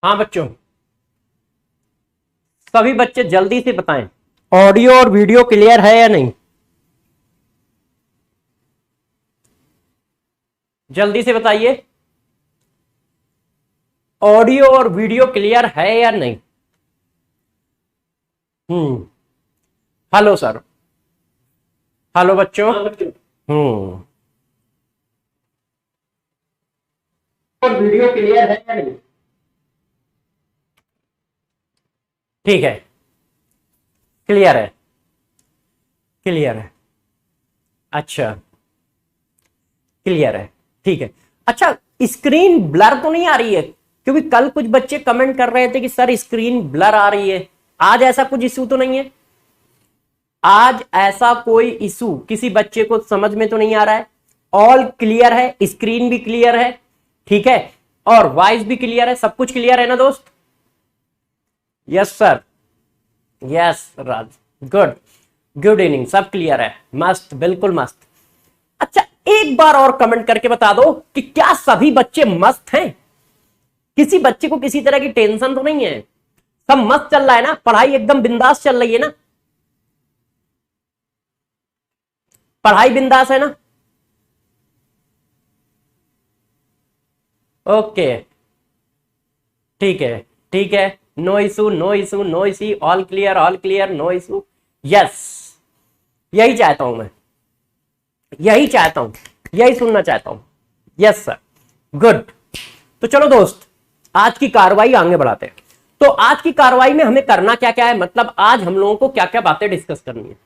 हाँ बच्चों, सभी बच्चे जल्दी से बताएं, ऑडियो और वीडियो क्लियर है या नहीं। जल्दी से बताइए, ऑडियो और वीडियो क्लियर है या नहीं। हम्म। Hello sir. हेलो बच्चों। हम्म। और वीडियो क्लियर है या नहीं। ठीक है, क्लियर है, क्लियर है। अच्छा, क्लियर है, ठीक है। अच्छा, स्क्रीन ब्लर तो नहीं आ रही है? क्योंकि कल कुछ बच्चे कमेंट कर रहे थे कि सर स्क्रीन ब्लर आ रही है। आज ऐसा कुछ इश्यू तो नहीं है? आज ऐसा कोई इशू किसी बच्चे को समझ में तो नहीं आ रहा है? ऑल क्लियर है, स्क्रीन भी क्लियर है, ठीक है, और वॉइस भी क्लियर है, सब कुछ क्लियर है ना दोस्त? यस सर, यस राज, गुड, गुड इवनिंग, सब क्लियर है, मस्त, बिल्कुल मस्त। अच्छा, एक बार और कमेंट करके बता दो कि क्या सभी बच्चे मस्त हैं? किसी बच्चे को किसी तरह की टेंशन तो नहीं है? सब मस्त चल रहा है ना? पढ़ाई एकदम बिंदास चल रही है ना? पढ़ाई बिंदास है ना? ओके, ठीक है, ठीक है, no issue, no issue, no issue, all clear, all clear, no issue. Yes, यही चाहता हूं मैं, यही चाहता हूं, यही सुनना चाहता हूं। Yes sir, good. तो चलो दोस्त, आज की कार्रवाई आगे बढ़ाते हैं। तो आज की कार्रवाई में हमें करना क्या क्या है, मतलब आज हम लोगों को क्या क्या बातें डिस्कस करनी है।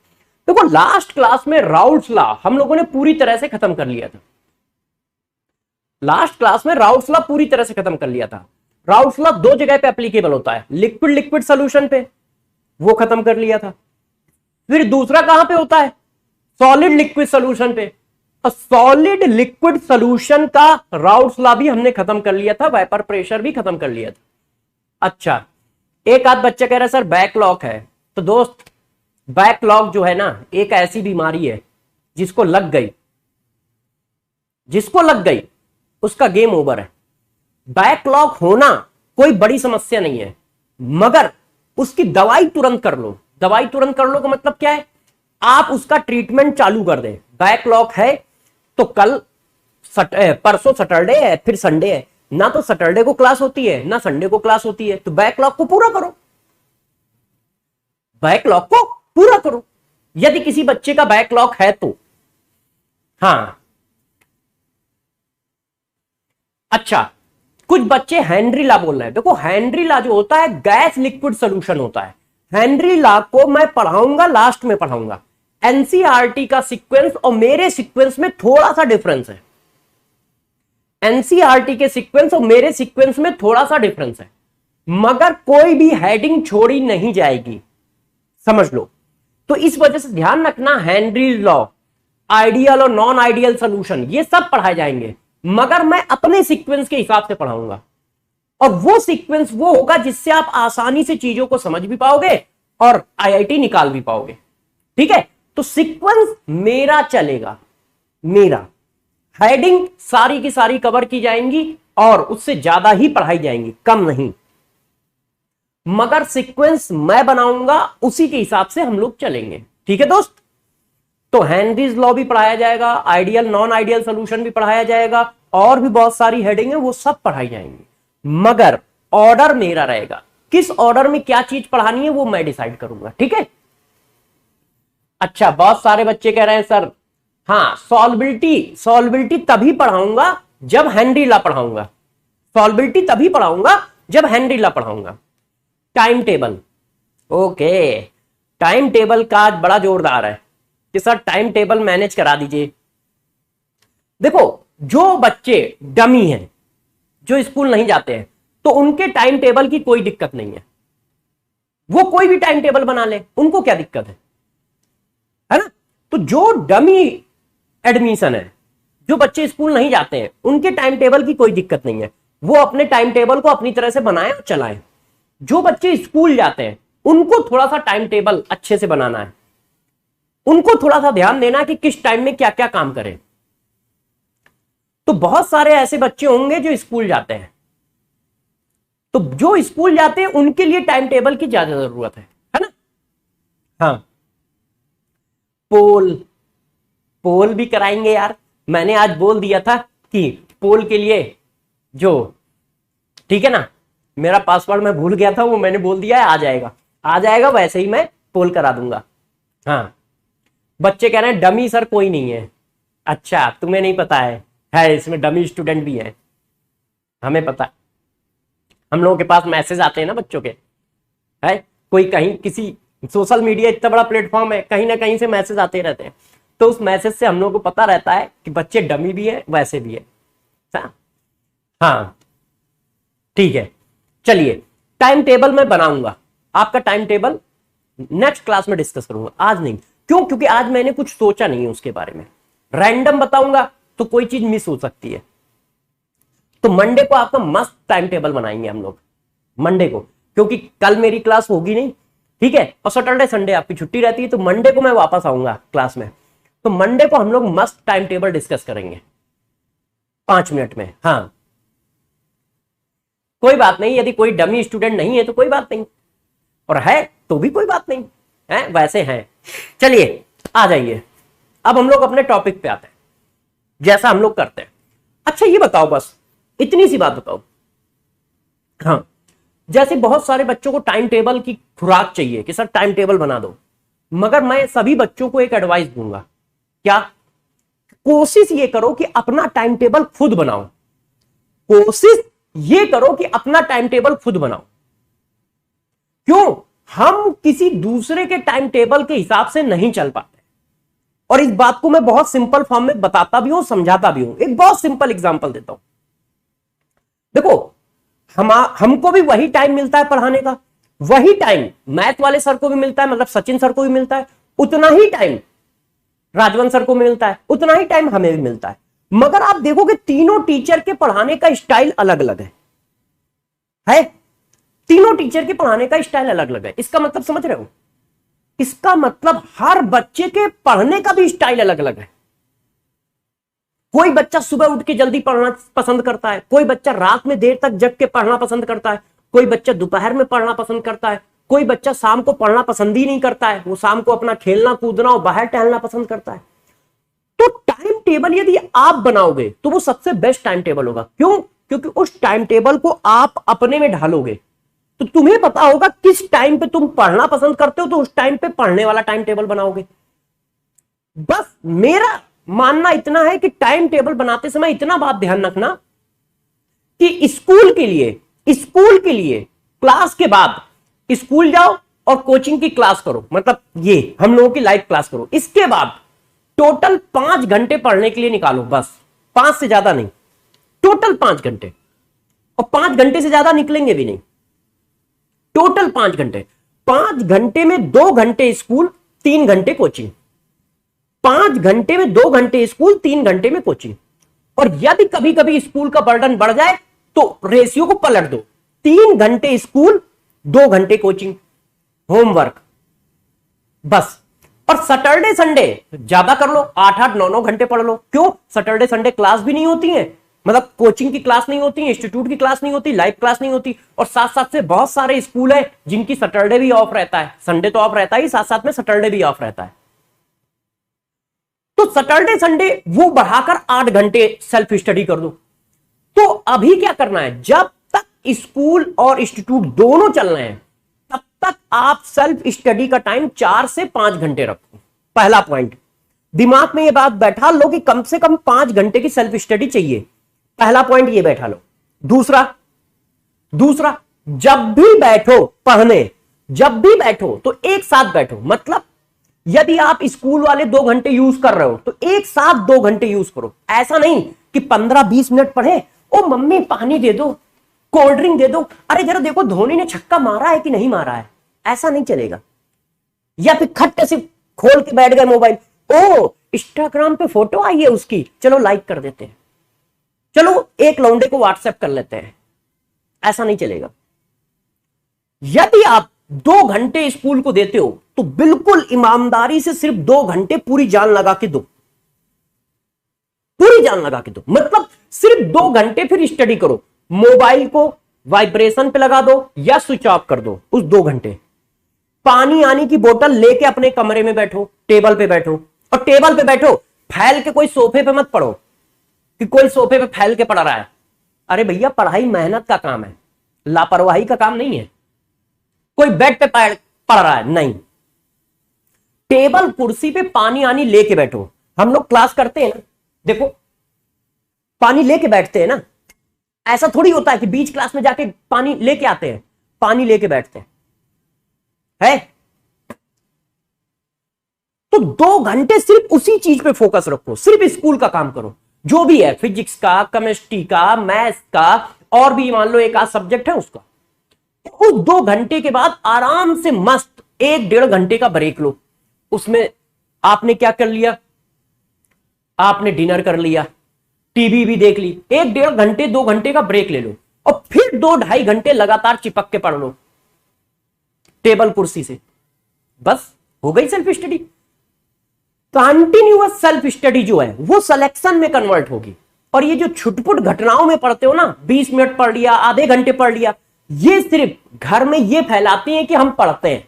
देखो, लास्ट क्लास में राउल्ट्स लॉ हम लोगों ने पूरी तरह से खत्म कर लिया था। लास्ट क्लास में राउल्ट्स लॉ पूरी तरह से खत्म कर लिया था। राउल्ट्स लॉ दो जगह पे एप्लीकेबल होता है, लिक्विड लिक्विड सोल्यूशन पे, वो खत्म कर लिया था। फिर दूसरा कहां पे होता है? सॉलिड लिक्विड सोल्यूशन पे। सॉलिड लिक्विड सोल्यूशन का राउल्ट्स लॉ भी हमने खत्म कर लिया था, वेपर प्रेशर भी खत्म कर लिया था। अच्छा, एक आध बच्चा कह रहा है सर बैकलॉग है। तो दोस्त, बैकलॉग जो है ना, एक ऐसी बीमारी है जिसको लग गई, जिसको लग गई उसका गेम ओवर है। बैकलॉग होना कोई बड़ी समस्या नहीं है, मगर उसकी दवाई तुरंत कर लो। दवाई तुरंत कर लो का मतलब क्या है? आप उसका ट्रीटमेंट चालू कर दें। बैकलॉग है तो कल परसों सैटरडे है, फिर संडे है, ना तो सैटरडे को क्लास होती है ना संडे को क्लास होती है, तो बैकलॉग को पूरा करो, बैकलॉग को पूरा करो। यदि किसी बच्चे का बैकलॉग है तो। हाँ, अच्छा, कुछ बच्चे हेनरी लॉ बोल रहे हैं। देखो, हेनरी लॉ जो होता है गैस लिक्विड सोल्यूशन होता है। हेनरी लॉ को मैं पढ़ाऊंगा, लास्ट में पढ़ाऊंगा। एनसीईआरटी का सीक्वेंस और मेरे सीक्वेंस में थोड़ा सा डिफरेंस है। एनसीईआरटी के सीक्वेंस और मेरे सीक्वेंस में थोड़ा सा डिफरेंस है, मगर कोई भी हेडिंग छोड़ी नहीं जाएगी, समझ लो। तो इस वजह से ध्यान रखना, हेनरी लॉ, आइडियल और नॉन आइडियल सोल्यूशन, ये सब पढ़ाए जाएंगे, मगर मैं अपने सीक्वेंस के हिसाब से पढ़ाऊंगा। और वो सीक्वेंस वो होगा जिससे आप आसानी से चीजों को समझ भी पाओगे और आईआईटी निकाल भी पाओगे, ठीक है? तो सीक्वेंस मेरा चलेगा, मेरा हेडिंग सारी की सारी कवर की जाएंगी और उससे ज्यादा ही पढ़ाई जाएंगी, कम नहीं, मगर सीक्वेंस मैं बनाऊंगा, उसी के हिसाब से हम लोग चलेंगे, ठीक है दोस्त? तो हेनरीज लॉ भी पढ़ाया जाएगा, आइडियल नॉन आइडियल सोल्यूशन भी पढ़ाया जाएगा, और भी बहुत सारी हेडिंग है वो सब पढ़ाई जाएंगी, मगर ऑर्डर मेरा रहेगा। किस ऑर्डर में क्या चीज पढ़ानी है वो मैं डिसाइड करूंगा, ठीक है? अच्छा, बहुत सारे बच्चे कह रहे हैं सर, हाँ, सॉल्बिलिटी तभी पढ़ाऊंगा जब हेनरी लॉ पढ़ाऊंगा। सॉल्बिलिटी तभी पढ़ाऊंगा जब हेनरी लॉ पढ़ाऊंगा। Time table, okay, time table का आज बड़ा जोरदार है कि सर टाइम टेबल मैनेज करा दीजिए। देखो, जो बच्चे डमी हैं, जो स्कूल नहीं जाते हैं, तो उनके टाइम टेबल की कोई दिक्कत नहीं है, वो कोई भी टाइम टेबल बना ले, उनको क्या दिक्कत है ना? तो जो डमी एडमिशन है, जो बच्चे स्कूल नहीं जाते हैं, उनके टाइम टेबल की कोई दिक्कत नहीं है, वो अपने टाइम टेबल को अपनी तरह से बनाएं और चलाएं। जो बच्चे स्कूल जाते हैं उनको थोड़ा सा टाइम टेबल अच्छे से बनाना है, उनको थोड़ा सा ध्यान देना है कि किस टाइम में क्या क्या काम करें। तो बहुत सारे ऐसे बच्चे होंगे जो स्कूल जाते हैं, तो जो स्कूल जाते हैं उनके लिए टाइम टेबल की ज्यादा जरूरत है ना। हाँ, पोल, पोल भी कराएंगे यार। मैंने आज बोल दिया था कि पोल के लिए जो, ठीक है ना, मेरा पासवर्ड मैं भूल गया था, वो मैंने बोल दिया है, आ जाएगा, आ जाएगा, वैसे ही मैं पोल करा दूंगा। हाँ, बच्चे कह रहे हैं डमी सर कोई नहीं है। अच्छा, तुम्हें नहीं पता है इसमें डमी स्टूडेंट भी है, हमें पता है। हम लोगों के पास मैसेज आते हैं ना बच्चों के, है कोई कहीं किसी, सोशल मीडिया इतना बड़ा प्लेटफॉर्म है, कहीं ना कहीं से मैसेज आते रहते हैं, तो उस मैसेज से हम लोगों को पता रहता है कि बच्चे डमी भी है वैसे भी है। हाँ ठीक है, चलिए टाइम टेबल मैं बनाऊंगा, आपका टाइम टेबल नेक्स्ट क्लास में डिस्कस करूंगा, आज नहीं। क्यों? क्योंकि आज मैंने कुछ सोचा नहीं है उसके बारे में, रैंडम बताऊंगा तो कोई चीज मिस हो सकती है। तो मंडे को आपका मस्त टाइम टेबल बनाएंगे हम लोग, मंडे को, क्योंकि कल मेरी क्लास होगी नहीं, ठीक है, और सैटरडे संडे आपकी छुट्टी रहती है, तो मंडे को मैं वापस आऊंगा क्लास में। तो मंडे को हम लोग मस्त टाइम टेबल डिस्कस करेंगे 5 मिनट में। हाँ, कोई बात नहीं, यदि कोई डमी स्टूडेंट नहीं है तो कोई बात नहीं, और है तो भी कोई बात नहीं है, वैसे हैं। चलिए आ जाइए, अब हम लोग अपने टॉपिक पे आते हैं, जैसा हम लोग करते हैं। अच्छा ये बताओ, बस इतनी सी बात बताओ, हाँ, जैसे बहुत सारे बच्चों को टाइम टेबल की खुराक चाहिए कि सर टाइम टेबल बना दो, मगर मैं सभी बच्चों को एक एडवाइस दूंगा, क्या? कोशिश ये करो कि अपना टाइम टेबल खुद बनाओ, कोशिश ये करो कि अपना टाइम टेबल खुद बनाओ। क्यों? हम किसी दूसरे के टाइम टेबल के हिसाब से नहीं चल पाते, और इस बात को मैं बहुत सिंपल फॉर्म में बताता भी हूं, समझाता भी हूं। एक बहुत सिंपल एग्जांपल देता हूं, देखो हमको भी वही टाइम मिलता है पढ़ाने का, वही टाइम मैथ वाले सर को भी मिलता है, मतलब सचिन सर को भी मिलता है, उतना ही टाइम राजवंत सर को मिलता है, उतना ही टाइम हमें भी मिलता है। मगर आप देखोगे तीनों टीचर के पढ़ाने का स्टाइल अलग अलग है? तीनों टीचर के पढ़ाने का स्टाइल अलग अलग है। इसका मतलब समझ रहे हो? इसका मतलब हर बच्चे के पढ़ने का भी स्टाइल अलग अलग है। कोई बच्चा सुबह उठ के जल्दी पढ़ना पसंद करता है, कोई बच्चा रात में देर तक जग के पढ़ना पसंद करता है, कोई बच्चा दोपहर में पढ़ना पसंद करता है, कोई बच्चा शाम को पढ़ना पसंद ही नहीं करता है, वो शाम को अपना खेलना कूदना और बाहर टहलना पसंद करता है। तो टाइम टेबल यदि आप बनाओगे तो वो सबसे बेस्ट टाइम टेबल होगा। क्यों? क्योंकि उस टाइम टेबल को आप अपने में ढालोगे, तो तुम्हें पता होगा किस टाइम पे तुम पढ़ना पसंद करते हो, तो उस टाइम पे पढ़ने वाला टाइम टेबल बनाओगे। बस मेरा मानना इतना है कि टाइम टेबल बनाते समय इतना बात ध्यान रखना कि स्कूल के लिए क्लास के बाद स्कूल जाओ और कोचिंग की क्लास करो, मतलब ये हम लोगों की लाइव क्लास करो, इसके बाद टोटल 5 घंटे पढ़ने के लिए निकालो, बस 5 से ज्यादा नहीं, टोटल 5 घंटे, और 5 घंटे से ज्यादा निकलेंगे भी नहीं, टोटल 5 घंटे। 5 घंटे में 2 घंटे स्कूल, 3 घंटे कोचिंग, 5 घंटे में 2 घंटे स्कूल, 3 घंटे में कोचिंग। और यदि कभी कभी स्कूल का बर्डन बढ़ जाए तो रेशियो को पलट दो, 3 घंटे स्कूल, 2 घंटे कोचिंग, होमवर्क, बस। और सैटरडे संडे ज्यादा कर लो, 8-8, 9-9 घंटे पढ़ लो। क्यों? सैटरडे संडे क्लास भी नहीं होती है, मतलब कोचिंग की क्लास नहीं होती है, इंस्टीट्यूट की क्लास नहीं होती, लाइव क्लास नहीं होती, और साथ साथ से बहुत सारे स्कूल है जिनकी सैटरडे भी ऑफ रहता है, संडे तो ऑफ रहता ही, साथ साथ में सैटरडे भी ऑफ रहता है। तो सैटरडे संडे वो बढ़ाकर 8 घंटे सेल्फ स्टडी कर दो। तो अभी क्या करना है, जब तक स्कूल और इंस्टीट्यूट दोनों चल रहे हैं तब तक आप सेल्फ स्टडी का टाइम 4 से 5 घंटे रखो। पहला पॉइंट दिमाग में ये बात बैठा लो कि कम से कम 5 घंटे की सेल्फ स्टडी चाहिए, पहला पॉइंट ये बैठा लो। दूसरा जब भी बैठो पढ़ने, जब भी बैठो तो एक साथ बैठो, मतलब यदि आप स्कूल वाले 2 घंटे यूज कर रहे हो तो एक साथ 2 घंटे यूज करो। ऐसा नहीं कि 15-20 मिनट पढ़े, ओ मम्मी पानी दे दो, कोल्ड ड्रिंक दे दो, अरे जरा देखो धोनी ने छक्का मारा है कि नहीं मारा है, ऐसा नहीं चलेगा। या फिर खट्टे से खोल के बैठ गए मोबाइल, ओ इंस्टाग्राम पे फोटो आई है उसकी, चलो लाइक कर देते हैं, चलो एक लौंडे को व्हाट्सएप कर लेते हैं, ऐसा नहीं चलेगा। यदि आप 2 घंटे स्कूल को देते हो तो बिल्कुल ईमानदारी से सिर्फ 2 घंटे पूरी जान लगा के दो, पूरी जान लगा के दो, मतलब सिर्फ 2 घंटे फिर स्टडी करो। मोबाइल को वाइब्रेशन पे लगा दो या स्विच ऑफ कर दो उस 2 घंटे। पानी आने की बोतल लेके अपने कमरे में बैठो, टेबल पे बैठो, और टेबल पे बैठो, फैल के कोई सोफे पे मत पढ़ो कि कोई सोफे पे फैल के पढ़ रहा है। अरे भैया पढ़ाई मेहनत का काम है, लापरवाही का काम नहीं है। कोई बेड पे पढ़ रहा है, नहीं। टेबल कुर्सी पे पानी आनी लेके बैठो। हम लोग क्लास करते हैं ना, देखो पानी लेके बैठते हैं ना, ऐसा थोड़ी होता है कि बीच क्लास में जाके पानी लेके आते हैं, पानी लेके बैठते हैं है? तो 2 घंटे सिर्फ उसी चीज पे फोकस रखो, सिर्फ स्कूल का काम करो, जो भी है, फिजिक्स का, केमिस्ट्री का, मैथ्स का, और भी मान लो एक आध सब्जेक्ट है उसका। उस 2 घंटे के बाद आराम से मस्त 1-1.5 घंटे का ब्रेक लो। उसमें आपने क्या कर लिया, आपने डिनर कर लिया, टीवी भी देख ली, 1-1.5 घंटे 2 घंटे का ब्रेक ले लो, और फिर 2-2.5 घंटे लगातार चिपक के पढ़ लो टेबल कुर्सी से। बस हो गई self study. Continuous self study जो है वो सिलेक्शन में कन्वर्ट होगी। और ये जो छुटपुट घटनाओं में पढ़ते हो ना, 20 मिनट पढ़ लिया, आधे घंटे पढ़ लिया, ये सिर्फ घर में ये फैलाती हैं कि हम पढ़ते हैं,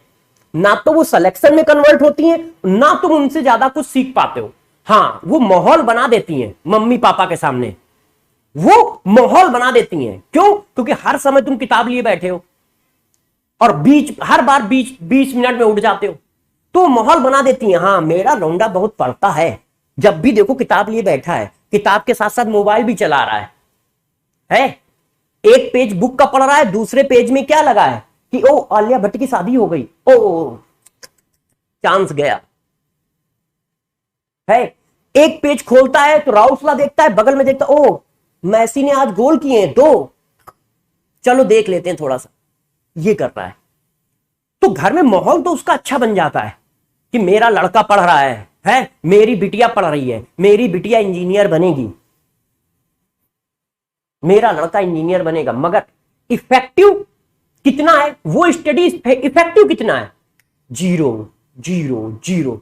ना तो वो सिलेक्शन में कन्वर्ट होती हैं, ना तुम उनसे ज्यादा कुछ सीख पाते हो। हाँ, वो माहौल बना देती हैं मम्मी पापा के सामने, वो माहौल बना देती हैं। क्यों? क्योंकि हर समय तुम किताब लिए बैठे हो और हर बार 20 मिनट में उठ जाते हो, तो माहौल बना देती हैं। हाँ, मेरा लौंडा बहुत पढ़ता है, जब भी देखो किताब लिए बैठा है, किताब के साथ साथ मोबाइल भी चला रहा है? एक पेज बुक का पढ़ रहा है, दूसरे पेज में क्या लगा है कि ओ आलिया भट्ट की शादी हो गई, ओ चांस गया है। एक पेज खोलता है तो राउसला देखता है, बगल में देखता, ओ मैसी ने आज गोल किए हैं 2, चलो देख लेते हैं थोड़ा सा, ये कर रहा है। तो घर में माहौल तो उसका अच्छा बन जाता है कि मेरा लड़का पढ़ रहा है, मेरी बिटिया पढ़ रही है, मेरी बिटिया इंजीनियर बनेगी, मेरा लड़का इंजीनियर बनेगा। मगर इफेक्टिव कितना है वो स्टडी, इफेक्टिव कितना है? 0 0 0।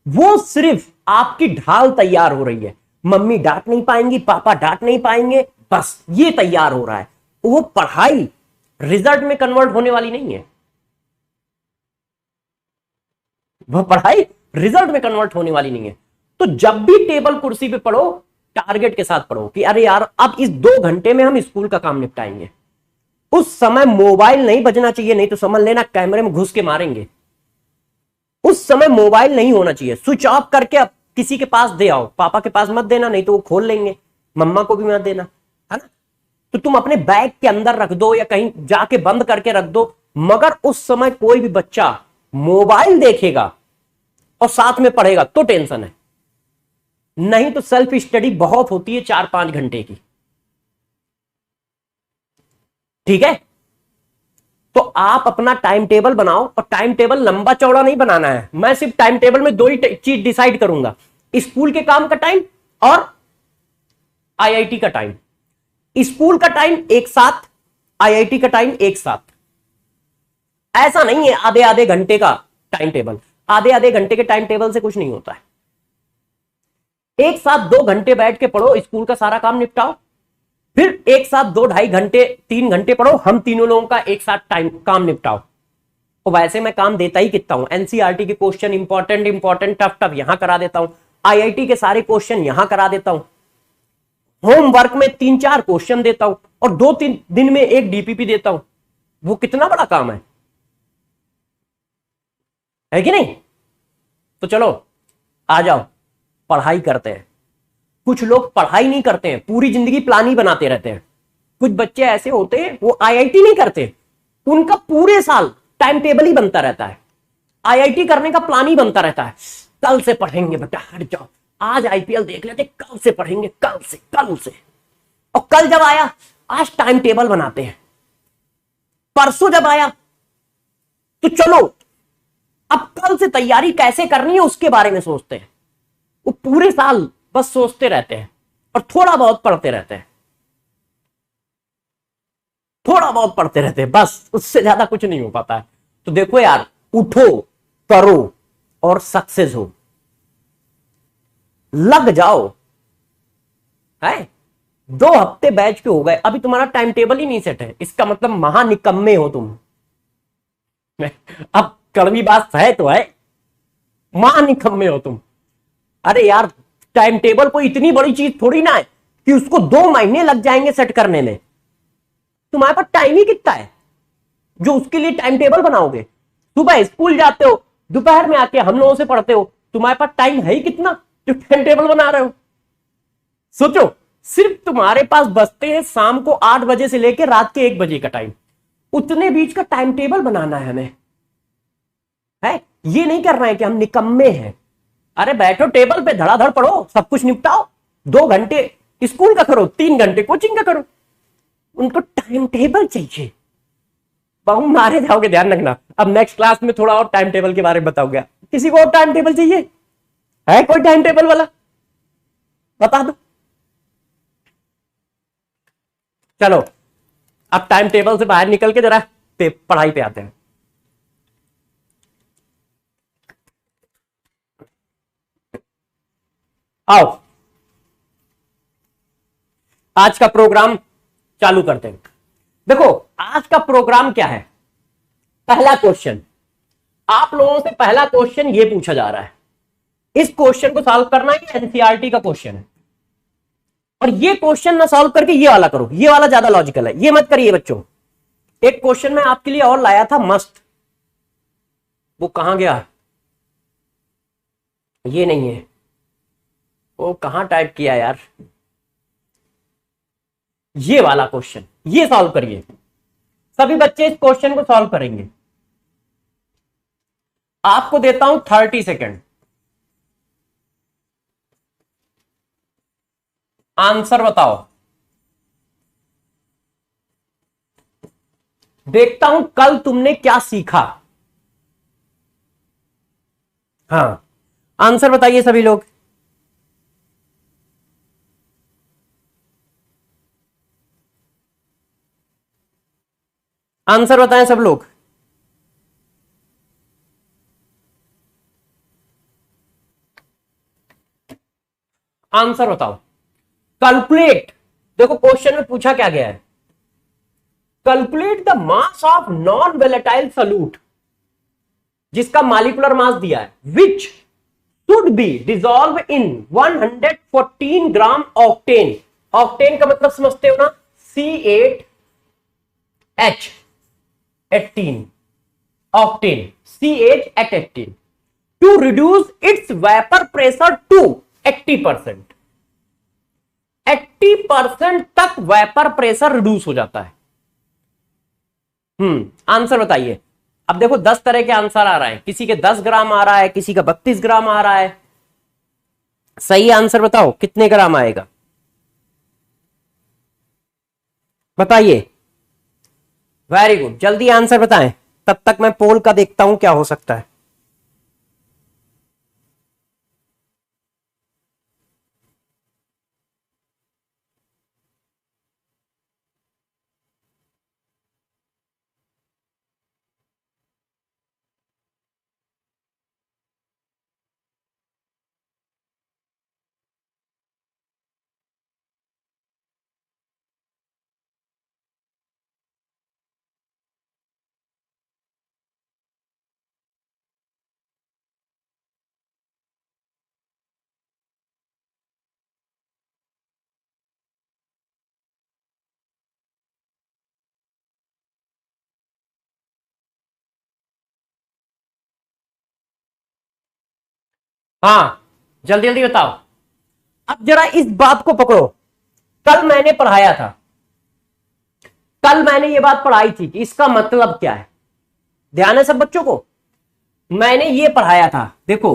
वो सिर्फ आपकी ढाल तैयार हो रही है, मम्मी डांट नहीं पाएंगी, पापा डांट नहीं पाएंगे, बस ये तैयार हो रहा है। वो पढ़ाई रिजल्ट में कन्वर्ट होने वाली नहीं है, वह पढ़ाई रिजल्ट में कन्वर्ट होने वाली नहीं है। तो जब भी टेबल कुर्सी पे पढ़ो, टारगेट के साथ पढ़ो कि अरे यार अब इस 2 घंटे में हम स्कूल का काम निपटाएंगे। उस समय मोबाइल नहीं बजना चाहिए, नहीं तो समझ लेना कैमरे में घुस के मारेंगे। उस समय मोबाइल नहीं होना चाहिए, स्विच ऑफ करके अब किसी के पास दे आओ, पापा के पास मत देना, नहीं तो वो खोल लेंगे, मम्मा को भी मत देना, है ना? तो तुम अपने बैग के अंदर रख दो या कहीं जाके बंद करके रख दो। मगर उस समय कोई भी बच्चा मोबाइल देखेगा और साथ में पढ़ेगा तो टेंशन है, नहीं तो सेल्फ स्टडी बहुत होती है 4-5 घंटे की। ठीक है? तो आप अपना टाइम टेबल बनाओ, और टाइम टेबल लंबा चौड़ा नहीं बनाना है। मैं सिर्फ टाइम टेबल में 2 ही चीज डिसाइड करूंगा, स्कूल के काम का टाइम और आईआईटी का टाइम। स्कूल का टाइम एक साथ, आईआईटी का टाइम एक साथ। ऐसा नहीं है आधे आधे घंटे का टाइम टेबल, आधे आधे घंटे के टाइम टेबल से कुछ नहीं होता है। एक साथ 2 घंटे बैठ के पढ़ो, स्कूल का सारा काम निपटाओ, फिर एक साथ 2-2.5 घंटे 3 घंटे पढ़ो, हम तीनों लोगों का एक साथ काम निपटाओ। और वैसे मैं काम देता ही कितना हूं, एनसीईआरटी के क्वेश्चन इंपॉर्टेंट टफ यहां करा देता हूं, आईआईटी के सारे क्वेश्चन यहां करा देता हूं, होमवर्क में 3-4 क्वेश्चन देता हूं, और 2-3 दिन में एक डीपीपी देता हूं। वो कितना बड़ा काम है कि नहीं? तो चलो आ जाओ, पढ़ाई करते हैं। कुछ लोग पढ़ाई नहीं करते हैं, पूरी जिंदगी प्लान ही बनाते रहते हैं। कुछ बच्चे ऐसे होते हैं वो आईआईटी नहीं करते, उनका पूरे साल टाइम टेबल ही बनता रहता है, आईआईटी करने का प्लान ही बनता रहता है। कल से पढ़ेंगे बेटा, हट जाओ, आज आईपीएल देख लेते, कल से पढ़ेंगे, कल से। और कल जब आया, आज टाइम टेबल बनाते हैं। परसों जब आया तो चलो अब कल से तैयारी कैसे करनी है उसके बारे में सोचते हैं। वो पूरे साल बस सोचते रहते हैं और थोड़ा बहुत पढ़ते रहते हैं, थोड़ा बहुत पढ़ते रहते हैं, बस उससे ज्यादा कुछ नहीं हो पाता है। तो देखो यार, उठो, करो और सक्सेस हो, लग जाओ, है 2 हफ्ते बैच के हो गए, अभी तुम्हारा टाइम टेबल ही नहीं सेट है, इसका मतलब महानिकम्मे हो तुम। अब कड़वी बात है तो है, महानिकम्मे हो तुम। अरे यार, टाइम टेबल कोई इतनी बड़ी चीज थोड़ी ना है कि उसको 2 महीने लग जाएंगे सेट करने में। तुम्हारे पास टाइम ही कितना है जो उसके लिए टाइम टेबल बनाओगे? सुबह स्कूल जाते हो, दोपहर में आके हम लोगों से पढ़ते हो, तुम्हारे पास टाइम है ही कितना जो टाइम टेबल बना रहे हो? सोचो, सिर्फ तुम्हारे पास बचते हैं शाम को 8 बजे से लेकर रात के 1 बजे का टाइम, उतने बीच का टाइम टेबल बनाना है हमें, है? ये नहीं करना है कि हम निकम्मे हैं। अरे बैठो टेबल पे, धड़ाधड़ पढ़ो, सब कुछ निपटाओ। 2 घंटे स्कूल का करो, 3 घंटे कोचिंग का करो। उनको टाइम टेबल चाहिए, बहु मारे जाओगे, ध्यान रखना। अब नेक्स्ट क्लास में थोड़ा और टाइम टेबल के बारे में बताऊंगा। किसी को और टाइम टेबल चाहिए? है कोई टाइम टेबल वाला? बता दो। चलो, अब टाइम टेबल से बाहर निकल के जरा पढ़ाई पे आते हैं। आओ, आज का प्रोग्राम चालू करते हैं। देखो, आज का प्रोग्राम क्या है? पहला क्वेश्चन, आप लोगों से पहला क्वेश्चन ये पूछा जा रहा है, इस क्वेश्चन को सॉल्व करना है। एनसीईआरटी का क्वेश्चन है, और ये क्वेश्चन ना सॉल्व करके ये वाला करो, ये वाला ज्यादा लॉजिकल है, ये मत करिए बच्चों। एक क्वेश्चन मैं आपके लिए और लाया था मस्त, वो कहां गया? ये नहीं है, वो कहां टाइप किया यार? ये वाला क्वेश्चन, ये सॉल्व करिए। सभी बच्चे इस क्वेश्चन को सॉल्व करेंगे। आपको देता हूं 30 सेकेंड, आंसर बताओ। देखता हूं कल तुमने क्या सीखा। हाँ, आंसर बताइए सभी लोग। आंसर बताएं सब लोग। आंसर बताओ। कैलकुलेट, देखो क्वेश्चन में पूछा क्या गया है, calculate the mass of non volatile solute, जिसका मॉलिक्यूलर मास दिया है, which should be dissolve in 114 gram octane. Octane का मतलब समझते हो ना, CH18, octane, CH18, to reduce its vapour pressure to 80%। 80% तक वेपर प्रेशर रिड्यूस हो जाता है। आंसर बताइए। अब देखो 10 तरह के आंसर आ रहा है, किसी के 10 ग्राम आ रहा है, किसी का 32 ग्राम आ रहा है। सही आंसर बताओ, कितने ग्राम आएगा बताइए। वेरी गुड, जल्दी आंसर बताएं, तब तक मैं पोल का देखता हूं क्या हो सकता है। हाँ, जल्दी जल्दी बताओ। अब जरा इस बात को पकड़ो, कल मैंने पढ़ाया था, कल मैंने ये बात पढ़ाई थी कि इसका मतलब क्या है। ध्यान है सब बच्चों को? मैंने ये पढ़ाया था, देखो,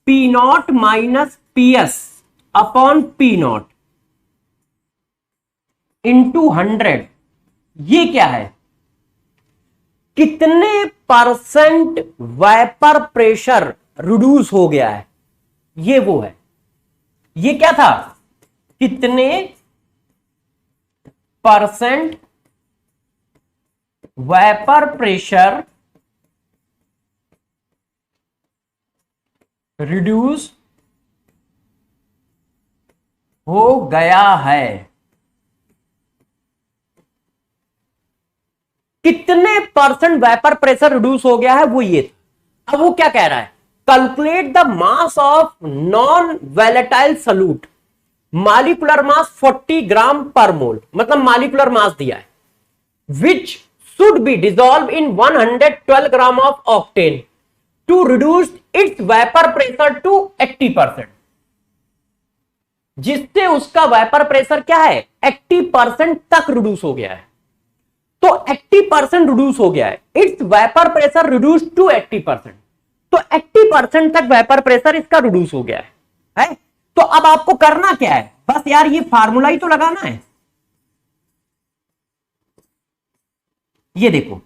P naught minus P S upon P not into 100, ये क्या है? कितने परसेंट वेपर प्रेशर रिड्यूस हो गया है, ये वो है। ये क्या था? कितने परसेंट वेपर प्रेशर रिड्यूस हो गया है। कितने परसेंट वेपर प्रेशर रिड्यूस हो गया है, वो ये था। अब वो क्या कह रहा है, calculate the mass of non volatile solute, molecular mass 40 gram per mole, मतलब मॉलिक्यूलर मास दिया है, which should be dissolved in 112 gram of octane to reduce its vapor pressure to 80%, जिससे उसका वेपर प्रेशर क्या है 80% तक रिड्यूस हो गया है। तो 80% रिड्यूस हो गया है, its vapour pressure reduce to 80%, तो 80% तक वेपर प्रेशर इसका रिड्यूस हो गया है? तो अब आपको करना क्या है, बस यार ये फार्मूला ही तो लगाना है। ये देखो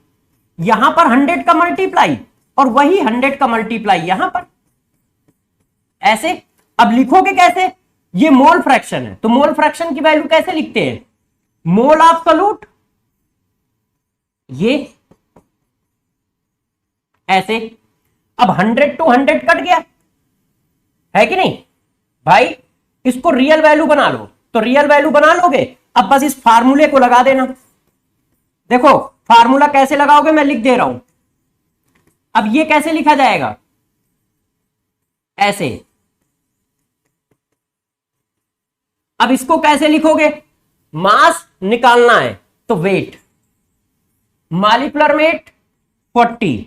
यहां पर 100 का मल्टीप्लाई और वही 100 का मल्टीप्लाई यहां पर ऐसे। अब लिखोगे कैसे, ये मोल फ्रैक्शन है तो मोल फ्रैक्शन की वैल्यू कैसे लिखते हैं, मोल ऑफ सॉल्यूट, ये ऐसे। अब 100 टू 100 कट गया है कि नहीं भाई, इसको रियल वैल्यू बना लो, तो रियल वैल्यू बना लोगे, अब बस इस फार्मूले को लगा देना। देखो फार्मूला कैसे लगाओगे, मैं लिख दे रहा हूं। अब ये कैसे लिखा जाएगा, ऐसे। अब इसको कैसे लिखोगे, मास निकालना है तो वेट, मॉलिक्यूलर वेट 40,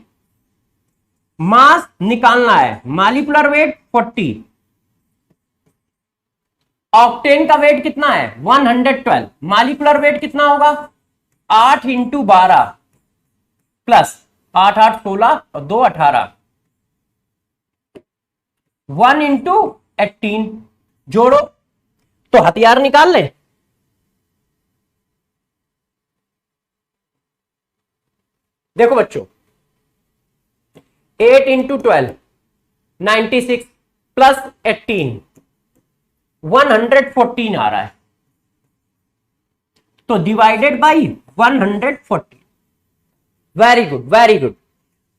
मास निकालना है मॉलिक्यूलर वेट 40, ऑक्टेन का वेट कितना है 112, मॉलिक्यूलर वेट कितना होगा 8 इंटू 12 प्लस 8 8 16 और 2 18, 1 इंटू 18, जोड़ो तो हथियार निकाल ले। देखो बच्चों 8 इंटू 12 96 प्लस 18 114 आ रहा है, तो divided by 140। Very good very good.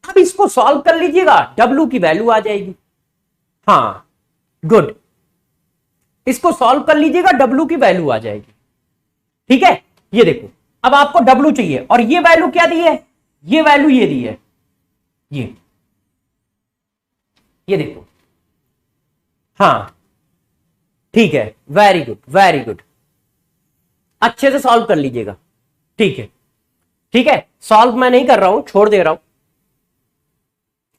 अब इसको सॉल्व कर लीजिएगा, W की वैल्यू आ जाएगी। हाँ गुड, इसको सॉल्व कर लीजिएगा, W की वैल्यू आ जाएगी। ठीक है, ये देखो अब आपको W चाहिए और ये वैल्यू क्या दी है, ये वैल्यू ये दी है, ये देखो। हाँ ठीक है, वेरी गुड वेरी गुड, अच्छे से सॉल्व कर लीजिएगा। ठीक है ठीक है, सॉल्व मैं नहीं कर रहा हूं, छोड़ दे रहा हूं।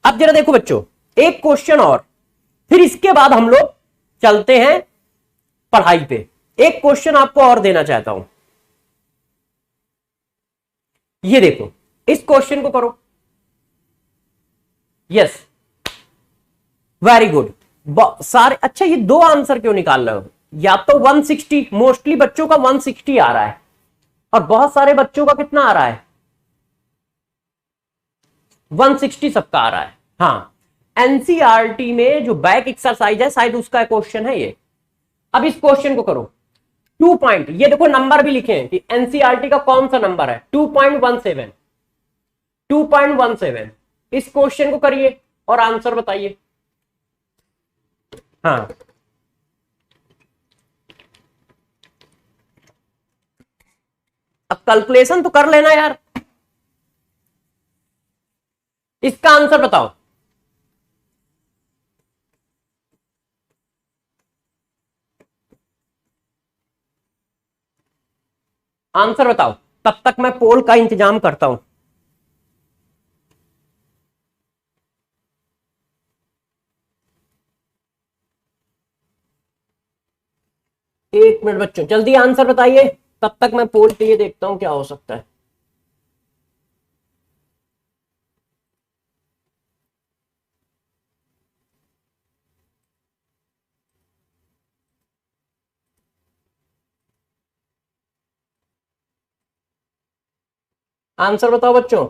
अब जरा देखो बच्चों, एक क्वेश्चन और, फिर इसके बाद हम लोग चलते हैं पढ़ाई पे। एक क्वेश्चन आपको और देना चाहता हूं, ये देखो इस क्वेश्चन को करो। यस वेरी गुड सारे। अच्छा ये दो आंसर क्यों निकाल रहे हो, या तो 160, मोस्टली बच्चों का 160 आ रहा है और बहुत सारे बच्चों का कितना आ रहा है 160 सबका आ रहा है। हाँ एनसीईआरटी में जो बैक एक्सरसाइज है शायद उसका क्वेश्चन है ये। अब इस क्वेश्चन को करो 2 पॉइंट, ये देखो नंबर भी लिखे हैं कि एनसीईआरटी का कौन सा नंबर है 2.17, 2.17। इस क्वेश्चन को करिए और आंसर बताइए। हाँ अब कैलकुलेशन तो कर लेना यार, इसका आंसर बताओ। आंसर बताओ, तब तक मैं पोल का इंतजाम करता हूं। एक मिनट बच्चों, जल्दी आंसर बताइए, तब तक मैं पोल पे ये देखता हूं क्या हो सकता है। आंसर बताओ बच्चों।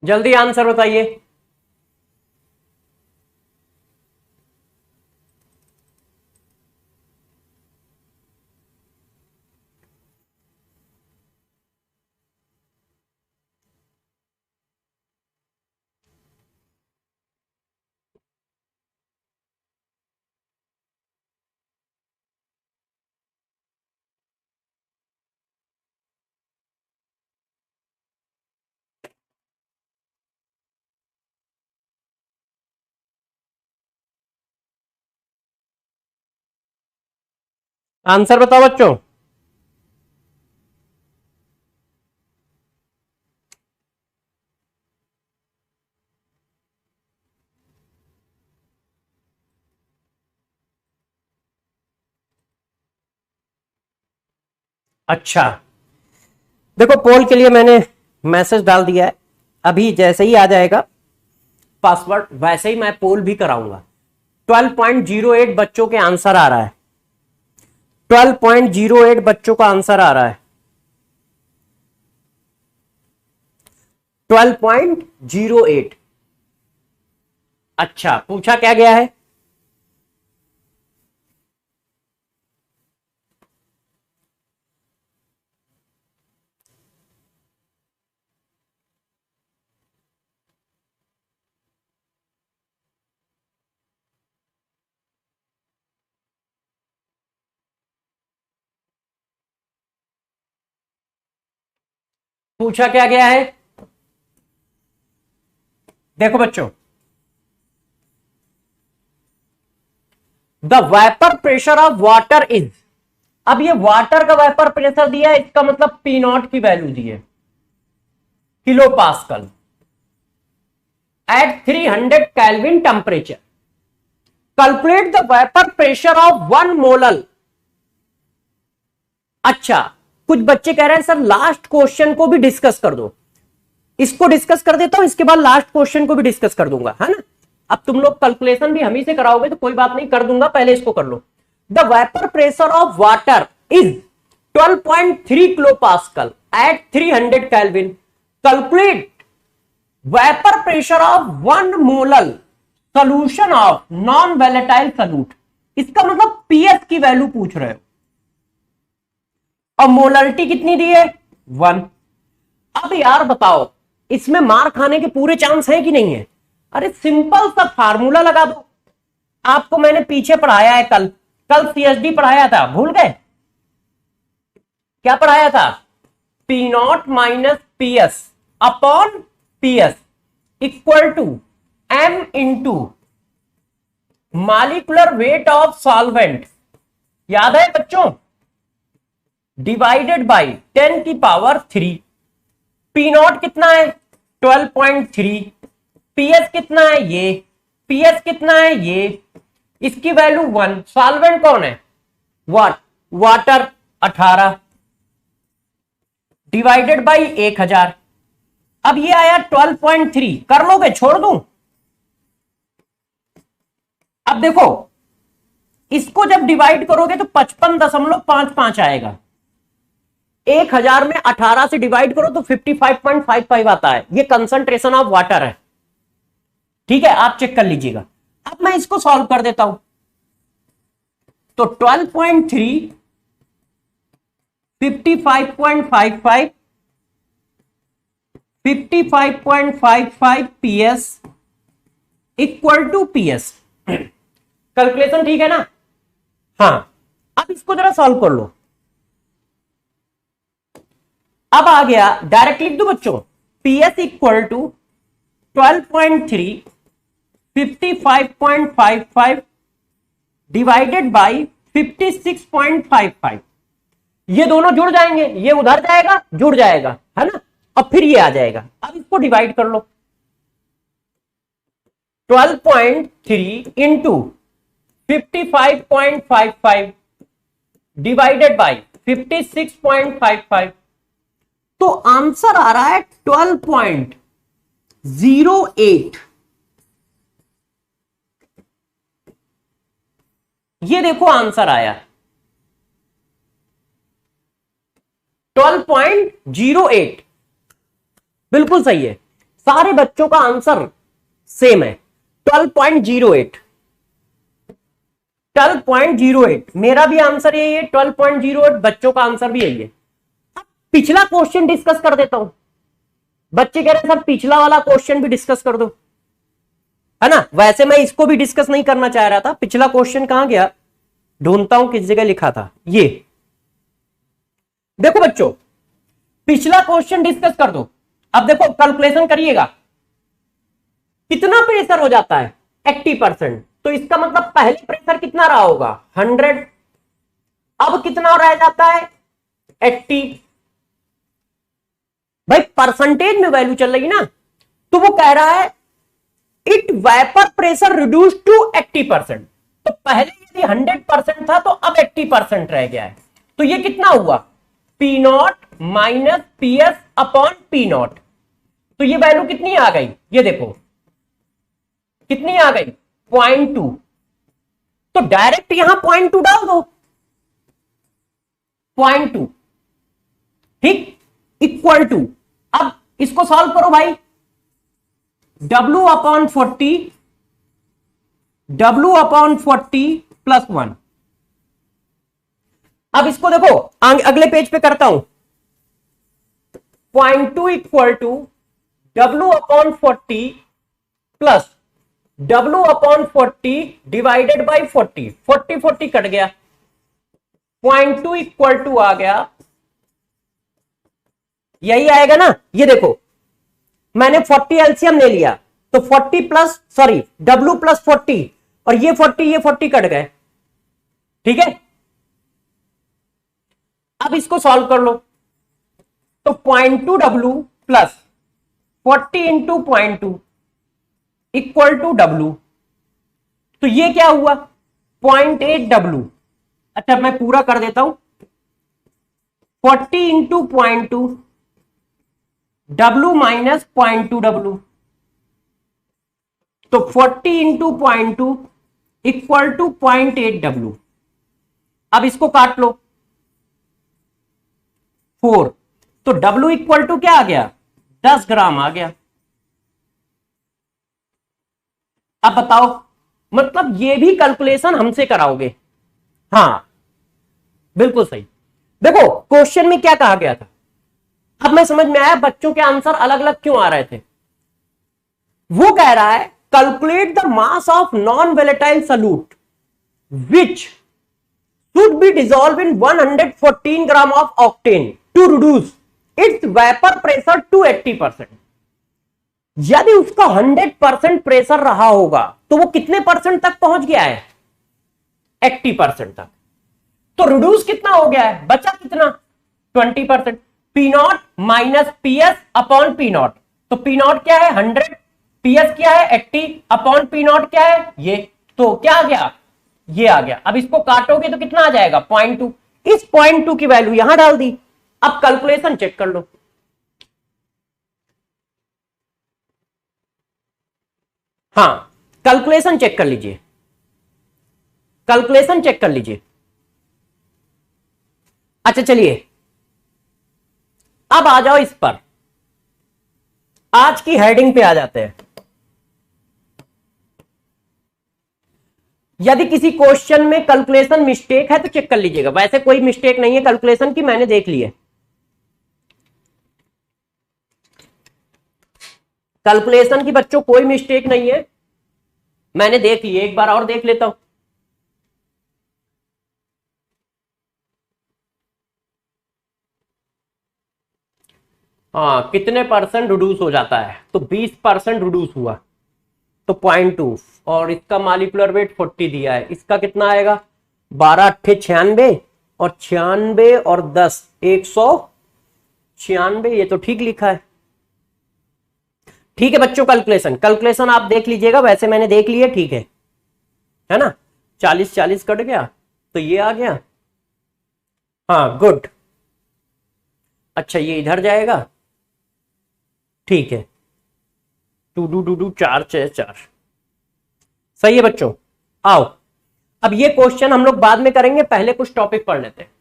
जल्दी आंसर बताइए। आंसर बताओ बच्चों। अच्छा, देखो पोल के लिए मैंने मैसेज डाल दिया है, अभी जैसे ही आ जाएगा पासवर्ड वैसे ही मैं पोल भी कराऊंगा। 12.08 बच्चों के आंसर आ रहा है, 12.08 बच्चों का आंसर आ रहा है, 12.08। अच्छा, पूछा क्या गया है? पूछा क्या गया है? देखो बच्चों, the vapour pressure of water is, अब ये वाटर का वेपर प्रेशर दिया है, इसका मतलब पी नॉट की वैल्यू दी है kilo pascal at 300 kelvin temperature. Calculate the vapour pressure of 1 molal. अच्छा, कुछ बच्चे कह रहे हैं सर लास्ट क्वेश्चन को भी डिस्कस कर दो, इसको डिस्कस कर देता हूं, इसके बाद लास्ट क्वेश्चन को भी डिस्कस कर दूंगा, है ना। अब तुम लोग कैलकुलेशन भी हम ही से कराओगे तो कोई बात नहीं, कर दूंगा, पहले इसको कर लो। The vapour pressure of water is 12.3 kilo pascal at 300 kelvin. Calculate vapour pressure of 1 molal solution of non volatile solute. इसका मतलब पीएस की वैल्यू पूछ रहे हो और मोलरिटी कितनी दी है? 1। अब यार बताओ, इसमें मार खाने के पूरे चांस है कि नहीं है? अरे सिंपल सा फार्मूला लगा दो, आपको मैंने पीछे पढ़ाया है, कल सीएसडी पढ़ाया था, भूल गए? क्या पढ़ाया था? P naught minus PS upon PS equal to M into molecular weight of solvent, याद है बच्चों? डिवाइडेड बाई 10 की पावर 3। पी नॉट कितना है? 12.3। पीएस कितना है? ये पीएस कितना है? ये, इसकी वैल्यू 1। सॉल्वेंट कौन है? Water 18 divided by 1000। अब ये आया 12.3, कर लोगे? छोड़ दूं? अब देखो, इसको जब डिवाइड करोगे तो 55.55 आएगा। 1000 में 18 से डिवाइड करो तो 55.55 आता है। ये कंसंट्रेशन ऑफ वाटर है, ठीक है, आप चेक कर लीजिएगा। अब मैं इसको सॉल्व कर देता हूं, तो 12.3 55.55 55.55 PS equal to PS. Calculation ठीक है ना? हाँ, अब इसको जरा सॉल्व कर लो। अब आ गया, डायरेक्ट लिख दो बच्चों, PS equal to 12.3 55.55 divided by 56.55। ये दोनों जुड़ जाएंगे, ये उधर जाएगा, जुड़ जाएगा, है ना, और फिर ये आ जाएगा। अब इसको डिवाइड कर लो, 12.3 इंटू 55.55 डिवाइडेड बाई 56.55, तो आंसर आ रहा है 12.08। ये देखो आंसर आया 12.08, बिल्कुल सही है। सारे बच्चों का आंसर सेम है, 12.08। 12.08 मेरा भी आंसर यही है, 12.08 बच्चों का आंसर भी यही है। पिछला क्वेश्चन डिस्कस कर देता हूं, बच्चे कह रहे हैं सर पिछला वाला क्वेश्चन भी डिस्कस कर दो, है ना। वैसे मैं इसको भी डिस्कस नहीं करना चाह रहा था, पिछला क्वेश्चन कहां गया, ढूंढता हूं किस जगह लिखा था। ये देखो बच्चों, पिछला क्वेश्चन डिस्कस कर दो। अब देखो कैलकुलेशन करिएगा, कितना प्रेशर हो जाता है? 80%। तो इसका मतलब पहले प्रेशर कितना रहा होगा? 100। अब कितना रह जाता है 80। भाई परसेंटेज में वैल्यू चल रही ना, तो वो कह रहा है it vapour pressure reduce to 80%। तो पहले यदि 100% था तो अब 80% रह गया है। तो ये कितना हुआ P naught minus P S upon P not. तो ये वैल्यू कितनी आ गई, ये देखो कितनी आ गई 0.2। तो डायरेक्ट यहां 0.2 डाल दो, 0.2 ठीक इक्वल टू, अब इसको सॉल्व करो भाई, W अपॉन 40 प्लस 1। अब इसको देखो अगले पेज पे करता हूं, 0.2 equal to W upon 40 plus W upon 40 divided by 40, 40 cut गया, 0.2 इक्वल टू आ गया, यही आएगा ना। ये देखो मैंने 40 एलसीएम ले लिया, तो 40 प्लस सॉरी W प्लस 40 और ये 40 कट गए, ठीक है। अब इसको सॉल्व कर लो, तो 0.2 W plus 40 into 0.2 equal to W। तो ये क्या हुआ 0.8 W। अच्छा मैं पूरा कर देता हूं, 40 इंटू 0.2 W माइनस 0.2 W। तो 40 इंटू 0.2 इक्वल टू 0.8 W। अब इसको काट लो 4, तो W इक्वल टू क्या आ गया 10 ग्राम आ गया। अब बताओ, मतलब ये भी कैलकुलेशन हमसे कराओगे? हाँ बिल्कुल सही। देखो क्वेश्चन में क्या कहा गया था, अब मैं समझ में आया बच्चों के आंसर अलग अलग क्यों आ रहे थे। वो कह रहा है calculate the mass of non volatile solute which should be dissolve in 114 gram of octane to reduce its vapour pressure to 80%। यदि उसका 100% प्रेशर रहा होगा तो वो कितने परसेंट तक पहुंच गया है 80% तक। तो रिड्यूस कितना हो गया है, बचा कितना 20%। P naught minus P S upon P not, तो पी नॉट क्या है 100, पी एस क्या है 80 अपॉन पी नॉट क्या है ये, तो क्या आ गया ये आ गया। अब इसको काटोगे तो कितना आ जाएगा 0.2। इस 0.2 की वैल्यू यहां डाल दी। अब कैलकुलेशन चेक कर लो, हाँ कैलकुलेशन चेक कर लीजिए, कैलकुलेशन चेक कर लीजिए। अच्छा चलिए अब आ जाओ इस पर, आज की हेडिंग पे आ जाते हैं। यदि किसी क्वेश्चन में कैलकुलेशन मिस्टेक है तो चेक कर लीजिएगा, वैसे कोई मिस्टेक नहीं है कैलकुलेशन की, मैंने देख ली है। कैलकुलेशन की बच्चों कोई मिस्टेक नहीं है, मैंने देख ली है, एक बार और देख लेता हूं। हाँ कितने परसेंट रिड्यूस हो जाता है, तो 20% रिड्यूस हुआ, तो 0.2 और इसका मॉलिक्यूलर वेट 40 दिया है, इसका कितना आएगा 12 अट्ठे 96 और 96 और 10 196, ये तो ठीक लिखा है। ठीक है बच्चों, कैलकुलेशन आप देख लीजिएगा, वैसे मैंने देख लिया, ठीक है ना। 40 कट गया तो ये आ गया, हाँ गुड। अच्छा ये इधर जाएगा, ठीक है 2 4 6 4, सही है बच्चों। आओ अब ये क्वेश्चन हम लोग बाद में करेंगे, पहले कुछ टॉपिक पढ़ लेते हैं।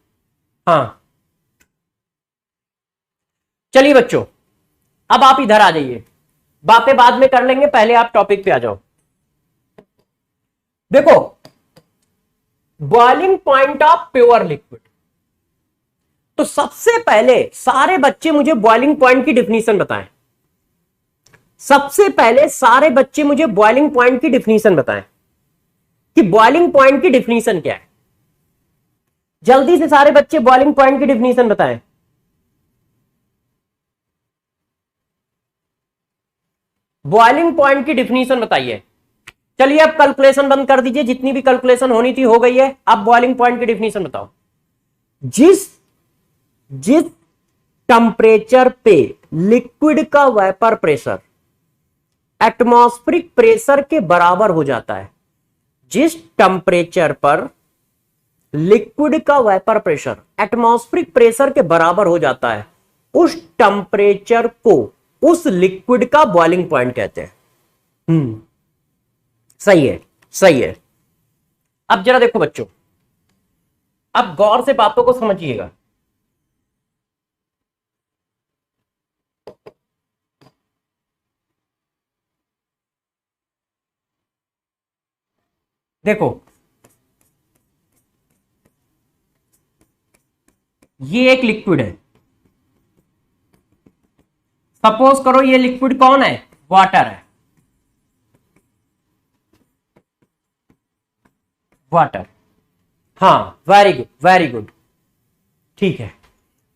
हाँ चलिए बच्चों अब आप इधर आ जाइए, बातें बाद में कर लेंगे, पहले आप टॉपिक पे आ जाओ। देखो boiling point of pure liquid, तो सबसे पहले सारे बच्चे मुझे बॉइलिंग पॉइंट की डिफिनीशन बताएं। सबसे पहले सारे बच्चे मुझे बॉइलिंग पॉइंट की डिफिनीशन बताएं कि बॉइलिंग पॉइंट की डिफिनीशन क्या है। जल्दी से सारे बच्चे बॉइलिंग पॉइंट की डिफिनीशन बताएं। बॉइलिंग पॉइंट की डिफिनीशन बताइए। चलिए अब कैलकुलेशन बंद कर दीजिए, जितनी भी कैलकुलेशन होनी थी हो गई है, अब बॉइलिंग पॉइंट की डिफिनीशन बताओ। जिस जिस टेम्परेचर पे लिक्विड का वेपर प्रेशर एटमॉस्फेरिक प्रेशर के बराबर हो जाता है, जिस टेम्परेचर पर लिक्विड का वेपर प्रेशर एटमॉस्फेरिक प्रेशर के बराबर हो जाता है, उस टेम्परेचर को उस लिक्विड का बॉइलिंग पॉइंट कहते हैं। सही है, सही है। अब जरा देखो बच्चों, अब गौर से बातों को समझिएगा। देखो ये एक लिक्विड है, सपोज करो ये लिक्विड कौन है, वाटर है, वाटर। हाँ, वेरी गुड, वेरी गुड, ठीक है।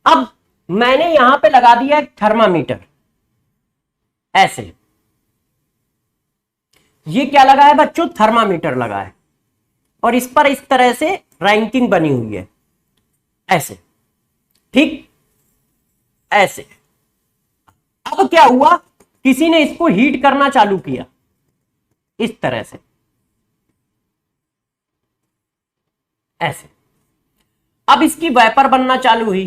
अब मैंने यहां पे लगा दिया एक थर्मामीटर, ऐसे। ये क्या लगा है बच्चों, थर्मामीटर लगा है, और इस पर इस तरह से रैंकिंग बनी हुई है, ऐसे, ठीक, ऐसे। अब क्या हुआ, किसी ने इसको हीट करना चालू किया इस तरह से, ऐसे। अब इसकी वेपर बनना चालू हुई,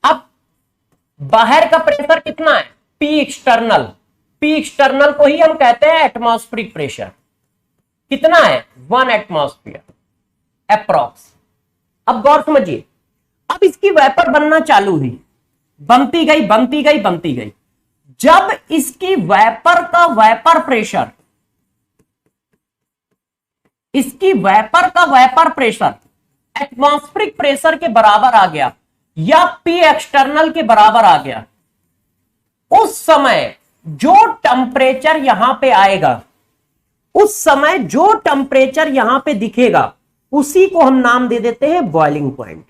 अब बाहर का प्रेशर कितना है, पी एक्सटर्नल। पी एक्सटर्नल को ही हम कहते हैं एटमॉस्फेरिक प्रेशर। कितना है, 1 एटमॉस्फेयर अप्रॉक्स। अब गौर समझिए, अब इसकी वेपर बनना चालू हुई, बनती गई, बनती गई, बनती गई। जब इसकी वेपर का वेपर प्रेशर, इसकी वेपर का वेपर प्रेशर एटमॉस्फेरिक प्रेशर के बराबर आ गया या पी एक्सटर्नल के बराबर आ गया, उस समय जो टेम्परेचर यहां पे आएगा, उस समय जो टेम्परेचर यहां पे दिखेगा, उसी को हम नाम दे देते हैं बॉइलिंग पॉइंट।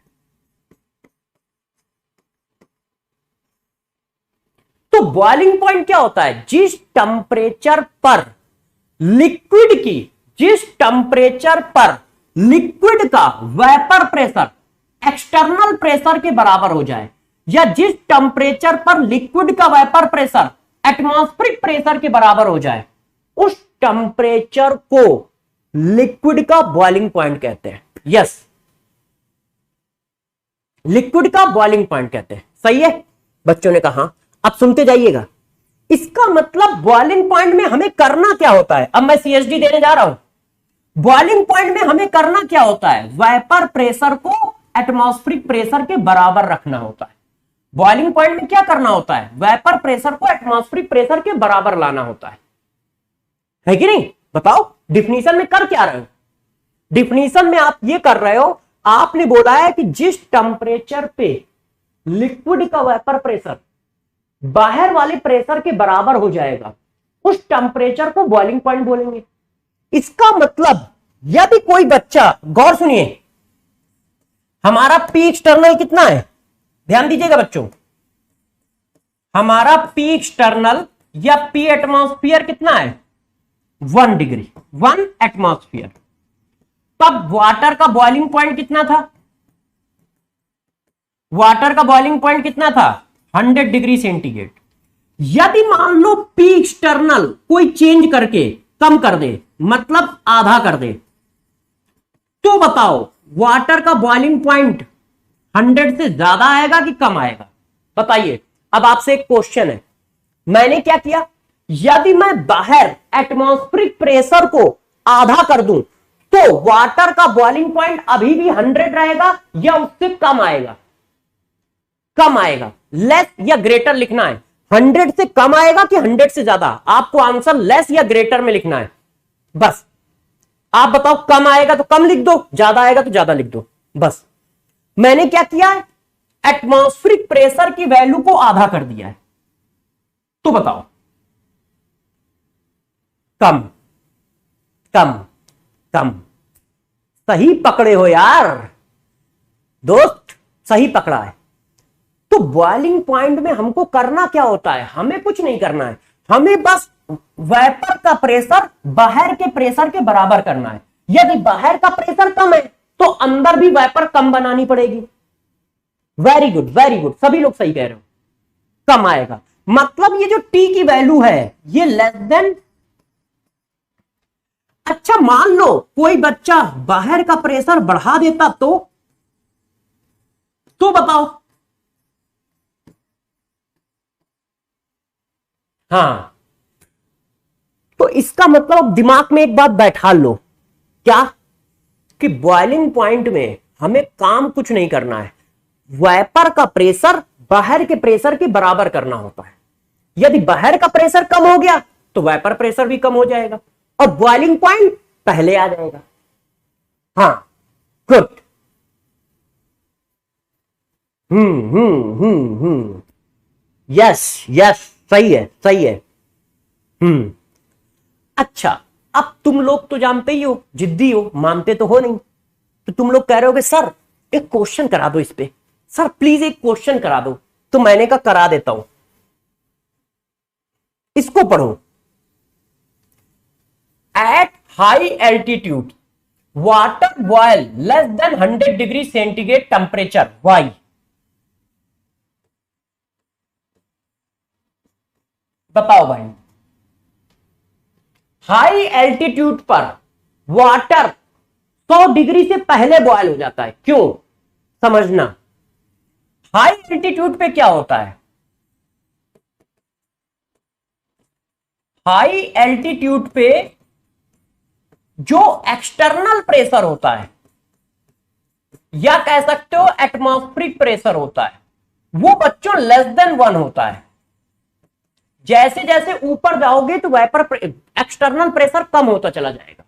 तो बॉइलिंग पॉइंट क्या होता है, जिस टेम्परेचर पर लिक्विड की, जिस टेम्परेचर पर लिक्विड का वेपर प्रेशर एक्सटर्नल प्रेशर के बराबर हो जाए, या जिस टेम्परेचर पर लिक्विड का वेपर प्रेशर एटमॉस्फेरिक प्रेशर के बराबर हो जाए, उस टेम्परेचर को लिक्विड का बॉइलिंग पॉइंट कहते हैं। यस, लिक्विड का बॉइलिंग पॉइंट कहते हैं। सही है, बच्चों ने कहा। अब सुनते जाइएगा, इसका मतलब बॉइलिंग पॉइंट में हमें करना क्या होता है। अब मैं सीएचडी देने जा रहा हूं। बॉइलिंग पॉइंट में हमें करना क्या होता है, वेपर प्रेशर को एटमॉस्फेरिक प्रेशर के बराबर रखना होता है। बॉइलिंग पॉइंट में क्या करना होता है, वेपर प्रेशर को एटमॉस्फेरिक प्रेशर के बराबर लाना होता है कि नहीं। बताओ डिफिनीशन में कर क्या रहे हो, डिफिनीशन में आप ये कर रहे हो, आपने बोला है कि जिस टेम्परेचर पे लिक्विड का वेपर प्रेशर बाहर वाले प्रेशर के बराबर हो जाएगा, उस टेम्परेचर को बॉइलिंग पॉइंट बोलेंगे। इसका मतलब यदि कोई बच्चा, गौर सुनिए, हमारा पी एक्सटर्नल कितना है, ध्यान दीजिएगा बच्चों, हमारा पी एक्सटर्नल या पी एटमॉस्फेयर कितना है, 1 डिग्री, 1 एटमॉस्फेयर। तब वाटर का बॉइलिंग पॉइंट कितना था, वाटर का बॉइलिंग पॉइंट कितना था, 100 डिग्री सेंटीग्रेड। यदि मान लो पी एक्सटर्नल कोई चेंज करके कम कर दे, मतलब आधा कर दे, तो बताओ वाटर का बॉइलिंग पॉइंट 100 से ज्यादा आएगा कि कम आएगा, बताइए। अब आपसे एक क्वेश्चन है, मैंने क्या किया, यदि मैं बाहर एटमॉस्फेरिक प्रेशर को आधा कर दूं, तो वाटर का बॉइलिंग पॉइंट अभी भी 100 रहेगा या उससे कम आएगा, कम आएगा। लेस या ग्रेटर लिखना है, 100 से कम आएगा कि 100 से ज्यादा, आपको आंसर लेस या ग्रेटर में लिखना है। बस आप बताओ, कम आएगा तो कम लिख दो, ज्यादा आएगा तो ज्यादा लिख दो, बस। मैंने क्या किया है, एटमॉस्फेरिक प्रेशर की वैल्यू को आधा कर दिया है, तो बताओ कम, कम, कम। सही पकड़े हो यार दोस्त, सही पकड़ा है। तो बॉइलिंग पॉइंट में हमको करना क्या होता है, हमें कुछ नहीं करना है, हमें बस वेपर का प्रेशर बाहर के प्रेशर के बराबर करना है। यदि बाहर का प्रेशर कम है तो अंदर भी वेपर कम बनानी पड़ेगी। वेरी गुड, वेरी गुड, सभी लोग सही कह रहे हो, कम आएगा। मतलब ये जो टी की वैल्यू है ये लेस देन, अच्छा मान लो कोई बच्चा बाहर का प्रेशर बढ़ा देता तो बताओ। हाँ, तो इसका मतलब दिमाग में एक बात बैठा लो, क्या कि बॉइलिंग पॉइंट में हमें काम कुछ नहीं करना है, वेपर का प्रेशर बाहर के प्रेशर के बराबर करना होता है। यदि बाहर का प्रेशर कम हो गया तो वेपर प्रेशर भी कम हो जाएगा और बॉइलिंग पॉइंट पहले आ जाएगा। हाँ, गुड। यस यस, सही है, सही है। अच्छा, अब तुम लोग तो जानते ही हो, जिद्दी हो, मानते तो हो नहीं, तो तुम लोग कह रहे हो कि सर एक क्वेश्चन करा दो इस पे, सर प्लीज एक क्वेश्चन करा दो। तो मैंने कहा करा देता हूं, इसको पढ़ो। At high altitude water boil less than 100 degree centigrade temperature, why? बताओ भाई। हाई एल्टीट्यूड पर वाटर 100 डिग्री से पहले बॉयल हो जाता है, क्यों? समझना, हाई एल्टीट्यूड पे क्या होता है? हाई एल्टीट्यूड पे जो एक्सटर्नल प्रेशर होता है या कह सकते हो एटमॉस्फेरिक प्रेशर होता है, वो बच्चों लेस देन 1 होता है। जैसे जैसे ऊपर जाओगे तो वेपर एक्सटर्नल प्रेशर कम होता चला जाएगा।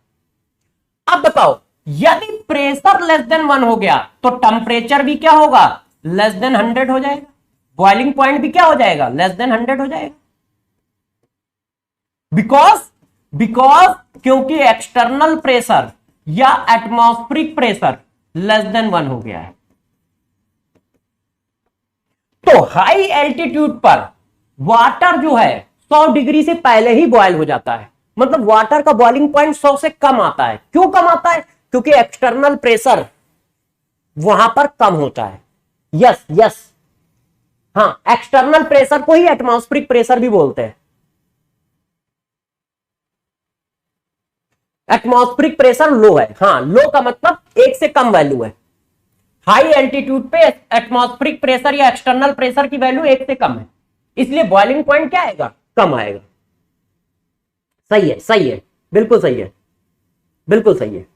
अब बताओ, यदि प्रेशर लेस देन 1 हो गया तो टेम्परेचर भी क्या होगा? लेस देन 100 हो जाएगा। बॉइलिंग पॉइंट भी क्या हो जाएगा? लेस देन 100 हो जाएगा। बिकॉज क्योंकि एक्सटर्नल प्रेशर या एटमॉस्फेरिक प्रेशर लेस देन 1 हो गया है। तो हाई एल्टीट्यूड पर वाटर जो है 100 डिग्री से पहले ही बॉयल हो जाता है, मतलब वाटर का बॉइलिंग पॉइंट 100 से कम आता है। क्यों कम आता है? क्योंकि एक्सटर्नल प्रेशर वहां पर कम होता है। यस यस, हाँ, एक्सटर्नल प्रेशर को ही एटमॉस्फेरिक प्रेशर भी बोलते हैं। एटमॉस्फेरिक प्रेशर लो है, हाँ, लो का मतलब 1 से कम वैल्यू है। हाई एल्टीट्यूड पे एटमॉस्फेरिक प्रेशर या एक्सटर्नल प्रेशर की वैल्यू 1 से कम है, इसलिए बॉइलिंग पॉइंट क्या आएगा? कम आएगा। सही है, सही है, बिल्कुल सही है, बिल्कुल सही है,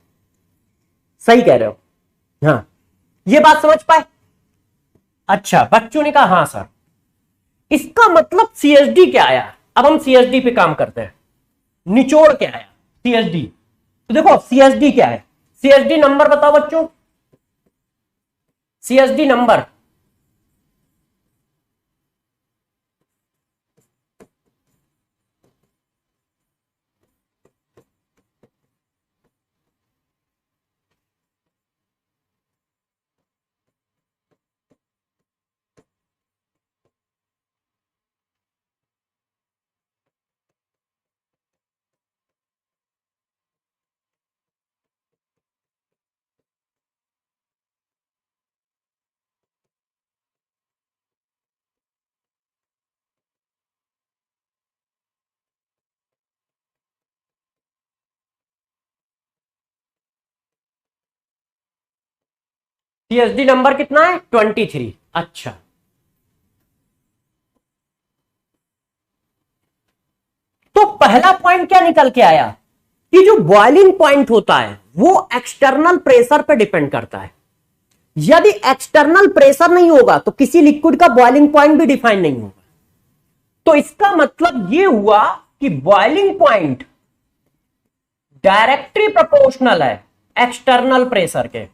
सही कह रहे हो। हाँ, ये बात समझ पाए? अच्छा, बच्चों ने कहा हाँ सर। इसका मतलब सीएसडी क्या आया? अब हम सीएसडी पे काम करते हैं। निचोड़ क्या आया सीएसडी? तो देखो सीएसडी क्या है, सीएसडी नंबर बताओ बच्चों, सीएसडी नंबर। सीएसडी नंबर कितना है? 23। अच्छा, तो पहला पॉइंट क्या निकल के आया कि जो बॉइलिंग पॉइंट होता है वो एक्सटर्नल प्रेशर पे डिपेंड करता है। यदि एक्सटर्नल प्रेशर नहीं होगा तो किसी लिक्विड का बॉइलिंग पॉइंट भी डिफाइन नहीं होगा। तो इसका मतलब यह हुआ कि बॉइलिंग पॉइंट डायरेक्टली प्रोपोर्शनल है एक्सटर्नल प्रेशर के।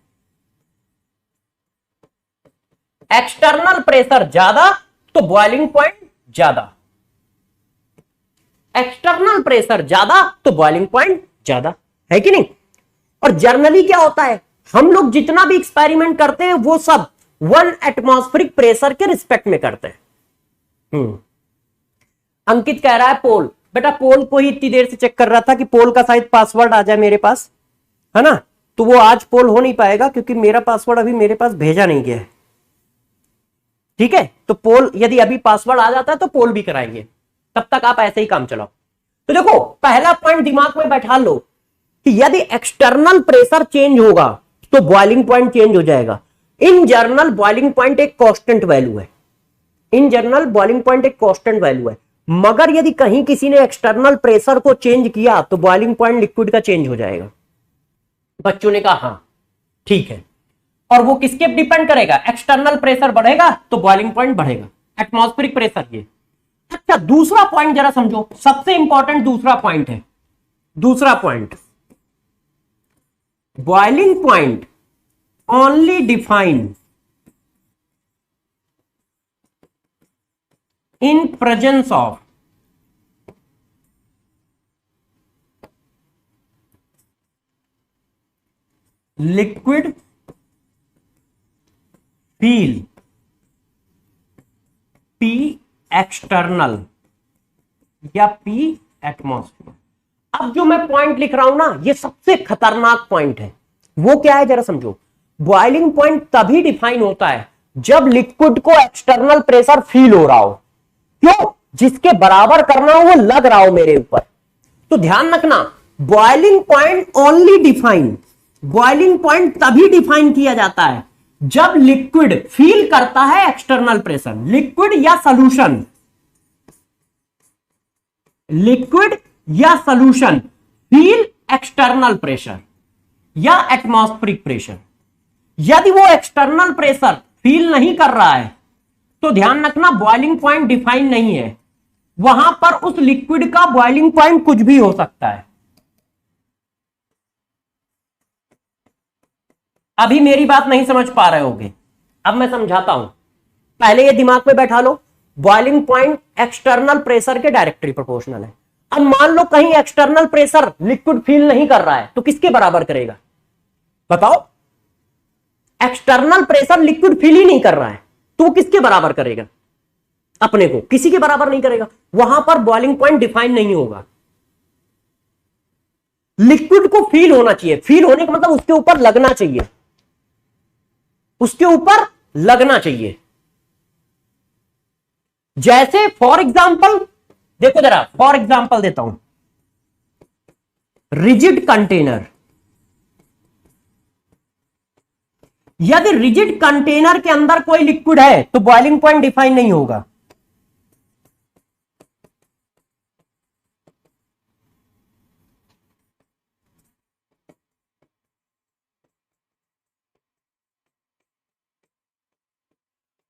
एक्सटर्नल प्रेशर ज्यादा तो बॉइलिंग पॉइंट ज्यादा, एक्सटर्नल प्रेशर ज्यादा तो बॉइलिंग पॉइंट ज्यादा, है कि नहीं? और जर्नली क्या होता है, हम लोग जितना भी एक्सपेरिमेंट करते हैं वो सब 1 एटमॉस्फेरिक प्रेशर के रिस्पेक्ट में करते हैं। अंकित कह रहा है पोल। बेटा पोल को ही इतनी देर से चेक कर रहा था कि पोल का शायद पासवर्ड आ जाए मेरे पास, है ना, तो वो आज पोल हो नहीं पाएगा क्योंकि मेरा पासवर्ड अभी मेरे पास भेजा नहीं गया है। ठीक है, तो पोल यदि अभी पासवर्ड आ जाता है तो पोल भी कराएंगे, तब तक आप ऐसे ही काम चलाओ। तो देखो पहला पॉइंट दिमाग में बैठा लो कि यदि एक्सटर्नल प्रेशर चेंज होगा तो बॉइलिंग पॉइंट चेंज हो जाएगा। इन जनरल बॉइलिंग पॉइंट एक कांस्टेंट वैल्यू है, इन जनरल बॉइलिंग पॉइंट एक कांस्टेंट वैल्यू है, मगर यदि कहीं किसी ने एक्सटर्नल प्रेशर को चेंज किया तो बॉइलिंग पॉइंट लिक्विड का चेंज हो जाएगा। बच्चों ने कहा हां ठीक है, और वो किसके डिपेंड करेगा, एक्सटर्नल प्रेशर बढ़ेगा तो बॉइलिंग पॉइंट बढ़ेगा, एटमॉस्फेरिक प्रेशर ये। अच्छा दूसरा पॉइंट जरा समझो, सबसे इंपॉर्टेंट दूसरा पॉइंट है, दूसरा point, boiling point only defined in presence of liquid feel P external या P एटमॉस्फेयर। अब जो मैं पॉइंट लिख रहा हूं ना ये सबसे खतरनाक पॉइंट है, वो क्या है जरा समझो। बॉइलिंग पॉइंट तभी डिफाइन होता है जब लिक्विड को एक्सटर्नल प्रेशर फील हो रहा हो, क्यों, जिसके बराबर करना हो वो लग रहा हो मेरे ऊपर। तो ध्यान रखना boiling point only define, boiling point तभी डिफाइन किया जाता है जब लिक्विड फील करता है एक्सटर्नल प्रेशर, लिक्विड या सॉल्यूशन, लिक्विड या सॉल्यूशन फील एक्सटर्नल प्रेशर या एटमॉस्फेरिक प्रेशर। यदि वो एक्सटर्नल प्रेशर फील नहीं कर रहा है तो ध्यान रखना बॉइलिंग पॉइंट डिफाइन नहीं है, वहां पर उस लिक्विड का बॉइलिंग पॉइंट कुछ भी हो सकता है। अभी मेरी बात नहीं समझ पा रहे होगे, अब मैं समझाता हूं, पहले ये दिमाग में बैठा लो, बॉइलिंग पॉइंट एक्सटर्नल प्रेशर के डायरेक्टली प्रोपोर्शनल है। अब मान लो कहीं एक्सटर्नल प्रेशर लिक्विड फील नहीं कर रहा है तो किसके बराबर करेगा बताओ, एक्सटर्नल प्रेशर लिक्विड फील ही नहीं कर रहा है तो वो किसके बराबर करेगा, अपने को किसी के बराबर नहीं करेगा, वहां पर बॉइलिंग पॉइंट डिफाइन नहीं होगा। लिक्विड को फील होना चाहिए, फील होने का मतलब उसके ऊपर लगना चाहिए, उसके ऊपर लगना चाहिए। जैसे फॉर एग्जाम्पल देखो जरा, फॉर एग्जाम्पल देता हूं, रिजिड कंटेनर, यदि रिजिड कंटेनर के अंदर कोई लिक्विड है तो बॉइलिंग पॉइंट डिफाइन नहीं होगा।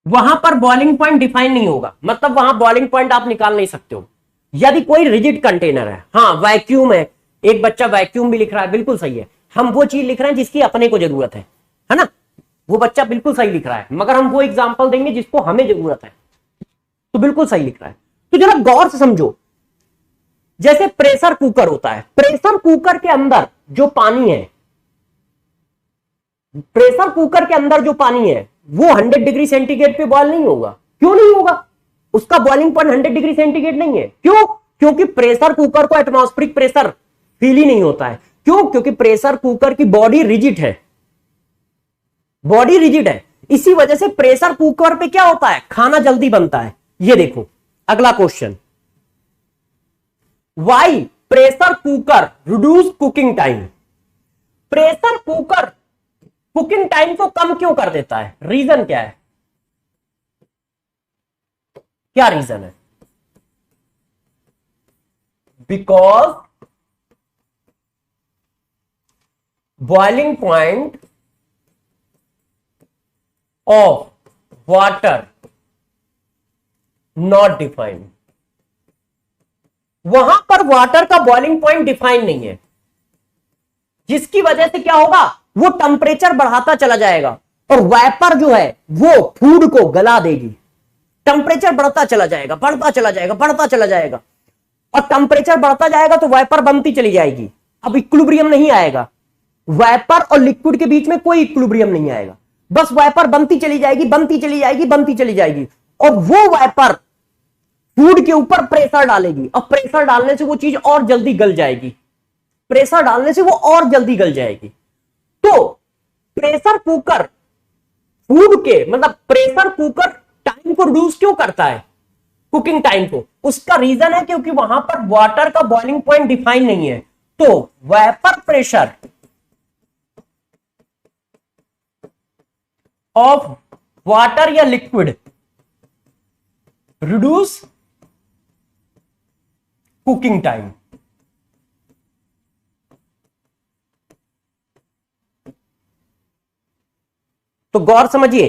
वहां पर बॉइलिंग पॉइंट डिफाइन नहीं होगा, मतलब वहां बॉइलिंग पॉइंट आप निकाल नहीं सकते हो यदि कोई रिजिड कंटेनर है। हाँ वैक्यूम है, एक बच्चा वैक्यूम भी लिख रहा है, बिल्कुल सही है, हम वो चीज लिख रहे हैं जिसकी अपने को जरूरत है ना, वो बच्चा बिल्कुल सही लिख रहा है, मगर हम वो एग्जांपल देंगे जिसको हमें जरूरत है, तो बिल्कुल सही लिख रहा है। तो जरा गौर से समझो, जैसे प्रेशर कुकर होता है, प्रेशर कुकर के अंदर जो पानी है, प्रेशर कुकर के अंदर जो पानी है वो 100 डिग्री सेंटीग्रेड पे बॉयल नहीं होगा। क्यों नहीं होगा, उसका बॉइलिंग पॉइंट 100 डिग्री सेंटीग्रेड नहीं है। क्यों, क्योंकि प्रेशर कुकर को एटमॉस्फेरिक प्रेशर फील ही नहीं होता है। क्यों, क्योंकि प्रेशर कुकर की बॉडी रिजिड है, बॉडी रिजिड है, इसी वजह से प्रेशर कुकर पे क्या होता है, खाना जल्दी बनता है। ये देखो अगला question, why pressure cooker reduce cooking time, pressure cooker cooking time को कम क्यों कर देता है, रीजन क्या है, क्या रीजन है, because boiling point of water not defined, वहां पर वाटर का बॉइलिंग पॉइंट डिफाइन नहीं है, जिसकी वजह से क्या होगा, वो टेम्परेचर बढ़ाता चला जाएगा और वेपर जो है वो फूड को गला देगी। टेम्परेचर बढ़ता चला जाएगा, बढ़ता चला जाएगा, बढ़ता चला जाएगा, और टेम्परेचर बढ़ता जाएगा तो वेपर बनती चली जाएगी। अब इक्विलिब्रियम नहीं आएगा, वेपर और लिक्विड के बीच में कोई इक्विलिब्रियम नहीं आएगा, बस वेपर बनती चली जाएगी, बनती चली जाएगी, बनती चली जाएगी, और वो वेपर फूड के ऊपर प्रेशर डालेगी और प्रेशर डालने से वो चीज और जल्दी गल जाएगी, प्रेशर डालने से वो और जल्दी गल जाएगी। तो प्रेशर कुकर फूड के मतलब प्रेशर कुकर टाइम को रिड्यूस क्यों करता है, कुकिंग टाइम को? उसका रीजन है क्योंकि वहां पर वाटर का बॉइलिंग पॉइंट डिफाइन नहीं है। तो वेपर प्रेशर ऑफ वाटर या लिक्विड रिड्यूस कुकिंग टाइम। तो गौर समझिए,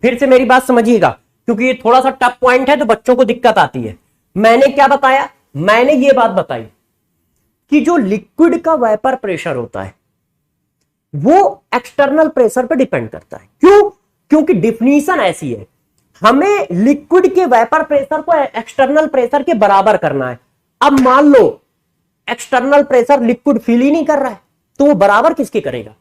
फिर से मेरी बात समझिएगा क्योंकि ये थोड़ा सा टफ पॉइंट है तो बच्चों को दिक्कत आती है। मैंने क्या बताया? मैंने ये बात बताई कि जो लिक्विड का वेपर प्रेशर होता है वो एक्सटर्नल प्रेशर पे डिपेंड करता है। क्यों? क्योंकि डिफिनीशन ऐसी है, हमें लिक्विड के वेपर प्रेशर को एक्सटर्नल प्रेशर के बराबर करना है। अब मान लो एक्सटर्नल प्रेशर लिक्विड फील ही नहीं कर रहा है तो वो बराबर किसके करेगा?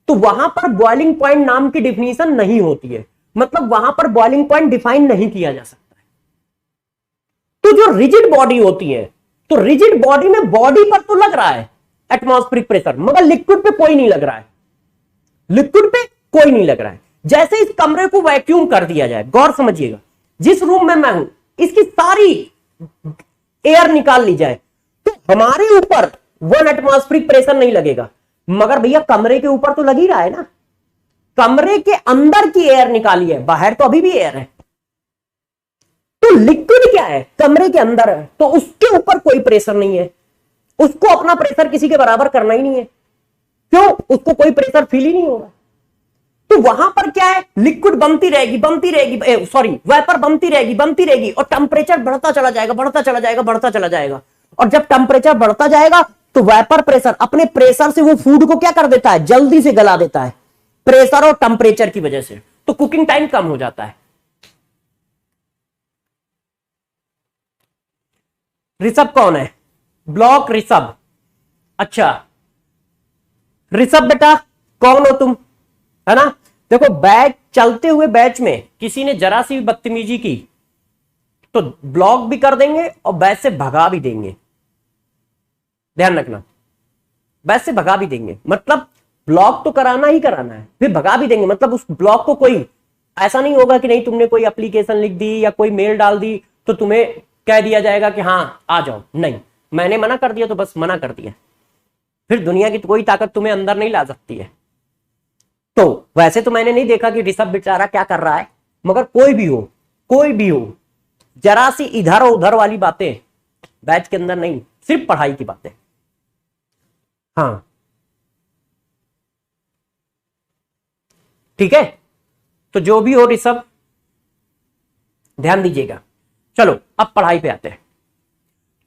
तो वहां पर बॉइलिंग पॉइंट नाम की डिफिनीशन नहीं होती है, मतलब वहां पर बॉइलिंग पॉइंट डिफाइन नहीं किया जा सकता है। तो जो रिजिड बॉडी होती है, तो रिजिड बॉडी में बॉडी पर तो लग रहा है एटमॉस्फेरिक प्रेशर, मगर लिक्विड पे कोई नहीं लग रहा है, लिक्विड पे कोई नहीं लग रहा है। जैसे इस कमरे को वैक्यूम कर दिया जाए, गौर समझिएगा, जिस रूम में मैं हूं इसकी सारी एयर निकाल ली जाए तो हमारे ऊपर 1 एटमॉस्फेरिक प्रेशर नहीं लगेगा, मगर भैया कमरे के ऊपर तो लग ही रहा है ना। कमरे के अंदर की एयर निकाली है, बाहर तो अभी भी एयर है। तो लिक्विड क्या है? कमरे के अंदर है, तो उसके ऊपर कोई प्रेशर नहीं है, उसको अपना प्रेशर किसी के बराबर करना ही नहीं है। क्यों? उसको कोई प्रेशर फील ही नहीं हो रहा। तो वहां पर क्या है? लिक्विड बनती रहेगी, वेपर बनती रहेगी और टेम्परेचर बढ़ता चला जाएगा, बढ़ता चला जाएगा, बढ़ता चला जाएगा। और जब टेम्परेचर बढ़ता जाएगा तो वेपर प्रेशर अपने प्रेशर से वो फूड को क्या कर देता है? जल्दी से गला देता है, प्रेशर और टेम्परेचर की वजह से। तो कुकिंग टाइम कम हो जाता है। ऋषभ कौन है? ब्लॉक ऋषभ। अच्छा ऋषभ बेटा कौन हो तुम? है ना? देखो बैच चलते हुए बैच में किसी ने जरा सी बदतमीजी की तो ब्लॉक भी कर देंगे और बैच से भगा भी देंगे, ध्यान रखना। बैच से भगा भी देंगे मतलब ब्लॉक तो कराना ही कराना है, फिर भगा भी देंगे। मतलब उस ब्लॉक को कोई ऐसा नहीं होगा कि नहीं तुमने कोई एप्लीकेशन लिख दी या कोई मेल डाल दी तो तुम्हें कह दिया जाएगा कि हाँ आ जाओ। नहीं, मैंने मना कर दिया तो बस मना कर दिया, फिर दुनिया की कोई ताकत तुम्हें अंदर नहीं ला सकती है। तो वैसे तो मैंने नहीं देखा कि ऋषभ बेचारा क्या कर रहा है, मगर कोई भी हो जरा सी इधर और उधर वाली बातें बैच के अंदर नहीं, सिर्फ पढ़ाई की बातें। हाँ ठीक है, तो जो भी हो ऋषभ ध्यान दीजिएगा। चलो अब पढ़ाई पे आते हैं।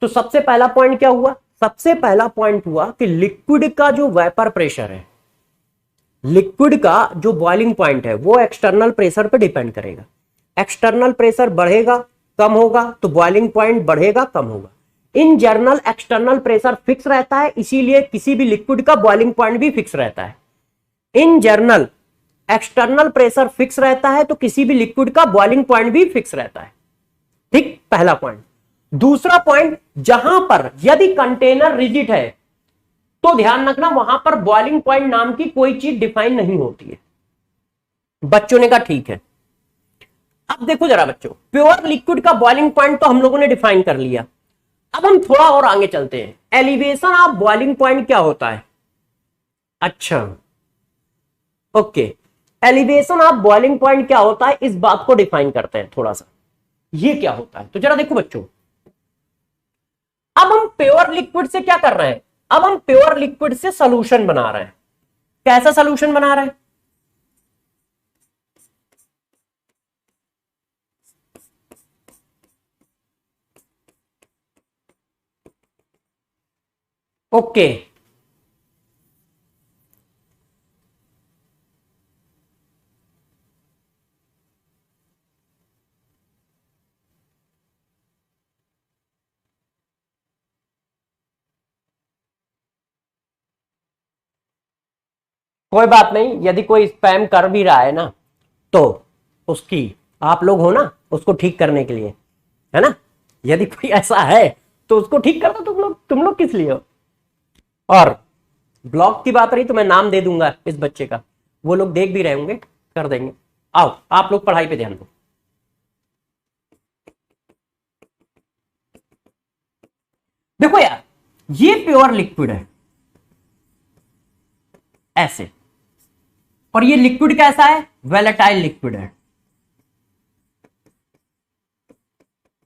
तो सबसे पहला पॉइंट क्या हुआ? सबसे पहला पॉइंट हुआ कि लिक्विड का जो वेपर प्रेशर है, लिक्विड का जो बॉइलिंग पॉइंट है वो एक्सटर्नल प्रेशर पे डिपेंड करेगा। एक्सटर्नल प्रेशर बढ़ेगा कम होगा तो बॉइलिंग पॉइंट बढ़ेगा कम होगा। In general external pressure fix रहता है, इसीलिए किसी भी लिक्विड का बॉइलिंग पॉइंट भी फिक्स रहता है। In general external pressure fix रहता है तो किसी भी लिक्विड का बॉइलिंग पॉइंट भी फिक्स रहता है। ठीक, पहला पॉइंट। दूसरा पॉइंट, जहां पर यदि कंटेनर रिजिड है तो ध्यान रखना वहां पर बॉइलिंग पॉइंट नाम की कोई चीज डिफाइन नहीं होती है। बच्चों ने कहा ठीक है। अब देखो जरा बच्चों, प्योर लिक्विड का बॉइलिंग पॉइंट तो हम लोगों ने डिफाइन कर लिया। अब हम थोड़ा और आगे चलते हैं। एलिवेशन ऑफ बॉइलिंग पॉइंट क्या होता है? अच्छा okay, elevation of boiling point क्या होता है इस बात को डिफाइन करते हैं थोड़ा सा। ये क्या होता है तो जरा देखो बच्चों, अब हम प्योर लिक्विड से क्या कर रहे हैं? अब हम प्योर लिक्विड से सॉल्यूशन बना रहे हैं। कैसा सॉल्यूशन बना रहे हैं? ओके कोई बात नहीं, यदि कोई स्पैम कर भी रहा है ना तो उसकी आप लोग हो ना उसको ठीक करने के लिए, है ना? यदि कोई ऐसा है तो उसको ठीक कर दो तुम लोग किस लिए हो। और ब्लॉग की बात रही तो मैं नाम दे दूंगा इस बच्चे का, वो लोग देख भी रहे होंगे, कर देंगे। आओ आप लोग पढ़ाई पे ध्यान दो। देखो यार, ये प्योर लिक्विड है ऐसे, और ये लिक्विड कैसा है, वेलेटाइल लिक्विड है।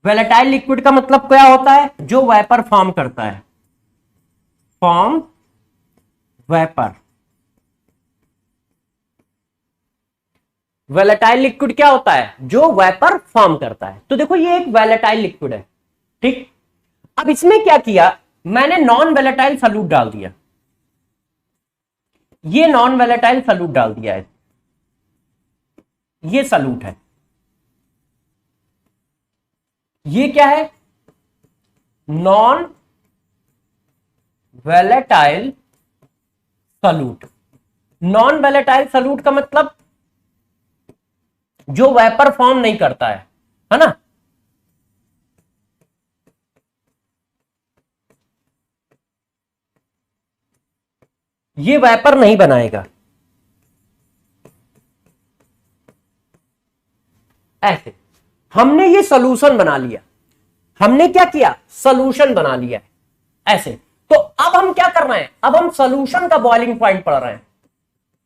वेलेटाइल लिक्विड का मतलब क्या होता है, जो वेपर फॉर्म करता है, फॉर्म वेपर। वेलेटाइल लिक्विड क्या होता है, जो वेपर फॉर्म करता है। तो देखो ये एक वेलेटाइल लिक्विड है, ठीक। अब इसमें क्या किया, मैंने नॉन वेलेटाइल सॉल्यूट डाल दिया, ये नॉन वेलेटाइल सॉल्यूट डाल दिया है, ये सॉल्यूट है, ये क्या है, non volatile solute. Non volatile solute का मतलब जो वेपर फॉर्म नहीं करता है ना। ये वेपर नहीं बनाएगा ऐसे। हमने ये सॉल्यूशन बना लिया, हमने क्या किया, सॉल्यूशन बना लिया ऐसे। तो अब हम क्या कर रहे हैं, अब हम सॉल्यूशन का बॉइलिंग पॉइंट पढ़ रहे हैं।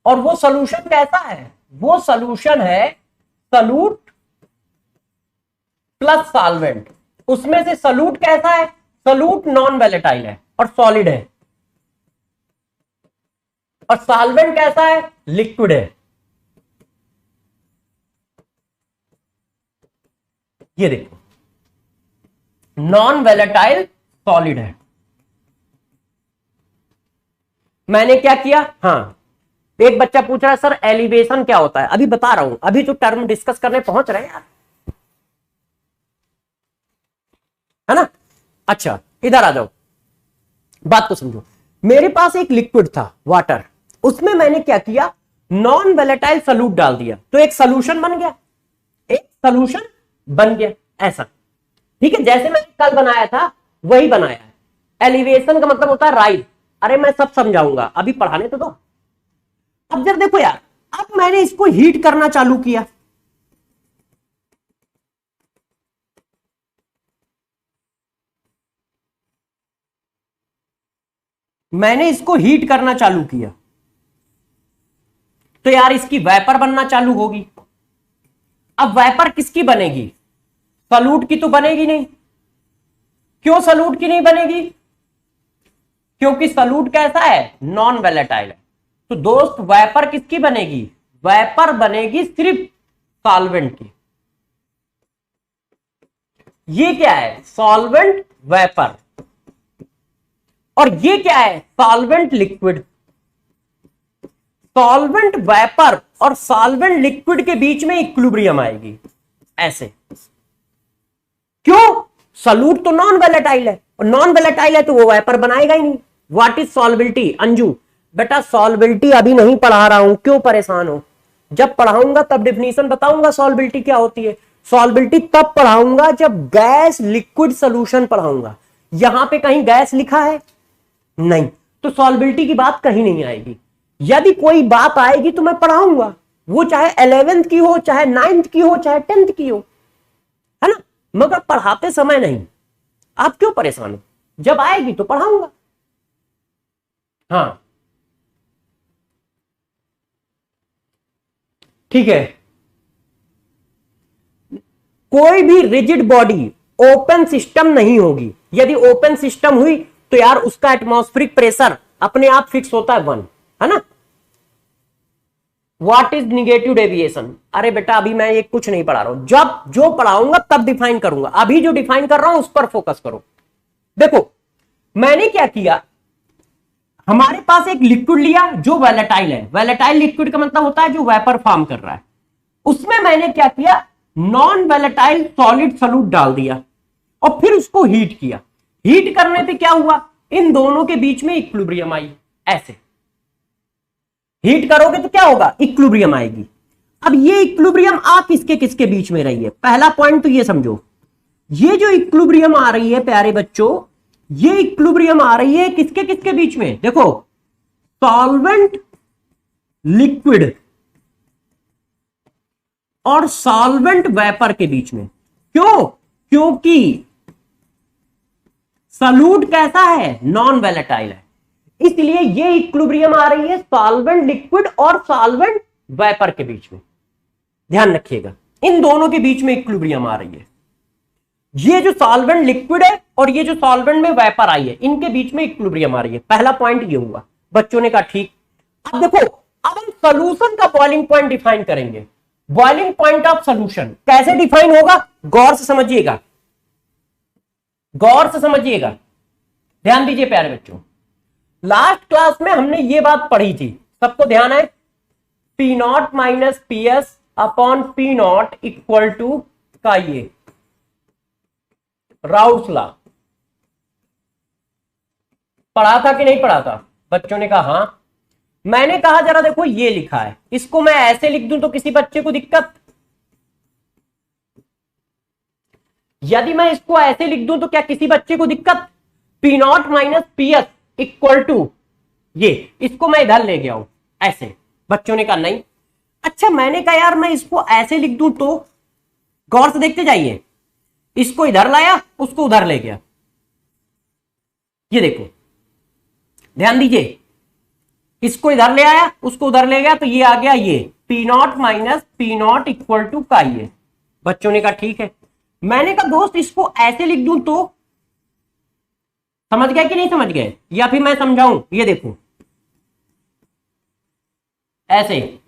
और वो सॉल्यूशन कैसा है, वो सॉल्यूशन है सॉल्यूट प्लस सॉल्वेंट। उसमें से सॉल्यूट कैसा है, सॉल्यूट नॉन वेलेटाइल है और सॉलिड है, और सॉल्वेंट कैसा है, लिक्विड है। ये देखो नॉन वेलेटाइल सॉलिड है। मैंने क्या किया, हाँ एक बच्चा पूछ रहा है सर एलिवेशन क्या होता है, अभी बता रहा हूं, अभी जो टर्म डिस्कस करने पहुंच रहे हैं यार, है ना। अच्छा इधर आ जाओ, बात को समझो। मेरे पास एक लिक्विड था वाटर, उसमें मैंने क्या किया, नॉन वेलेटाइल सॉल्यूट डाल दिया, तो एक सॉल्यूशन बन गया, एक सॉल्यूशन बन गया ऐसा, ठीक है। जैसे मैंने कल बनाया था वही बनाया है। एलिवेशन का मतलब होता है राइज। अरे मैं सब समझाऊंगा, अभी पढ़ाने तो दो। अब जब देखो यार, अब मैंने इसको हीट करना चालू किया, मैंने इसको हीट करना चालू किया, तो यार इसकी वेपर बनना चालू होगी। अब वेपर किसकी बनेगी, सॉल्यूट की तो बनेगी नहीं। क्यों सॉल्यूट की नहीं बनेगी, क्योंकि सॉल्यूट कैसा है, नॉन वेलेटाइल है। तो दोस्त वेपर किसकी बनेगी, वेपर बनेगी सिर्फ सॉल्वेंट की। ये क्या है, सॉल्वेंट वेपर, और ये क्या है, सॉल्वेंट लिक्विड। सॉल्वेंट वेपर और सॉल्वेंट लिक्विड के बीच में इक्विलिब्रियम आएगी ऐसे। क्यों, सॉल्यूट तो नॉन वेलेटाइल है, और नॉन वेलेटाइल है तो वो वेपर बनाएगा ही नहीं। व्हाट इज सॉल्बिलिटी, अंजू बेटा सॉल्बिलिटी अभी नहीं पढ़ा रहा हूं, क्यों परेशान हो, जब पढ़ाऊंगा तब डिफिनीशन बताऊंगा सॉल्बिलिटी क्या होती है। सॉल्बिलिटी तब पढ़ाऊंगा जब गैस लिक्विड सॉल्यूशन पढ़ाऊंगा। यहां पे कहीं गैस लिखा है नहीं, तो सॉल्बिलिटी की बात कहीं नहीं आएगी। यदि कोई बात आएगी तो मैं पढ़ाऊंगा, वो चाहे 11th की हो, चाहे 9th की हो, चाहे 10th की हो, है ना, मगर पढ़ाते समय नहीं। आप क्यों परेशान हो, जब आएगी तो पढ़ाऊंगा। हाँ ठीक है। कोई भी रिजिड बॉडी ओपन सिस्टम नहीं होगी। यदि ओपन सिस्टम हुई तो यार उसका एटमॉस्फेरिक प्रेशर अपने आप फिक्स होता है 1, है ना। व्हाट इज निगेटिव डेविएशन, अरे बेटा अभी मैं ये कुछ नहीं पढ़ा रहा हूं, जब जो पढ़ाऊंगा तब डिफाइन करूंगा, अभी जो डिफाइन कर रहा हूं उस पर फोकस करो। देखो मैंने क्या किया, हमारे पास एक लिक्विड लिया जो वेलेटाइल है। वेलेटाइल लिक्विड का मतलब होता है जो वेपर फॉर्म कर रहा है। उसमें मैंने क्या किया, नॉन वेलेटाइल सॉलिड सॉल्यूट डाल दिया और फिर उसको हीट किया। हीट करने पे क्या हुआ, इन दोनों के बीच में इक्विलिब्रियम आई ऐसे। हीट करोगे तो क्या होगा, इक्विलिब्रियम आएगी। अब ये इक्विलिब्रियम आ किसके किसके बीच में रही है, पहला पॉइंट तो ये समझो, ये जो इक्विलिब्रियम आ रही है प्यारे बच्चों, ये इक्विलिब्रियम आ रही है किसके किसके बीच में? देखो, सॉल्वेंट लिक्विड और सॉल्वेंट वेपर के बीच में। क्यों? क्योंकि सॉल्यूट कैसा है? नॉन वैलेटाइल है, इसलिए ये इक्विलिब्रियम आ रही है सॉल्वेंट लिक्विड और सॉल्वेंट वेपर के बीच में। ध्यान रखिएगा, इन दोनों के बीच में इक्विलिब्रियम आ रही है। ये जो सॉल्वेंट लिक्विड है और ये जो सॉल्वेंट में वेपर आई है, इनके बीच में इक्विलिब्रियम आ रही है। पहला पॉइंट ये हुआ, बच्चों ने कहा ठीक। अब देखो, अब हम सॉल्यूशन का बॉइलिंग पॉइंट डिफाइन करेंगे। बॉइलिंग पॉइंट ऑफ सॉल्यूशन कैसे डिफाइन होगा? गौर से समझिएगा, गौर से समझिएगा, ध्यान दीजिए प्यारे बच्चों। लास्ट क्लास में हमने ये बात पढ़ी थी, सबको ध्यान है? P naught minus P S upon P naught equal to का ये राउल्स लॉ पढ़ा था कि नहीं पढ़ा था? बच्चों ने कहा हां। मैंने कहा जरा देखो, ये लिखा है, इसको मैं ऐसे लिख दूं तो किसी बच्चे को दिक्कत? यदि मैं इसको ऐसे लिख दूं तो क्या किसी बच्चे को दिक्कत? P naught minus P S equal to ये, इसको मैं इधर ले गया हूं ऐसे। बच्चों ने कहा नहीं। अच्छा, मैंने कहा यार मैं इसको ऐसे लिख दूं तो, गौर से देखते जाइए, इसको इधर लाया, उसको उधर ले गया। ये देखो, ध्यान दीजिए, इसको इधर ले आया, उसको उधर ले गया, तो ये आ गया ये P naught minus P naught equal to का ये। बच्चों ने कहा ठीक है। मैंने कहा दोस्त इसको ऐसे लिख दूं तो, समझ गए कि नहीं समझ गए? या फिर मैं समझाऊं? ये देखो, ऐसे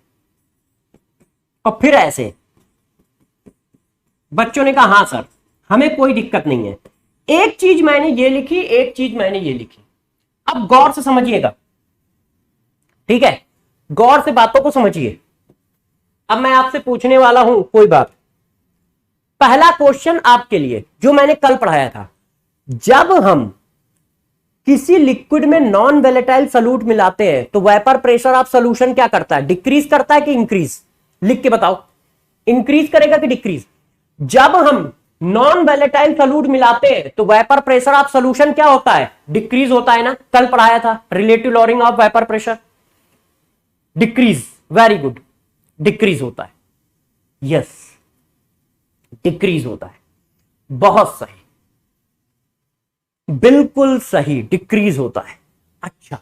और फिर ऐसे। बच्चों ने कहा हां सर, हमें कोई दिक्कत नहीं है। एक चीज मैंने ये लिखी, एक चीज मैंने ये लिखी। अब गौर से समझिएगा, ठीक है? गौर से बातों को समझिए। अब मैं आपसे पूछने वाला हूं कोई बात। पहला क्वेश्चन आपके लिए जो मैंने कल पढ़ाया था, जब हम किसी लिक्विड में नॉन वैलेटाइल सॉल्यूट मिलाते हैं तो वेपर प्रेशर ऑफ सॉल्यूशन क्या करता है? डिक्रीज करता है कि इंक्रीज? लिख के बताओ, इंक्रीज करेगा कि डिक्रीज? जब हम नॉन वैलेटाइल सॉल्यूट मिलाते हैं तो वेपर प्रेशर ऑफ सॉल्यूशन क्या होता है? डिक्रीज होता है ना? कल पढ़ाया था relative lowering of vapour pressure. Decrease, very good, decrease होता है। यस, डिक्रीज होता है, बहुत सही, बिल्कुल सही, डिक्रीज होता है। अच्छा,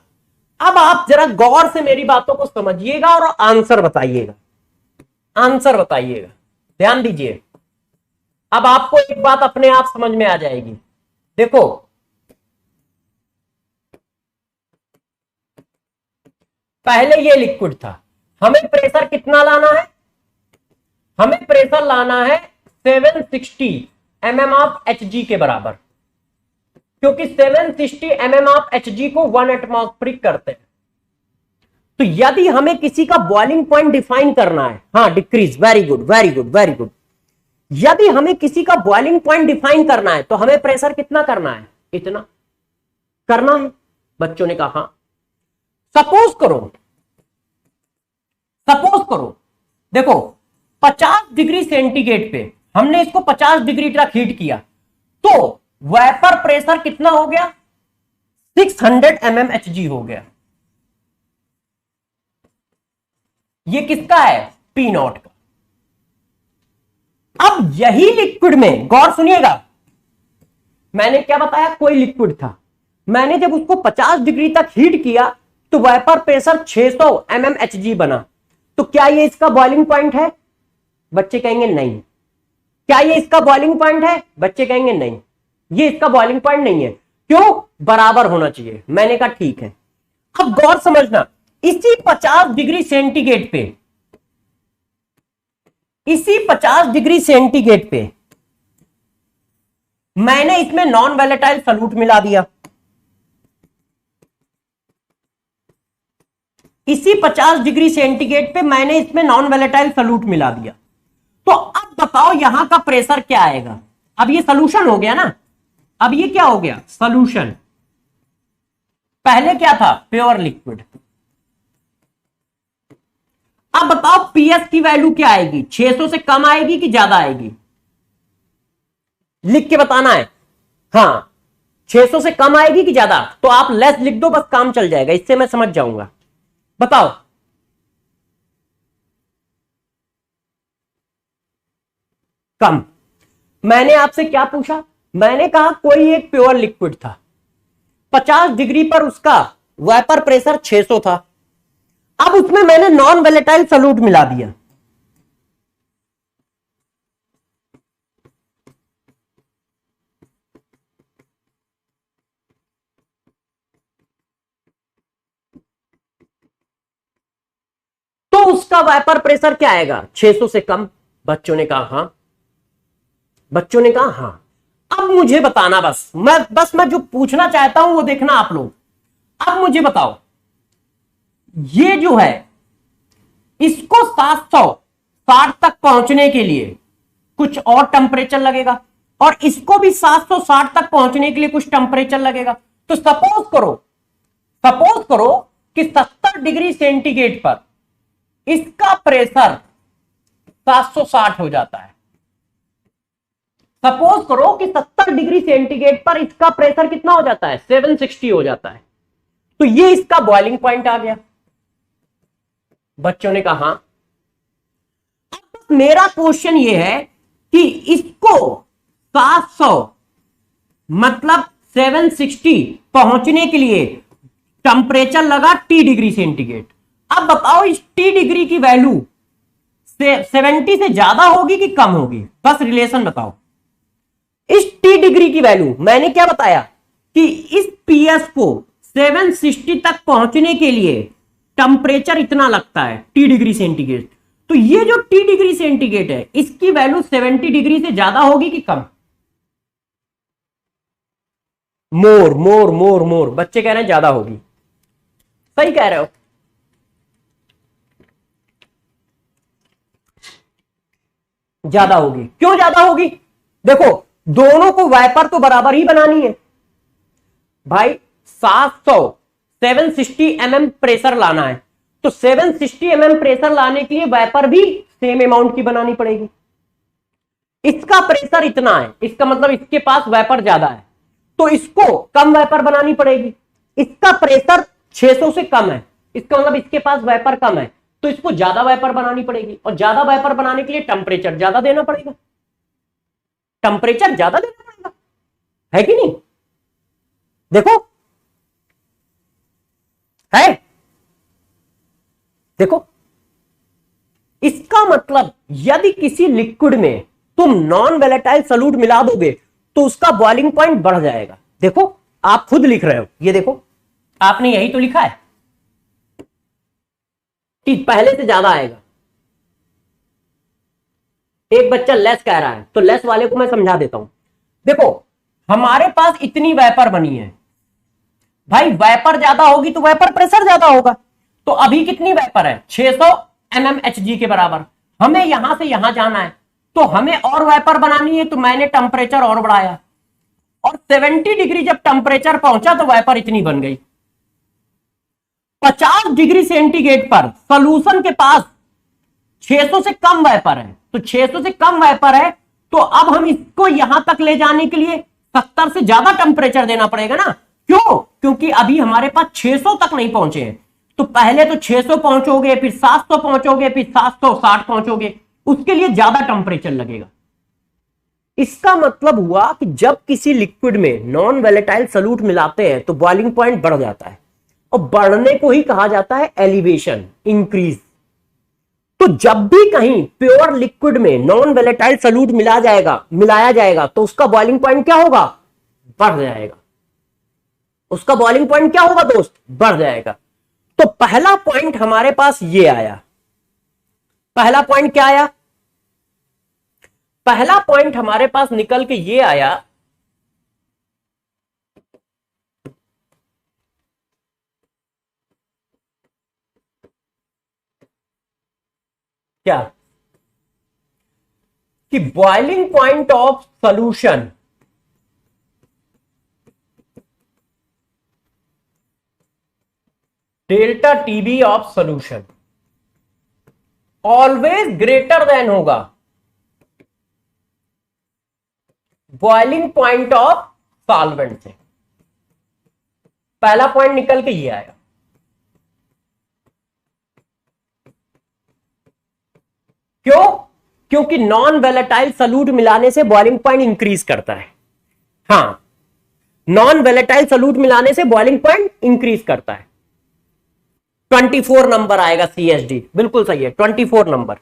अब आप जरा गौर से मेरी बातों को समझिएगा और आंसर बताइएगा, आंसर बताइएगा। ध्यान दीजिए, अब आपको एक बात अपने आप समझ में आ जाएगी। देखो, पहले ये लिक्विड था, हमें प्रेशर कितना लाना है? हमें प्रेशर लाना है 760 mm ऑफ Hg के बराबर, क्योंकि 760 mm ऑफ Hg को 1 एटमॉस्फेरिक करते हैं। तो यदि हमें किसी का बॉइलिंग पॉइंट डिफाइन करना है, हाँ decrease, very good very good very good. यदि हमें किसी का बॉइलिंग पॉइंट डिफाइन करना है तो हमें प्रेशर कितना करना है? इतना करना है। बच्चों ने कहा हाँ। सपोज करो, देखो 50 डिग्री सेंटीग्रेड पे हमने इसको 50 डिग्री तक हीट किया, तो वेपर प्रेशर कितना हो गया? 600 mm Hg हो गया। ये किसका है? पी नॉट का। अब यही लिक्विड में, गौर सुनिएगा, मैंने क्या बताया? कोई लिक्विड था, मैंने जब उसको 50 डिग्री तक हीट किया तो वेपर प्रेशर 600 mm Hg बना। तो क्या ये इसका बॉइलिंग पॉइंट है? बच्चे कहेंगे नहीं। क्या ये इसका बॉइलिंग पॉइंट है? बच्चे कहेंगे नहीं, ये इसका बॉइलिंग पॉइंट नहीं है। क्यों? बराबर होना चाहिए। मैंने कहा ठीक है। अब गौर समझना, इसी 50 डिग्री सेंटीग्रेड पे, इसी 50 डिग्री सेंटीग्रेड पे मैंने इसमें नॉन वैलेटाइल सॉल्यूट मिला दिया। इसी 50 डिग्री सेंटीग्रेड पे मैंने इसमें नॉन वैलेटाइल सॉल्यूट मिला दिया। तो अब बताओ यहां का प्रेशर क्या आएगा? अब ये सॉल्यूशन हो गया ना, अब ये क्या हो गया? सॉल्यूशन। पहले क्या था? Pure liquid. अब बताओ पीएस की वैल्यू क्या आएगी? 600 से कम आएगी कि ज्यादा आएगी? लिख के बताना है। हाँ, 600 से कम आएगी कि ज्यादा, तो आप लेस लिख दो, बस काम चल जाएगा, इससे मैं समझ जाऊंगा। बताओ। कम। मैंने आपसे क्या पूछा? मैंने कहा कोई एक प्योर लिक्विड था, 50 डिग्री पर उसका वेपर प्रेशर 600 था। अब उसमें मैंने नॉन वेलेटाइल सॉल्यूट मिला दिया। तो उसका वेपर प्रेशर क्या आएगा? 600 से कम। बच्चों ने कहा हां। बच्चों ने कहा हां। अब मुझे बताना, मैं जो पूछना चाहता हूं वो देखना आप लोग। अब मुझे बताओ, ये जो है इसको 760 तक पहुंचने के लिए कुछ और टेम्परेचर लगेगा, और इसको भी 760 तक पहुंचने के लिए कुछ टेम्परेचर लगेगा। तो सपोज करो कि 70 डिग्री सेंटीग्रेड पर इसका प्रेशर 760 हो जाता है। सपोज करो कि 70 डिग्री सेंटीग्रेड पर इसका प्रेशर कितना हो जाता है? 760 हो जाता है। तो ये इसका बॉइलिंग पॉइंट आ गया। बच्चों ने कहा हां। अब मेरा क्वेश्चन ये है कि इसको 700 मतलब 760 पहुंचने के लिए टेम्परेचर लगा T डिग्री सेंटीग्रेड। अब बताओ इस T डिग्री की वैल्यू 70 से ज्यादा होगी कि कम होगी? बस रिलेशन बताओ। इस T डिग्री की वैल्यू, मैंने क्या बताया कि इस PS को 760 तक पहुंचने के लिए टेम्परेचर इतना लगता है T डिग्री सेंटीग्रेड। तो ये जो T डिग्री सेंटीग्रेड है इसकी वैल्यू 70 डिग्री से ज्यादा होगी कि कम? मोर मोर मोर मोर। बच्चे कह रहे हैं ज्यादा होगी। सही कह रहे हो। ज्यादा होगी। क्यों ज्यादा होगी? देखो, दोनों को वाइपर तो बराबर ही बनानी है भाई। 760 प्रेशर लाना है, तो 760 प्रेशर लाने के लिए वाइपर भी सेम अमाउंट की बनानी पड़ेगी। इसका प्रेशर इतना है, इसका मतलब इसके पास वाइपर ज्यादा है, तो इसको कम वाइपर बनानी पड़ेगी। इसका प्रेशर 600 से कम है, इसका मतलब इसके पास वाइपर कम है, तो इसको ज्यादा वाइपर बनानी पड़ेगी। और ज्यादा वाइपर बनाने के लिए टेम्परेचर ज्यादा देना पड़ेगा। टेम्परेचर ज्यादा देना पड़ेगा, है कि नहीं? देखो, है। देखो, इसका मतलब यदि किसी लिक्विड में तुम नॉन वेलेटाइल सॉल्यूट मिला दोगे तो उसका बॉइलिंग पॉइंट बढ़ जाएगा। देखो, आप खुद लिख रहे हो, ये देखो, आपने यही तो लिखा है कि पहले से ज्यादा आएगा। एक बच्चा लेस कह रहा है, तो लेस वाले को मैं समझा देता हूं। देखो, हमारे पास इतनी वेपर बनी है भाई, वेपर ज्यादा होगी तो वेपर प्रेशर ज्यादा होगा। तो अभी कितनी वेपर है? 600 mmHg के बराबर। हमें यहां से यहां जाना है, तो हमें और वेपर बनानी है, तो मैंने टेम्परेचर और बढ़ाया, और 70 डिग्री जब टेम्परेचर पहुंचा तो वेपर इतनी बन गई। 50 डिग्री सेंटीग्रेड पर सॉल्यूशन के पास 600 से कम वेपर है, तो 600 से कम वेपर है, तो अब हम इसको यहां तक ले जाने के लिए 70 से ज्यादा टेम्परेचर देना पड़ेगा ना। क्यों? क्योंकि अभी हमारे पास 600 तक नहीं पहुंचे हैं। तो पहले तो 600 पहुंचोगे, फिर 700 पहुंचोगे, फिर 760 पहुंचोगे, उसके लिए ज्यादा टेम्परेचर लगेगा। इसका मतलब हुआ कि जब किसी लिक्विड में नॉन वेलेटाइल सॉल्यूट मिलाते हैं तो बॉइलिंग पॉइंट बढ़ जाता है, और बढ़ने को ही कहा जाता है एलिवेशन, इंक्रीज। तो जब भी कहीं प्योर लिक्विड में नॉन वेलेटाइल सॉल्यूट मिलाया जाएगा तो उसका बॉइलिंग पॉइंट क्या होगा? बढ़ जाएगा। उसका बॉइलिंग पॉइंट क्या होगा दोस्त? बढ़ जाएगा। तो पहला पॉइंट हमारे पास ये आया। पहला पॉइंट क्या आया? पहला पॉइंट हमारे पास निकल के ये आया क्या, कि boiling point of solution delta TB of solution always greater than होगा बॉइलिंग पॉइंट ऑफ सॉल्वेंट से। पहला पॉइंट निकल के ये आएगा। क्यों? क्योंकि नॉन वेलेटाइल सॉल्यूट मिलाने से बॉइलिंग पॉइंट इंक्रीज करता है। हाँ, नॉन वेलेटाइल सॉल्यूट मिलाने से बॉइलिंग पॉइंट इंक्रीज करता है। 24 नंबर आएगा CSD, बिल्कुल सही है, 24 नंबर।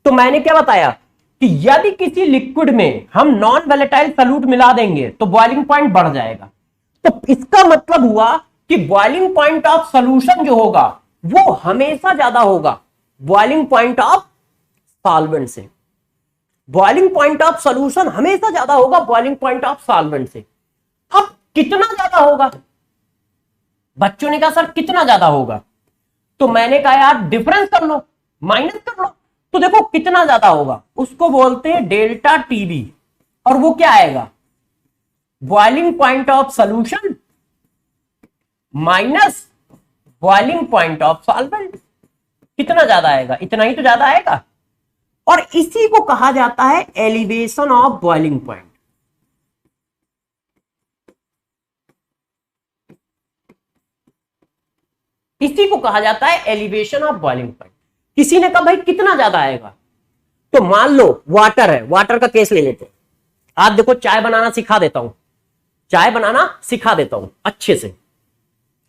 तो मैंने क्या बताया कि यदि किसी लिक्विड में हम नॉन वेलेटाइल सॉल्यूट मिला देंगे तो बॉइलिंग पॉइंट बढ़ जाएगा। तो इसका मतलब हुआ कि बॉइलिंग पॉइंट ऑफ सॉल्यूशन जो होगा वो हमेशा ज्यादा होगा बॉइलिंग पॉइंट ऑफ सॉल्वेंट से। बॉइलिंग पॉइंट ऑफ सॉल्यूशन हमेशा ज्यादा होगा बॉइलिंग पॉइंट ऑफ सॉल्वेंट से। अब कितना ज्यादा होगा? बच्चों ने कहा सर कितना ज्यादा होगा? तो मैंने कहा यार डिफरेंस कर लो, माइनस कर लो। तो देखो कितना ज्यादा होगा, उसको बोलते हैं डेल्टा टीबी, और वो क्या आएगा? Boiling point of solution minus boiling point of solvent. कितना ज्यादा आएगा? इतना ही तो ज्यादा आएगा। और इसी को कहा जाता है एलिवेशन ऑफ बॉइलिंग पॉइंट। इसी को कहा जाता है एलिवेशन ऑफ बॉइलिंग पॉइंट। किसी ने कहा भाई कितना ज्यादा आएगा? तो मान लो वाटर है, वाटर का केस ले लेते हैं। आप देखो चाय बनाना सिखा देता हूं, चाय बनाना सिखा देता हूं अच्छे से।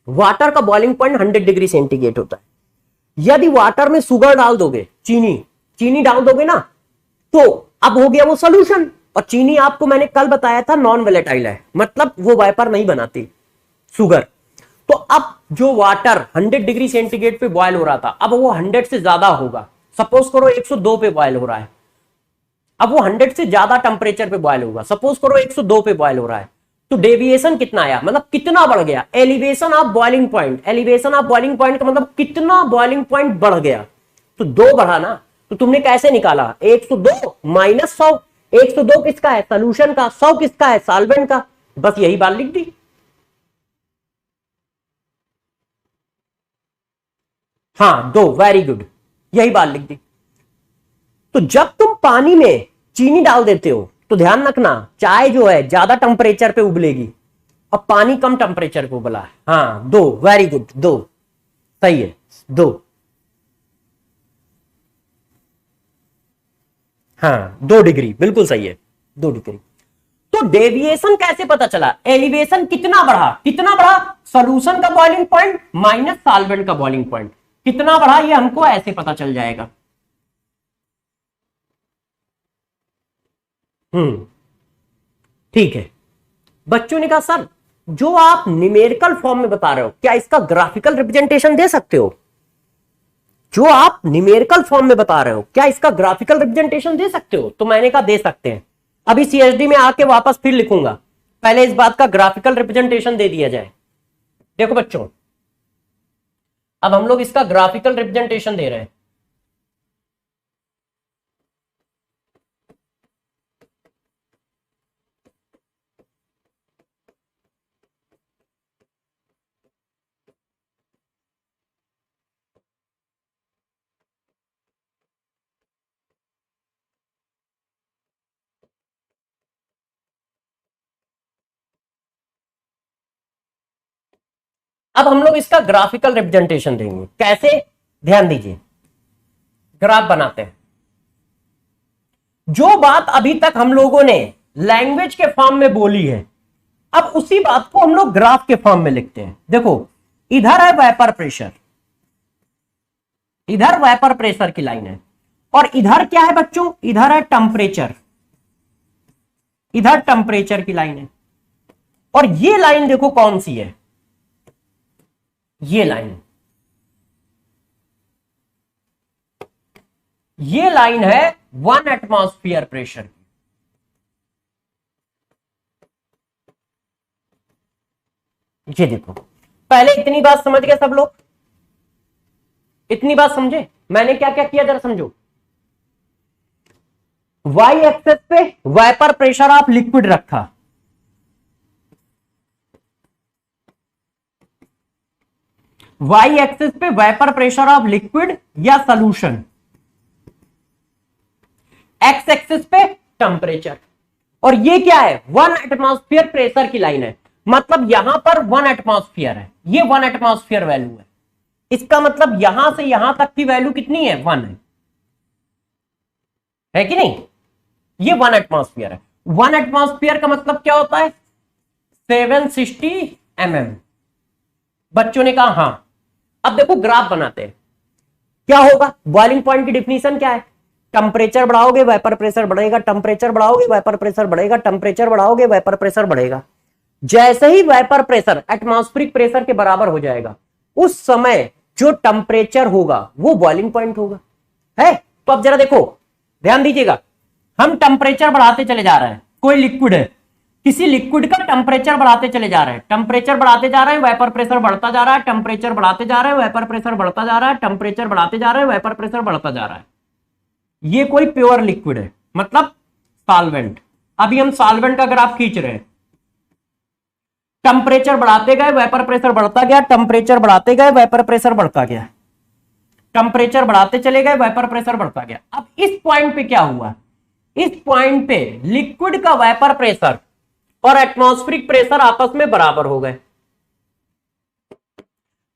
वाटर का बॉइलिंग पॉइंट 100 डिग्री सेंटीग्रेड होता है। यदि वाटर में शुगर डाल दोगे, चीनी डाल दोगे ना, तो अब हो गया वो सोल्यूशन। और चीनी आपको मैंने कल बताया था नॉन वेलेटाइल है, मतलब वो वाइपर नहीं बनाती शुगर। तो अब जो वाटर 100 डिग्री सेंटीग्रेड पे बॉयल हो रहा था, अब वो 100 से ज्यादा होगा। सपोज करो 102 पे बॉयल हो रहा है, अब वो 100 से ज्यादा टेम्परेचर पे बॉयल होगा। सपोज करो 102 पे बॉयल हो रहा है, तो डेविएशन कितना आया, मतलब कितना बढ़ गया? Elevation of boiling point. Elevation of boiling point का मतलब कितना बॉइलिंग पॉइंट बढ़ गया। तो 2 बढ़ा ना, तो तुमने कैसे निकाला? 102 माइनस 100। 102 किसका है? सोल्यूशन का। 100 किसका है? सॉल्वेंट का। बस यही बात लिख दी। हाँ 2, वेरी गुड, यही बात लिख दी। तो जब तुम पानी में चीनी डाल देते हो तो ध्यान रखना, चाय जो है ज्यादा टेम्परेचर पे उबलेगी और पानी कम टेम्परेचर पे उबला है। हाँ 2, वेरी गुड, 2 सही है, 2। हाँ 2 डिग्री बिल्कुल सही है, 2 डिग्री। तो डेविएशन कैसे पता चला? एलिवेशन कितना बढ़ा? कितना बढ़ा? सॉल्यूशन का बॉइलिंग पॉइंट माइनस सॉल्वेंट का बॉइलिंग पॉइंट कितना बढ़ा, ये हमको ऐसे पता चल जाएगा। ठीक है। बच्चों ने कहा सर जो आप न्यूमेरिकल फॉर्म में बता रहे हो, क्या इसका ग्राफिकल रिप्रेजेंटेशन दे सकते हो? जो आप न्यूमेरिकल फॉर्म में बता रहे हो, क्या इसका ग्राफिकल रिप्रेजेंटेशन दे सकते हो? तो मैंने कहा दे सकते हैं। अभी CSD में आके वापस फिर लिखूंगा, पहले इस बात का ग्राफिकल रिप्रेजेंटेशन दे दिया जाए। देखो बच्चों, अब हम लोग इसका ग्राफिकल रिप्रेजेंटेशन दे रहे हैं। अब हम लोग इसका ग्राफिकल रिप्रेजेंटेशन देंगे। कैसे? ध्यान दीजिए, ग्राफ बनाते हैं। जो बात अभी तक हम लोगों ने लैंग्वेज के फॉर्म में बोली है, अब उसी बात को हम लोग ग्राफ के फॉर्म में लिखते हैं। देखो इधर है वेपर प्रेशर, इधर वेपर प्रेशर की लाइन है, और इधर क्या है बच्चों? इधर है टेम्परेचर, इधर टेम्परेचर की लाइन है। और ये लाइन देखो कौन सी है? ये लाइन, ये लाइन है 1 एटमॉस्फेयर प्रेशर की। ये देखो, पहले इतनी बात समझ गए सब लोग? इतनी बात समझे? मैंने क्या क्या किया जरा समझो। वाई एक्सेस पे वेपर प्रेशर ऑफ लिक्विड रखा, वाई एक्सिस पे वेपर प्रेशर ऑफ लिक्विड या सॉल्यूशन, एक्स एक्सिस पे टेम्परेचर। और ये क्या है, 1 एटमॉस्फेयर प्रेशर की लाइन है, मतलब यहां पर 1 एटमॉस्फेयर है, ये 1 एटमॉस्फेयर वैल्यू है। इसका मतलब यहां से यहां तक की वैल्यू कितनी है, 1 है कि नहीं, ये 1 एटमॉस्फेयर है। 1 एटमॉस्फेयर का मतलब क्या होता है, 760 mm। बच्चों ने कहा हाँ। अब देखो ग्राफ बनाते हैं, क्या होगा, बॉइलिंग पॉइंट की डिफिनीशन क्या है, टेंपरेचर बढ़ाओगे वेपर प्रेशर बढ़ेगा, टेंपरेचर बढ़ाओगे वेपर प्रेशर बढ़ेगा, टेंपरेचर बढ़ाओगे वेपर प्रेशर बढ़ेगा। जैसे ही वेपर प्रेशर एटमॉस्फेरिक प्रेशर के बराबर हो जाएगा, उस समय जो टेंपरेचर होगा वो बॉइलिंग पॉइंट होगा, है। तो अब जरा देखो, ध्यान दीजिएगा, हम टेंपरेचर बढ़ाते चले जा रहे हैं, कोई लिक्विड है, किसी लिक्विड का टेंपरेचर बढ़ाते चले जा रहे हैं, टेंपरेचर बढ़ाते जा रहे हैं, वेपर प्रेशर बढ़ता जा रहा है, टेंपरेचर बढ़ाते जा रहे हैं, वेपर प्रेशर बढ़ता जा रहा है, टेंपरेचर बढ़ाते जा रहे हैं, वेपर प्रेशर बढ़ता जा रहा है। ये कोई प्योर लिक्विड है, मतलब सॉल्वेंट। अभी हम सॉल्वेंट का ग्राफ खींच रहे हैं, टेंपरेचर बढ़ाते गए वेपर प्रेशर बढ़ता गया, टेंपरेचर बढ़ाते गए वेपर प्रेशर बढ़ता गया, टेंपरेचर बढ़ाते चले गए वेपर प्रेशर बढ़ता गया। अब इस पॉइंट पे क्या हुआ, इस पॉइंट पे लिक्विड का वेपर प्रेशर और एटमॉस्फेरिक प्रेशर आपस में बराबर हो गए।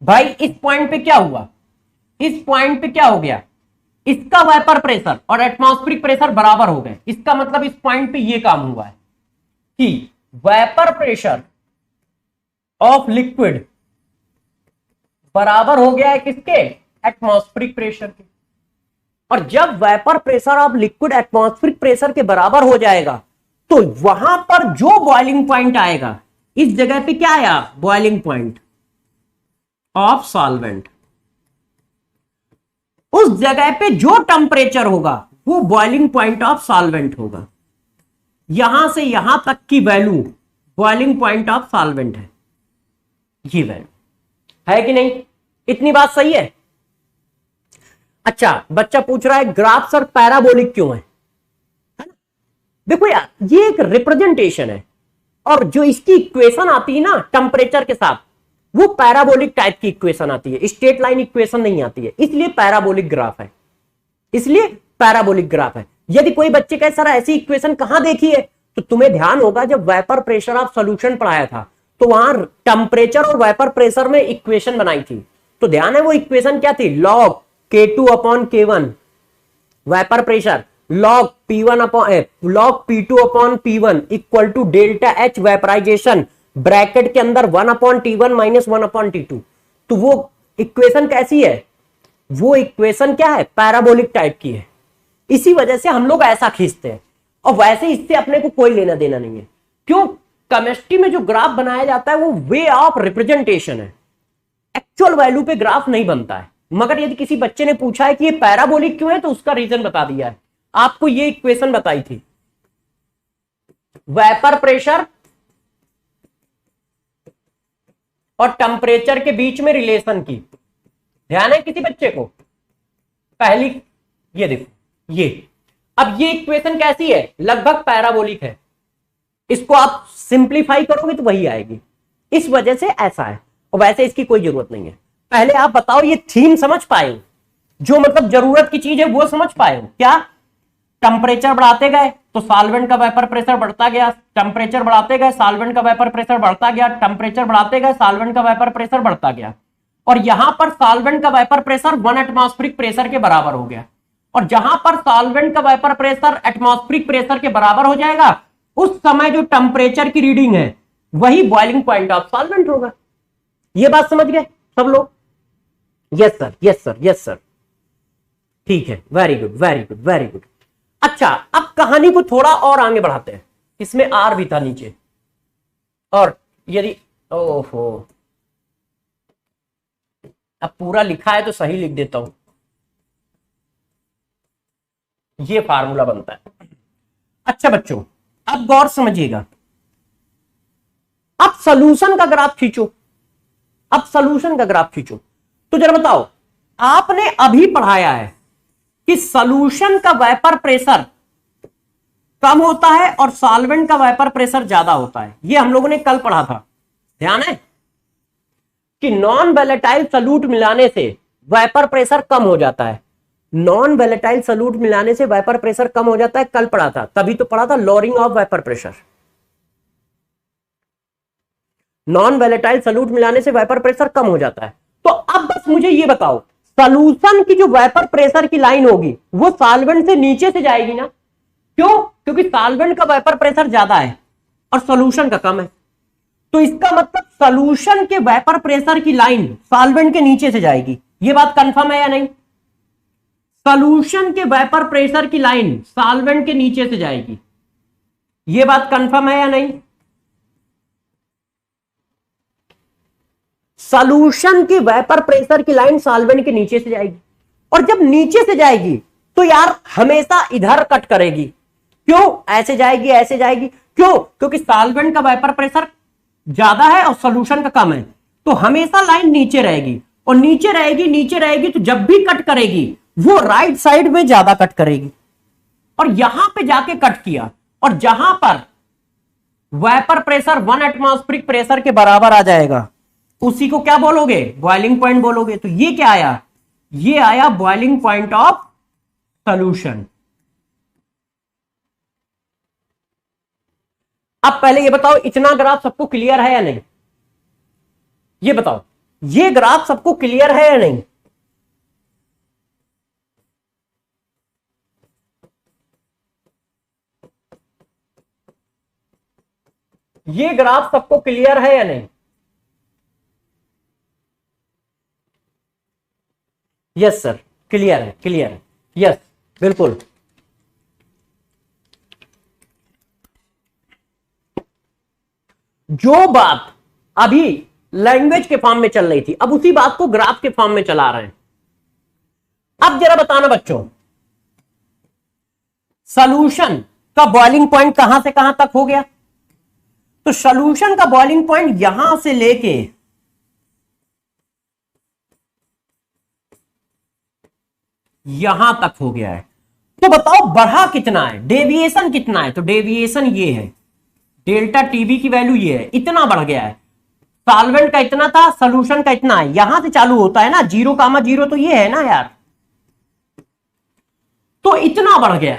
भाई इस पॉइंट पे क्या हुआ, इस पॉइंट पे क्या हो गया, इसका वेपर प्रेशर और एटमॉस्फेरिक प्रेशर बराबर हो गए। इसका मतलब इस पॉइंट पे ये काम हुआ है कि वेपर प्रेशर ऑफ लिक्विड बराबर हो गया है किसके, एटमॉस्फेरिक प्रेशर के। और जब vapour pressure of liquid atmospheric pressure के बराबर हो जाएगा, तो वहां पर जो बॉइलिंग पॉइंट आएगा, इस जगह पे क्या आया, बॉइलिंग पॉइंट ऑफ सॉल्वेंट। उस जगह पे जो टेंपरेचर होगा वो बॉइलिंग पॉइंट ऑफ सॉल्वेंट होगा। यहां से यहां तक की value boiling point of solvent है, ये वैल्यू है कि नहीं, इतनी बात सही है। अच्छा, बच्चा पूछ रहा है ग्राफ सर पैराबोलिक क्यों है ना? देखो यार, ये एक रिप्रेजेंटेशन है, और जो इसकी इक्वेशन आती है ना टेंपरेचर के साथ, वो पैराबोलिक टाइप की इक्वेशन आती है, स्ट्रेट लाइन इक्वेशन नहीं आती है, इसलिए पैराबोलिक ग्राफ है, इसलिए पैराबोलिक ग्राफ है। यदि कोई बच्चे कहे सर ऐसी इक्वेशन कहां देखी है, तो तुम्हें ध्यान होगा जब वेपर प्रेशर ऑफ सॉल्यूशन पढ़ाया था, तो वहां टेंपरेचर और वेपर प्रेशर में इक्वेशन बनाई थी। तो ध्यान है वो इक्वेशन क्या थी, log K2 upon K1 vapour pressure, log P1 upon log P2 upon P1 equal to delta H vaporisation, bracket के अंदर 1 upon T1 minus 1 upon T2। तो वो इक्वेशन कैसी है, वो इक्वेशन क्या है, पैराबोलिक टाइप की है। इसी वजह से हम लोग ऐसा खींचते हैं, और वैसे इससे अपने को कोई लेना देना नहीं है। क्यों, केमिस्ट्री में जो ग्राफ बनाया जाता है वो वे ऑफ रिप्रेजेंटेशन है, एक्चुअल वैल्यू पे ग्राफ नहीं बनता है। मगर यदि किसी बच्चे ने पूछा है कि ये पैराबोलिक क्यों है, तो उसका रीजन बता दिया है। आपको ये इक्वेशन बताई थी, वेपर प्रेशर और टेंपरेचर के बीच में रिलेशन की, ध्यान है किसी बच्चे को, पहली ये देखो ये। अब ये इक्वेशन कैसी है, लगभग पैराबोलिक है, इसको आप सिंप्लीफाई करोगे तो वही आएगी, इस वजह से ऐसा है। और वैसे इसकी कोई जरूरत नहीं है। पहले आप बताओ ये थीम समझ पाए हो, जो मतलब जरूरत की चीज है वो समझ पाए हो क्या, टेंपरेचर बढ़ाते गए तो सॉल्वेंट का वेपर प्रेशर बढ़ता गया, टेंपरेचर बढ़ाते गए सॉल्वेंट का वेपर प्रेशर बढ़ता गया, टेंपरेचर बढ़ाते गए सॉल्वेंट का वेपर प्रेशर बढ़ता गया, और यहां पर सॉल्वेंट का वेपर प्रेशर 1 एटमॉस्फेरिक प्रेशर के बराबर हो गया। और जहां पर सॉल्वेंट का वेपर प्रेशर एटमॉस्फेरिक प्रेशर के बराबर हो जाएगा, उस समय जो टेंपरेचर की रीडिंग है वही बॉइलिंग पॉइंट ऑफ सॉल्वेंट होगा। ये बात समझ गए सब लोग, yes sir, yes sir, yes sir, ठीक है, very good, very good, very good. अच्छा, अब कहानी को थोड़ा और आगे बढ़ाते हैं, इसमें आर भी था नीचे, और यदि ओहो अब पूरा लिखा है तो सही लिख देता हूं, ये फार्मूला बनता है। अच्छा बच्चों, अब गौर समझिएगा, अब सॉल्यूशन का ग्राफ खींचो, अब सॉल्यूशन का ग्राफ खींचो। तो जरा बताओ, आपने अभी पढ़ाया है कि सॉल्यूशन का वेपर प्रेशर कम होता है और सॉल्वेंट का वेपर प्रेशर ज्यादा होता है, ये हम लोगों ने कल पढ़ा था, ध्यान है कि नॉन वोलेटाइल सॉल्यूट मिलाने से वेपर प्रेशर कम हो जाता है, नॉन वैलेटाइल सॉल्यूट मिलाने से वेपर प्रेशर कम हो जाता है, कल पढ़ा था, तभी तो पढ़ा था lowering of vapour pressure. Non volatile solute मिलाने से वेपर प्रेशर कम हो जाता है। तो अब बस मुझे ये बताओ, सॉल्यूशन की जो वेपर प्रेशर की लाइन होगी वो सॉल्वेंट से नीचे से जाएगी ना? क्यों? क्योंकि सॉल्वेंट का वेपर प्रेशर ज्यादा है और सॉल्यूशन का कम है। तो इसका मतलब सॉल्यूशन के वेपर प्रेशर की लाइन सॉल्वेंट के नीचे से जाएगी। ये बात कंफर्म है या नहीं? सॉल्यूशन के वेपर प्रेशर की लाइन सॉल्वेंट के नीचे से जाएगी। ये बात कंफर्म है या नहीं? सॉल्यूशन की वेपर प्रेशर की लाइन सॉल्वेंट के नीचे से जाएगी, और जब नीचे से जाएगी तो यार हमेशा इधर कट करेगी। क्यों? ऐसे जाएगी, ऐसे जाएगी। क्यों? क्योंकि सॉल्वेंट का वेपर प्रेशर ज्यादा है और सॉल्यूशन का कम है, तो हमेशा लाइन नीचे रहेगी, और नीचे रहेगी, नीचे रहेगी, तो जब भी कट करेगी वो राइट साइड में ज्यादा कट करेगी। और यहां पे जाके कट किया, और जहां पर वेपर प्रेशर 1 एटमॉस्फेरिक प्रेशर के बराबर आ जाएगा उसी को क्या बोलोगे? बॉइलिंग पॉइंट बोलोगे। तो ये क्या आया? ये आया बॉइलिंग पॉइंट ऑफ सॉल्यूशन। अब पहले ये बताओ, इतना ग्राफ सबको क्लियर है या नहीं? ये बताओ, ये ग्राफ सबको क्लियर है या नहीं? ये ग्राफ सबको क्लियर है या नहीं? यस सर, क्लियर है, क्लियर है, यस बिल्कुल। जो बात अभी लैंग्वेज के फॉर्म में चल रही थी, अब उसी बात को ग्राफ के फॉर्म में चला रहे हैं। अब जरा बताना बच्चों, सॉल्यूशन का बॉइलिंग पॉइंट कहां से कहां तक हो गया? तो सॉल्यूशन का बॉइलिंग पॉइंट यहां से लेके यहां तक हो गया है। तो बताओ बढ़ा कितना है, डेविएशन कितना है? तो डेविएशन ये है, डेल्टा टीबी की वैल्यू ये है, इतना बढ़ गया है। सॉल्वेंट का इतना था, सॉल्यूशन का इतना है, यहां से चालू होता है ना, 0,0 तो ये है ना यार, तो इतना बढ़ गया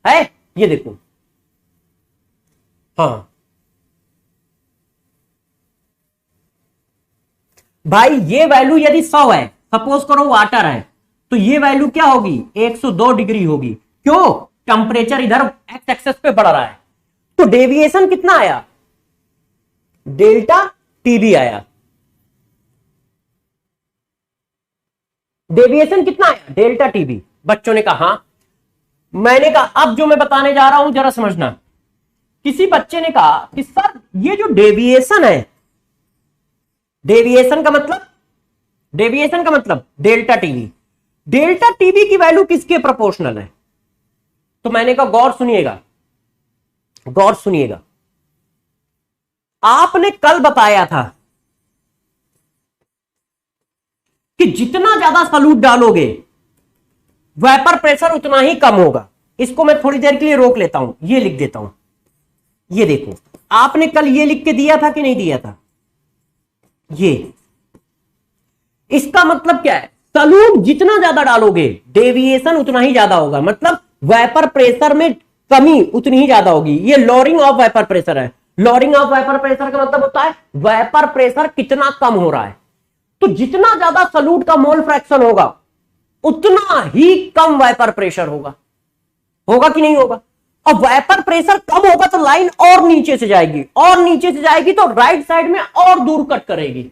है? ये देखो, हाँ भाई, ये वैल्यू यदि 100 है, सपोज करो वाटर है, तो ये वैल्यू क्या होगी? 102 डिग्री होगी। क्यों? टेंपरेचर इधर एक्स एक्सेस पे बढ़ रहा है। तो डेविएशन कितना आया? डेल्टा टीबी आया। डेविएशन कितना आया? Delta TB. बच्चों ने कहा हाँ। मैंने कहा अब जो मैं बताने जा रहा हूं जरा समझना। किसी बच्चे ने कहा कि सर ये जो डेविएशन है, डेविएशन का मतलब डेल्टा टीबी, डेल्टा टीबी की वैल्यू किसके प्रोपोर्शनल है? तो मैंने कहा गौर सुनिएगा, गौर सुनिएगा। आपने कल बताया था कि जितना ज्यादा सॉल्यूट डालोगे वेपर प्रेशर उतना ही कम होगा। इसको मैं थोड़ी देर के लिए रोक लेता हूं, ये लिख देता हूं। ये देखो, आपने कल ये लिख के दिया था कि नहीं दिया था? ये इसका मतलब क्या है? सॉल्यूट जितना ज्यादा डालोगे डेविएशन उतना ही ज्यादा होगा, मतलब वेपर प्रेशर में कमी उतनी ही ज्यादा होगी। ये लोअरिंग ऑफ वेपर प्रेशर है। लोअरिंग ऑफ वेपर प्रेशर का मतलब होता है वेपर प्रेशर कितना कम हो रहा है। तो जितना ज्यादा सॉल्यूट का मोल फ्रैक्शन होगा उतना ही कम वेपर प्रेशर होगा। होगा कि नहीं होगा? और वेपर प्रेशर कम होगा तो लाइन और नीचे से जाएगी, और नीचे से जाएगी तो राइट साइड में और दूर कट करेगी।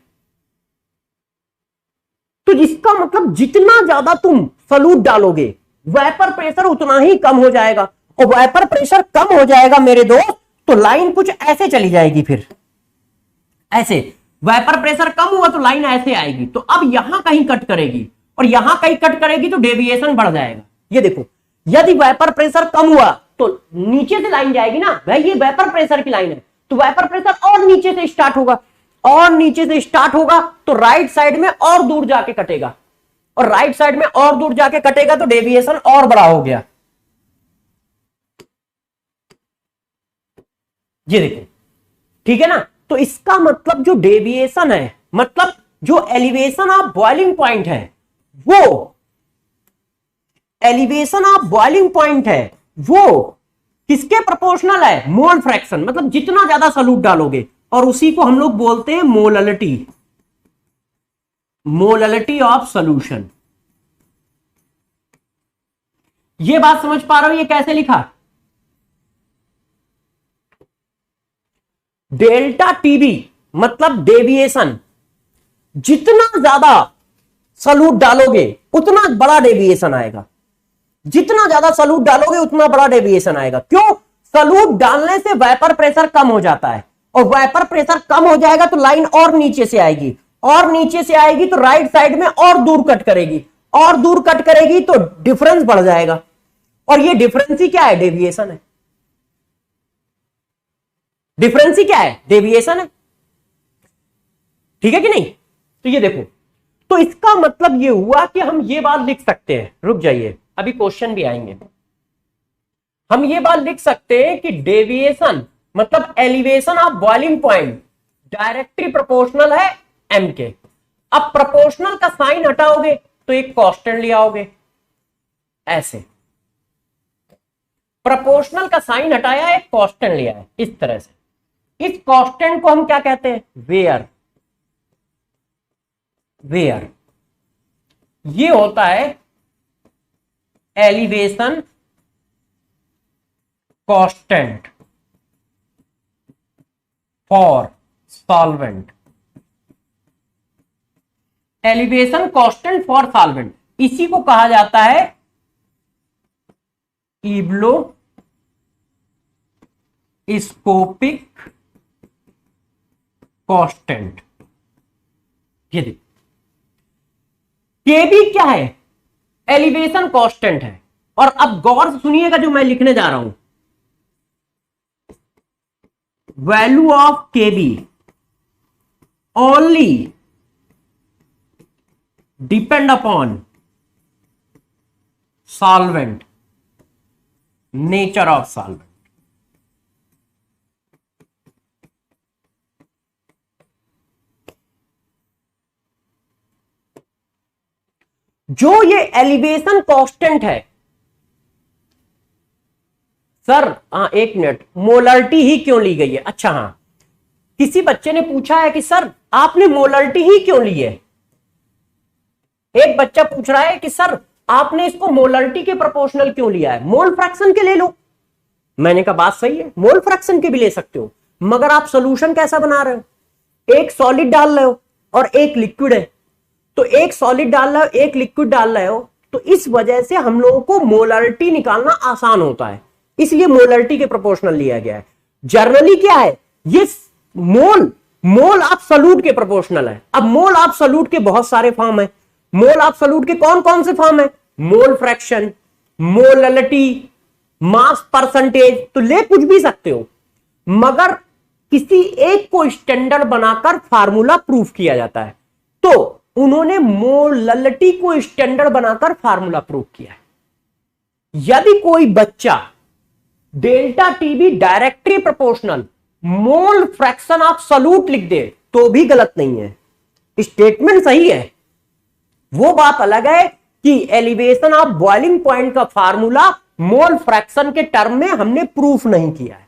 तो जिसका मतलब जितना ज्यादा तुम सॉल्यूट डालोगे वेपर प्रेशर उतना ही कम हो जाएगा, और वेपर प्रेशर कम हो जाएगा मेरे दोस्त तो लाइन कुछ ऐसे चली जाएगी। फिर ऐसे वेपर प्रेशर कम हुआ तो लाइन ऐसे आएगी। तो अब यहां कहीं कट करेगी और यहां कहीं कट करेगी तो डेविएशन बढ़ जाएगा। ये देखो, यदि वेपर प्रेशर कम हुआ तो नीचे से लाइन जाएगी ना भाई, ये वेपर प्रेशर की लाइन है, तो वेपर प्रेशर और नीचे से स्टार्ट होगा, और नीचे से स्टार्ट होगा तो राइट साइड में और दूर जाके कटेगा, और राइट साइड में और दूर जाके कटेगा तो डेविएशन और बड़ा हो गया। ये देखो, ठीक है ना? तो इसका मतलब जो डेविएशन है, मतलब जो एलिवेशन ऑफ बॉइलिंग पॉइंट है, वो एलिवेशन ऑफ बॉइलिंग पॉइंट है वो किसके प्रोपोर्शनल है, मोल फ्रैक्शन, मतलब जितना ज्यादा सॉल्यूट डालोगे, और उसी को हम लोग बोलते हैं मोललिटी, मोललिटी ऑफ सॉल्यूशन। ये बात समझ पा रहे हो, ये कैसे लिखा, डेल्टा टीबी मतलब डेविएशन, जितना ज्यादा सॉल्यूट डालोगे उतना बड़ा डेविएशन आएगा, जितना ज्यादा सॉल्यूट डालोगे उतना बड़ा डेविएशन आएगा। क्यों, सॉल्यूट डालने से वेपर प्रेशर कम हो जाता है, और वेपर प्रेशर कम हो जाएगा तो लाइन और नीचे से आएगी, और नीचे से आएगी तो राइट साइड में और दूर कट करेगी, और दूर कट करेगी तो डिफरेंस बढ़ जाएगा, और ये डिफरेंस ही क्या है, डेविएशन है। डिफरेंस ही क्या है, डेविएशन है। ठीक है कि नहीं, तो ये देखो, तो इसका मतलब ये हुआ कि हम ये बात लिख सकते हैं, रुक जाइए अभी क्वेश्चन भी आएंगे, हम ये बात लिख सकते हैं कि डेविएशन मतलब elevation of boiling point directly proportional है एम के। अब प्रोपोर्शनल का साइन हटाओगे तो एक कांस्टेंट ले आओगे, ऐसे प्रोपोर्शनल का साइन हटाया, एक कांस्टेंट ले आया, इस तरह से। इस कांस्टेंट को हम क्या कहते हैं, वेयर। वेयर ये होता है elevation constant for solvent, elevation constant for solvent, इसी को कहा जाता है इब्लो स्कोपिक कांस्टेंट। ये देखिए, केबी क्या है, एलिवेशन कांस्टेंट है। और अब गौर से सुनिएगा जो मैं लिखने जा रहा हूं, value of KB only depend upon solvent, nature of solvent. जो ये एलिवेशन कांस्टेंट है, सर एक मिनट, मोलरिटी ही क्यों ली गई है, अच्छा हाँ, किसी बच्चे ने पूछा है कि सर आपने मोलरिटी ही क्यों ली है। एक बच्चा पूछ रहा है कि सर आपने इसको मोलरिटी के प्रोपोर्शनल क्यों लिया है, मोल फ्रैक्शन के ले लो। मैंने कहा बात सही है, मोल फ्रैक्शन के भी ले सकते हो, मगर आप सोल्यूशन कैसा बना रहे हो, एक सॉलिड डाल रहे हो और एक लिक्विड है, तो एक सॉलिड डाल रहे हो एक लिक्विड डाल रहे हो, तो इस वजह से हम लोगों को मोलरिटी निकालना आसान होता है, इसलिए मोलरिटी के प्रोपोर्शनल लिया गया है। जर्नली क्या है, ये मोल ऑफ सॉल्यूट के प्रोपोर्शनल है। अब मोल ऑफ सॉल्यूट के बहुत सारे फॉर्म है, मोल ऑफ सॉल्यूट के कौन कौन से फॉर्म है, mole fraction, molality, mass percentage, तो ले कुछ भी सकते हो, मगर किसी एक को स्टैंडर्ड बनाकर फार्मूला प्रूफ किया जाता है। तो उन्होंने मोललिटी को स्टैंडर्ड बनाकर फार्मूला प्रूफ किया है। यदि कोई बच्चा delta TB directly proportional mole fraction of solute लिख दे तो भी गलत नहीं है, स्टेटमेंट सही है। वो बात अलग है कि एलिवेशन ऑफ बॉइलिंग पॉइंट का फार्मूला मोल फ्रैक्शन के टर्म में हमने प्रूफ नहीं किया है,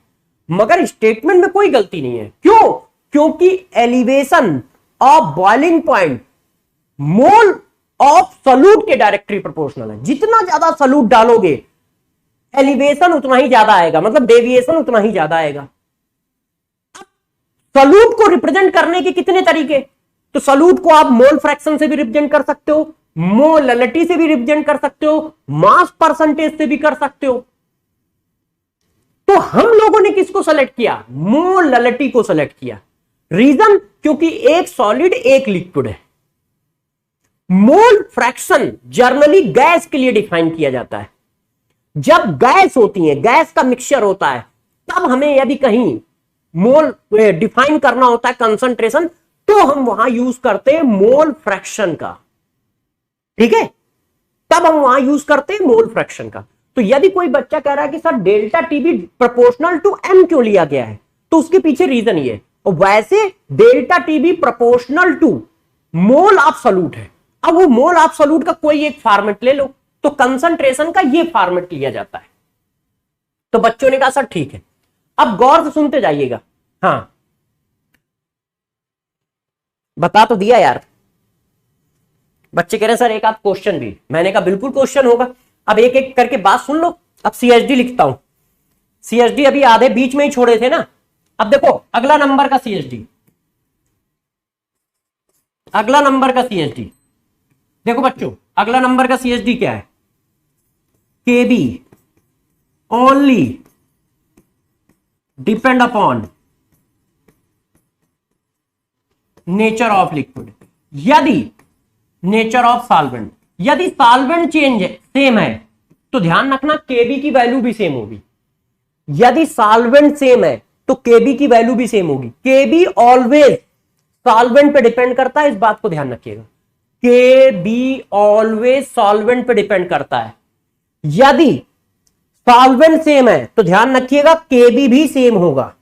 मगर स्टेटमेंट में कोई गलती नहीं है। क्यों, क्योंकि elevation of boiling point mole of solute के डायरेक्टली प्रोपोर्शनल है। जितना ज्यादा सॉल्यूट डालोगे एलिवेशन उतना ही ज्यादा आएगा, मतलब डेविएशन उतना ही ज्यादा आएगा। सॉल्यूट को रिप्रेजेंट करने के कितने तरीके, तो सॉल्यूट को आप मोल फ्रैक्शन से भी रिप्रेजेंट कर सकते हो, मोललिटी से भी रिप्रेजेंट कर सकते हो, मास परसेंटेज से भी कर सकते हो। तो हम लोगों ने किसको सेलेक्ट किया, मोललिटी को सेलेक्ट किया। रीजन, क्योंकि एक सॉलिड एक लिक्विड है। मोल फ्रैक्शन जर्नली गैस के लिए डिफाइन किया जाता है। जब गैस होती है, गैस का मिक्सचर होता है, तब हमें यदि कहीं मोल डिफाइन करना होता है कंसंट्रेशन, तो हम वहां यूज करते हैं मोल फ्रैक्शन का। ठीक है, तब हम वहां यूज करते हैं मोल फ्रैक्शन का। तो यदि कोई बच्चा कह रहा है कि sir delta TB proportional to M क्यों लिया गया है, तो उसके पीछे रीजन ये, और वैसे delta TB proportional to mole of solute है। अब वो मोल ऑफ सॉल्यूट का कोई एक फॉर्मेट ले लो, तो कंसंट्रेशन का ये फॉर्मेट लिया जाता है। तो बच्चों ने कहा सर ठीक है। अब गौर से सुनते जाइएगा। हाँ बता तो दिया यार। बच्चे कह रहे हैं सर एक आध क्वेश्चन भी। मैंने कहा बिल्कुल क्वेश्चन होगा। अब एक एक करके बात सुन लो। अब सीएचडी लिखता हूं। सीएचडी अभी आधे बीच में ही छोड़े थे ना। अब देखो अगला नंबर का सीएचडी, अगला नंबर का सीएचडी देखो बच्चों, अगला नंबर का सीएचडी क्या है? KB only depend upon nature of liquid. यदि नेचर ऑफ सॉल्वेंट, यदि सॉल्वेंट चेंज सेम है तो ध्यान रखना केबी की वैल्यू भी सेम होगी। यदि सॉल्वेंट सेम है तो केबी की वैल्यू भी सेम होगी। केबी ऑलवेज सॉल्वेंट पे डिपेंड करता है, इस बात को ध्यान रखिएगा। केबी ऑलवेज सॉल्वेंट पे डिपेंड करता है। यदि सॉल्वेंट सेम है तो ध्यान रखिएगा केबी भी सेम होगा।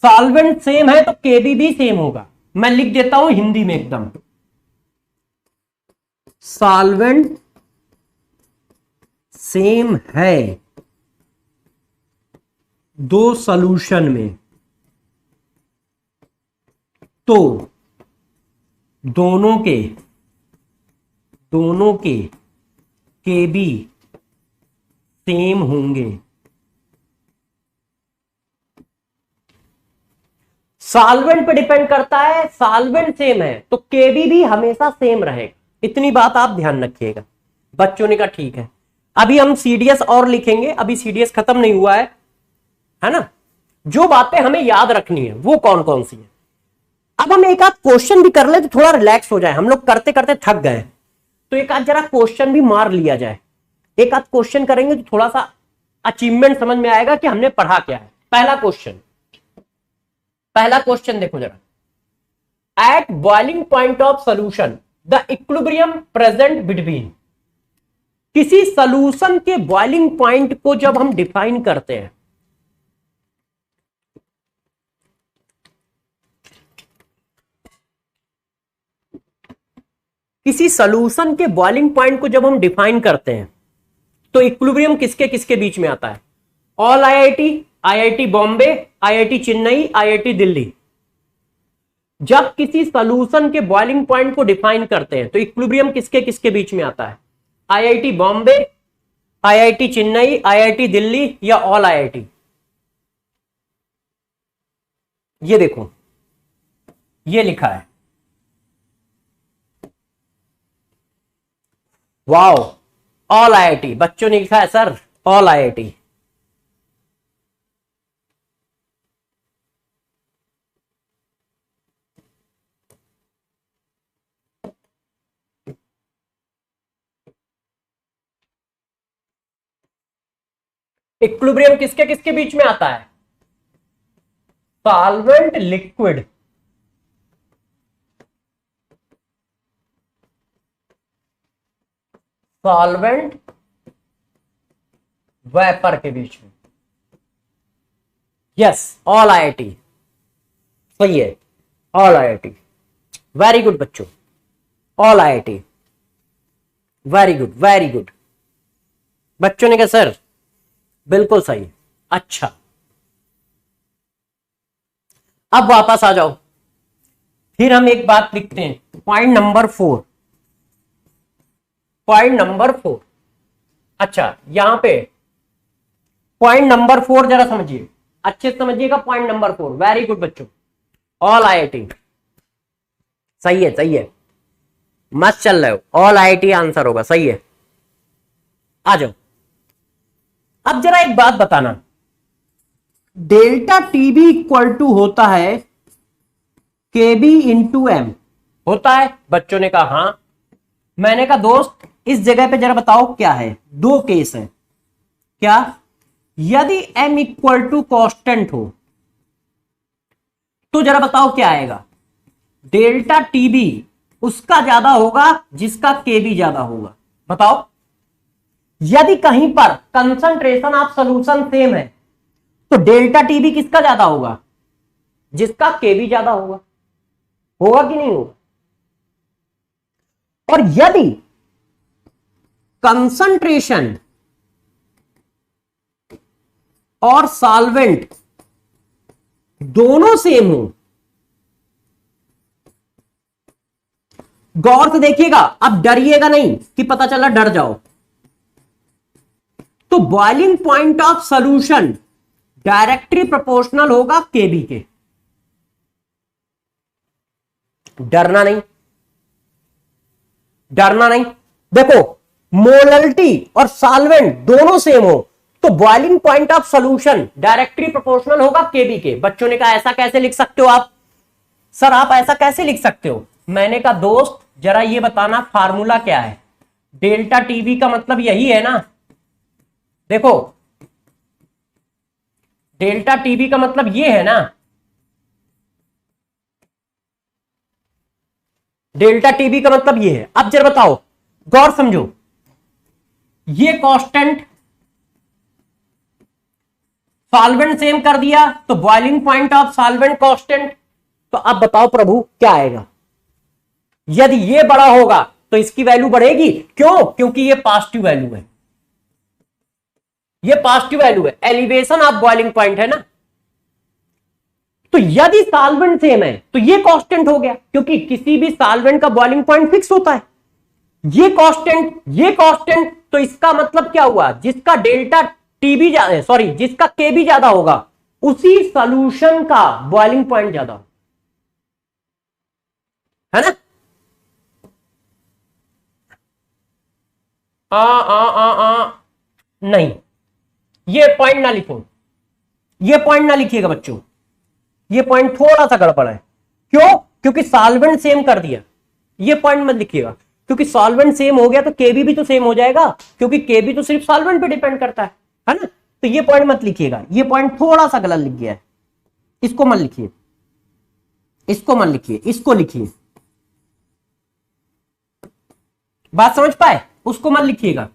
सॉल्वेंट सेम है तो केबी भी सेम होगा। मैं लिख देता हूं हिंदी में एकदम, सॉल्वेंट सेम है दो सॉल्यूशन में तो दोनों के केबी सेम होंगे। सॉल्वेंट पे डिपेंड करता है, सॉल्वेंट सेम है तो केबी भी हमेशा सेम रहेगा। इतनी बात आप ध्यान रखिएगा। बच्चों ने कहा ठीक है। अभी हम सीडीएस और लिखेंगे, अभी सीडीएस खत्म नहीं हुआ है ना। जो बातें हमें याद रखनी है वो कौन कौन सी है। अब हम एक आध क्वेश्चन भी कर ले तो थोड़ा रिलैक्स हो जाए। हम लोग करते करते थक गए तो एक आध जरा क्वेश्चन भी मार लिया जाए। एक आध क्वेश्चन करेंगे तो थोड़ा सा अचीवमेंट समझ में आएगा कि हमने पढ़ा क्या है। पहला क्वेश्चन देखो जरा। At boiling point of solution the equilibrium present between. किसी सोल्यूशन के बॉइलिंग पॉइंट को जब हम डिफाइन करते हैं, किसी सोल्यूशन के बॉइलिंग पॉइंट को जब हम डिफाइन करते हैं तो इक्विलिब्रियम किसके किसके बीच में आता है? All IIT, IIT Bombay, IIT Chennai, IIT Delhi. जब किसी सोल्यूशन के बॉइलिंग पॉइंट को डिफाइन करते हैं तो इक्विलिब्रियम किसके किसके बीच में आता है? IIT Bombay, IIT Chennai, IIT Delhi या ऑल आईआईटी? ये देखो ये लिखा है। Wow, all IIT. बच्चों ने लिखा है सर ऑल आईआईटी। इक्विलिब्रियम किसके किसके बीच में आता है? सॉल्वेंट लिक्विड, सॉल्वेंट वेपर के बीच में। यस, ऑल आईआईटी सही है। ऑल आईआईटी, वेरी गुड बच्चों, all IIT, very good very good. बच्चों ने कहा सर बिल्कुल सही। अच्छा अब वापस आ जाओ। फिर हम एक बात लिखते हैं, पॉइंट नंबर 4। Point number 4। अच्छा यहां पे पॉइंट नंबर 4 जरा समझिए, अच्छे से समझिएगा। पॉइंट नंबर 4, वेरी गुड बच्चों, ऑल आईआईटी सही है, सही है, मस्त चल रहे हो। ऑल आईआईटी आंसर होगा, सही है। आ जाओ। अब जरा एक बात बताना, डेल्टा टीबी इक्वल टू होता है केबी इंटू एम, होता है? बच्चों ने कहा हां। मैंने कहा दोस्त इस जगह पे जरा बताओ क्या है। दो केस है। क्या? यदि एम इक्वल टू कांस्टेंट हो तो जरा बताओ क्या आएगा? डेल्टा टीबी उसका ज्यादा होगा जिसका केबी ज्यादा होगा। बताओ। यदि कहीं पर कंसंट्रेशन ऑफ सॉल्यूशन सेम है तो डेल्टा टीबी किसका ज्यादा होगा? जिसका केबी ज्यादा होगा। होगा कि नहीं होगा? और कंसंट्रेशन और सॉल्वेंट दोनों सेम हो, गौर से देखिएगा, अब डरिएगा नहीं कि पता चला डर जाओ, तो boiling point of solution directly proportional होगा केबी के। डरना नहीं, डरना नहीं। देखो, मोलरिटी और सॉल्वेंट दोनों सेम हो तो boiling point of solution directly proportional होगा केबी के। बच्चों ने कहा ऐसा कैसे लिख सकते हो आप? सर आप ऐसा कैसे लिख सकते हो? मैंने कहा दोस्त जरा ये बताना फार्मूला क्या है। डेल्टा टीबी का मतलब यही है ना। देखो, डेल्टा टीबी का मतलब ये है ना, डेल्टा टीबी का मतलब ये है। अब जरा बताओ, गौर समझो, ये कांस्टेंट सॉल्वेंट सेम कर दिया तो boiling point of solvent constant. तो अब बताओ प्रभु क्या आएगा? यदि ये बड़ा होगा तो इसकी वैल्यू बढ़ेगी। क्यों? क्योंकि ये पॉजिटिव वैल्यू है, ये पॉजिटिव वैल्यू है, एलिवेशन ऑफ बॉइलिंग पॉइंट है ना। तो यदि सॉल्वेंट सेम है तो ये कांस्टेंट हो गया, क्योंकि किसी भी सॉल्वेंट का बॉइलिंग पॉइंट फिक्स होता है। ये कांस्टेंट, ये कांस्टेंट, तो इसका मतलब क्या हुआ? जिसका डेल्टा टीबी ज्यादा, सॉरी जिसका केबी ज्यादा होगा उसी सॉल्यूशन का बॉइलिंग पॉइंट ज्यादा है ना। नहीं, ये पॉइंट ना लिखो, ये पॉइंट ना लिखिएगा बच्चों, ये पॉइंट थोड़ा सा गड़बड़ है। क्यों? क्योंकि सॉल्वेंट सेम कर दिया। ये पॉइंट मत लिखिएगा, क्योंकि सॉल्वेंट सेम हो गया तो केबी भी तो सेम हो जाएगा, क्योंकि केबी तो सिर्फ सॉल्वेंट पे डिपेंड करता है ना। तो ये पॉइंट मत लिखिएगा, ये पॉइंट थोड़ा सा गलत लिख गया है, इसको मत लिखिए, इसको मत लिखिए, इसको लिखिए। बात समझ पाए? उसको मत लिखिएगा।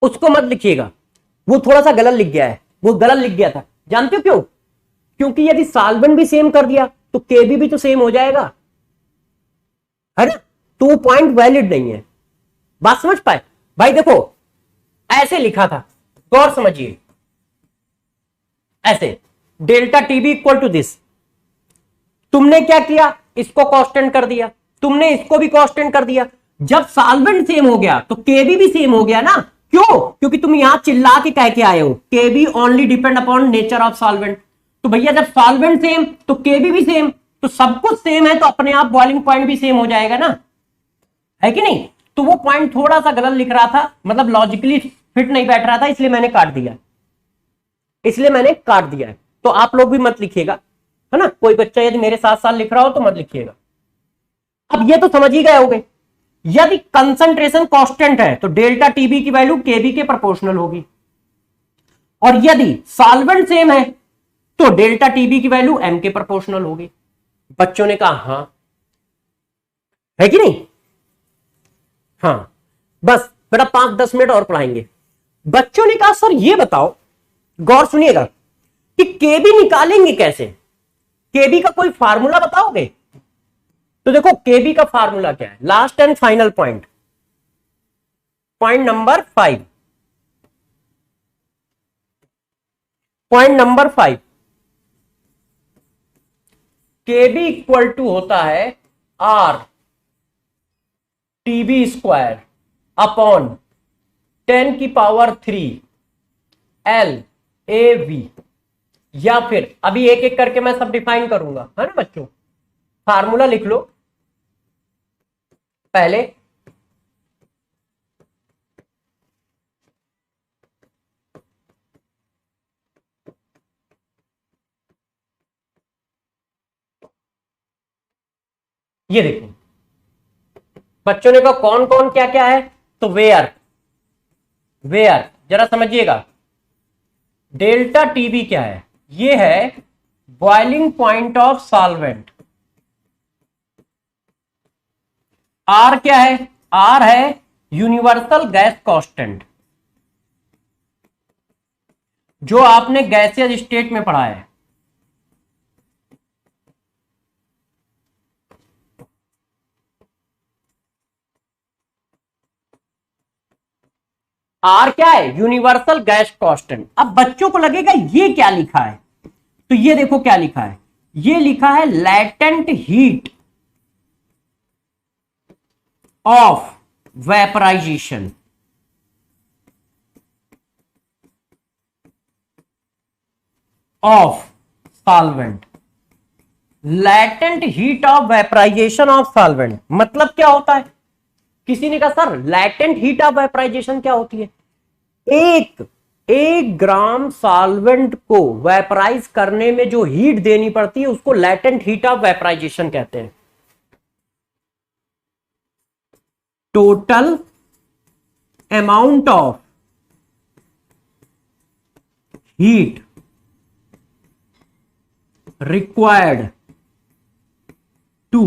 उसको मत लिखिएगा, वो थोड़ा सा गलत लिख गया है, वो गलत लिख गया था। जानते हो क्यों? क्योंकि यदि सॉल्वेंट भी सेम कर दिया तो केबी भी तो सेम हो जाएगा, है ना। तो वो पॉइंट वैलिड नहीं है। बात समझ पाए भाई? देखो ऐसे लिखा था, गौर समझिए, ऐसे delta TB equal to this. तुमने क्या किया? इसको कांस्टेंट कर दिया, तुमने इसको भी कांस्टेंट कर दिया। जब सॉल्वेंट सेम हो गया तो केबी भी सेम हो गया ना। क्यों? क्योंकि तुम यहां चिल्ला के कह के आए हो KB only depend upon nature of solvent. तो भैया जब सॉल्वेंट सेम तो केबी भी सेम, तो सब कुछ सेम है तो अपने आप बॉइलिंग पॉइंट भी सेम हो जाएगा ना, है कि नहीं। तो वो पॉइंट थोड़ा सा गलत लिख रहा था, मतलब लॉजिकली फिट नहीं बैठ रहा था, इसलिए मैंने काट दिया, इसलिए मैंने काट दिया है। तो आप लोग भी मत लिखिएगा, है ना। कोई बच्चा यदि मेरे साथ साथ लिख रहा हो तो मत लिखिएगा। अब ये तो समझ ही गए होंगे, यदि कंसंट्रेशन कांस्टेंट है तो डेल्टा टीबी की वैल्यू केबी के प्रोपोर्शनल होगी, और यदि सॉल्वेंट सेम है तो डेल्टा टीबी की वैल्यू एम के प्रोपोर्शनल होगी। बच्चों ने कहा हां, है कि नहीं? हाँ, बस बेटा 5-10 मिनट और पढ़ाएंगे। बच्चों ने कहा सर ये बताओ, गौर सुनिएगा, कि केबी निकालेंगे कैसे? केबी का कोई फार्मूला बताओगे? तो देखो केबी का फार्मूला क्या है, last and final point, point number 5, point number 5, KB equal to होता है R TB square upon 10⁻³ L A V. या फिर अभी एक एक करके मैं सब डिफाइन करूंगा, है ना बच्चों। फार्मूला लिख लो पहले, ये देखो बच्चों ने कहा कौन कौन क्या क्या है, तो वेयर, वेयर जरा समझिएगा, डेल्टा टीबी क्या है? ये है boiling point of solvent. R क्या है? आर है यूनिवर्सल गैस कांस्टेंट, जो आपने गैसियस स्टेट में पढ़ा है। आर क्या है? Universal gas constant. अब बच्चों को लगेगा ये क्या लिखा है, तो ये देखो क्या लिखा है, ये लिखा है latent heat of vaporisation. Of solvent, latent heat of vaporisation of solvent मतलब क्या होता है? किसी ने कहा sir latent heat of vaporisation क्या होती है? एक ग्राम सॉल्वेंट को वेपराइज करने में जो हीट देनी पड़ती है उसको लैटेंट हीट ऑफ वेपराइजेशन कहते हैं। Total amount of heat required to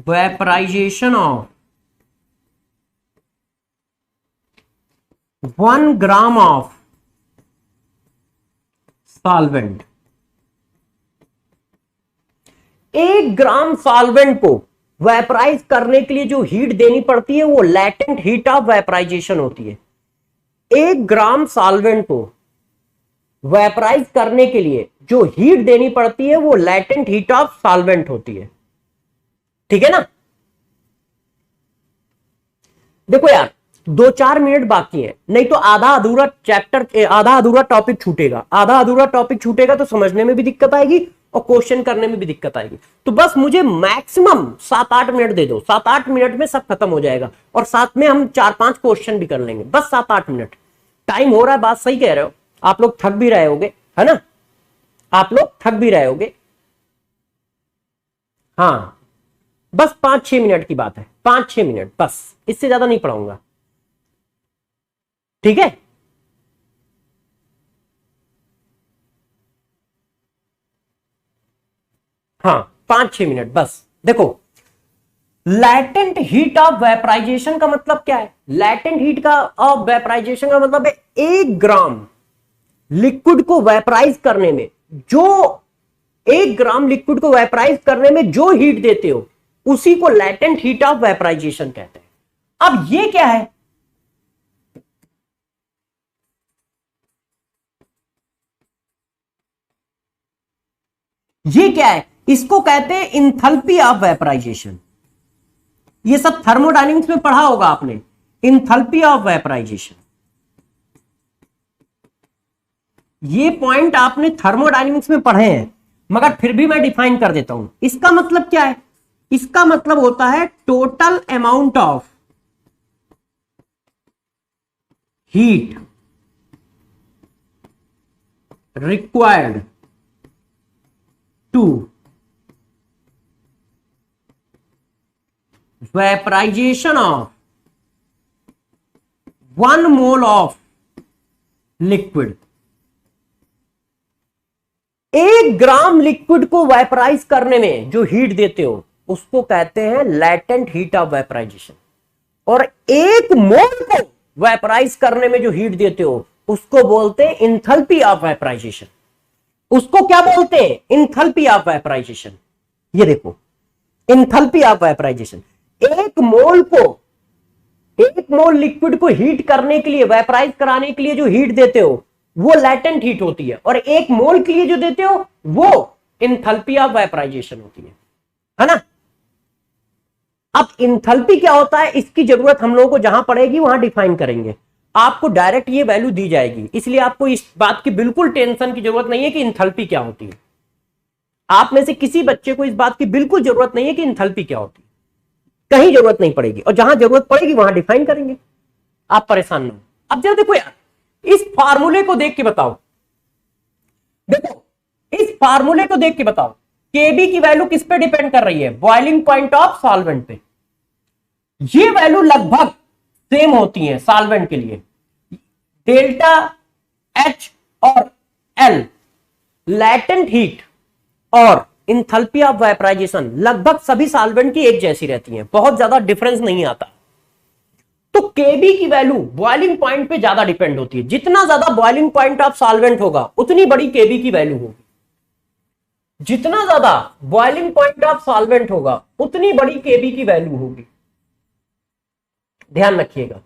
vaporisation of 1 gram of solvent. 1 gram solvent को वेपराइज करने के लिए जो हीट देनी पड़ती है वो लैटेंट हीट ऑफ वेपराइजेशन होती है। 1 ग्राम सॉल्वेंट को वेपराइज करने के लिए जो हीट देनी पड़ती है वो लैटेंट हीट ऑफ सॉल्वेंट होती है। ठीक है ना? देखो यार 2-4 मिनट बाकी है, नहीं तो आधा अधूरा चैप्टर, आधा अधूरा टॉपिक छूटेगा। आधा अधूरा टॉपिक छूटेगा तो समझने में भी दिक्कत आएगी और क्वेश्चन करने में भी दिक्कत आएगी। तो बस मुझे मैक्सिमम 7-8 मिनट दे दो, 7-8 मिनट में सब खत्म हो जाएगा और साथ में हम 4-5 क्वेश्चन भी कर लेंगे। बस 7-8 मिनट टाइम हो रहा है। बात सही कह रहे हो, आप लोग थक भी रहे होगे, है ना? आप लोग थक भी रहे होगे। हाँ बस 5-6 मिनट की बात है, 5-6 मिनट बस, इससे ज्यादा नहीं पढ़ाऊंगा। ठीक है? हाँ 5-6 मिनट बस। देखो लैटेंट हीट ऑफ वेपराइजेशन का मतलब क्या है? लैटेंट हीट का ऑफ वेपराइजेशन का मतलब है 1 ग्राम लिक्विड को वेपराइज करने में जो 1 ग्राम लिक्विड को वेपराइज करने में जो हीट देते हो उसी को लैटेंट हीट ऑफ वेपराइजेशन कहते हैं। अब ये क्या है? ये क्या है? इसको कहते हैं इंथैल्पी ऑफ वेपराइजेशन। ये सब थर्मोडायनेमिक्स में पढ़ा होगा आपने, इंथैल्पी ऑफ वेपराइजेशन। ये पॉइंट आपने थर्मोडायनेमिक्स में पढ़े हैं, मगर फिर भी मैं डिफाइन कर देता हूं। इसका मतलब क्या है? इसका मतलब होता है total amount of heat required to vaporisation of 1 mole of liquid. 1 gram liquid को वेपराइज करने में जो हीट देते हो उसको कहते हैं लैटेंट हीट ऑफ वेपराइजेशन, और 1 मोल को वेपराइज करने में जो हीट देते हो उसको बोलते हैं इंथैल्पी ऑफ वेपराइजेशन। उसको क्या बोलते हैं? Enthalpy of vaporisation. ये देखो enthalpy of vaporisation. 1 mole liquid को हीट करने के लिए, वेपराइज कराने के लिए जो हीट देते हो वो लैटेंट हीट होती है, और 1 मोल के लिए जो देते हो वो इंथैल्पी ऑफ वेपराइजेशन होती है ना? अब इंथैल्पी क्या होता है इसकी जरूरत हम लोगों को जहां पड़ेगी वहां डिफाइन करेंगे। आपको डायरेक्ट ये वैल्यू दी जाएगी, इसलिए आपको इस बात की बिल्कुल टेंशन की जरूरत नहीं है कि इंथैल्पी क्या होती है। आप में से किसी बच्चे को इस बात की बिल्कुल जरूरत नहीं है कि इंथैल्पी क्या होती है, कहीं जरूरत नहीं पड़ेगी, और जहां जरूरत पड़ेगी वहां डिफाइन करेंगे। आप परेशान ना हो। अब जरा देखो यार, इस फार्मूले को देख के बताओ, देखो इस फार्मूले को देख के बताओ केबी की वैल्यू किस पे डिपेंड कर रही है? बॉइलिंग पॉइंट ऑफ सॉल्वेंट पे। ये वैल्यू लगभग सेम होती है सॉल्वेंट के लिए। डेल्टा एच और एल लैटेंट हीट और इंथैल्पी ऑफ वेपराइजेशन लगभग सभी सॉल्वेंट की एक जैसी रहती है, बहुत ज्यादा डिफरेंस नहीं आता। तो केबी की वैल्यू बॉइलिंग पॉइंट पे ज्यादा डिपेंड होती है। जितना ज्यादा बॉइलिंग पॉइंट ऑफ सॉल्वेंट होगा उतनी बड़ी केबी की वैल्यू होगी। जितना ज्यादा बॉइलिंग पॉइंट ऑफ सॉल्वेंट होगा उतनी बड़ी केबी की वैल्यू होगी। ध्यान रखिएगा,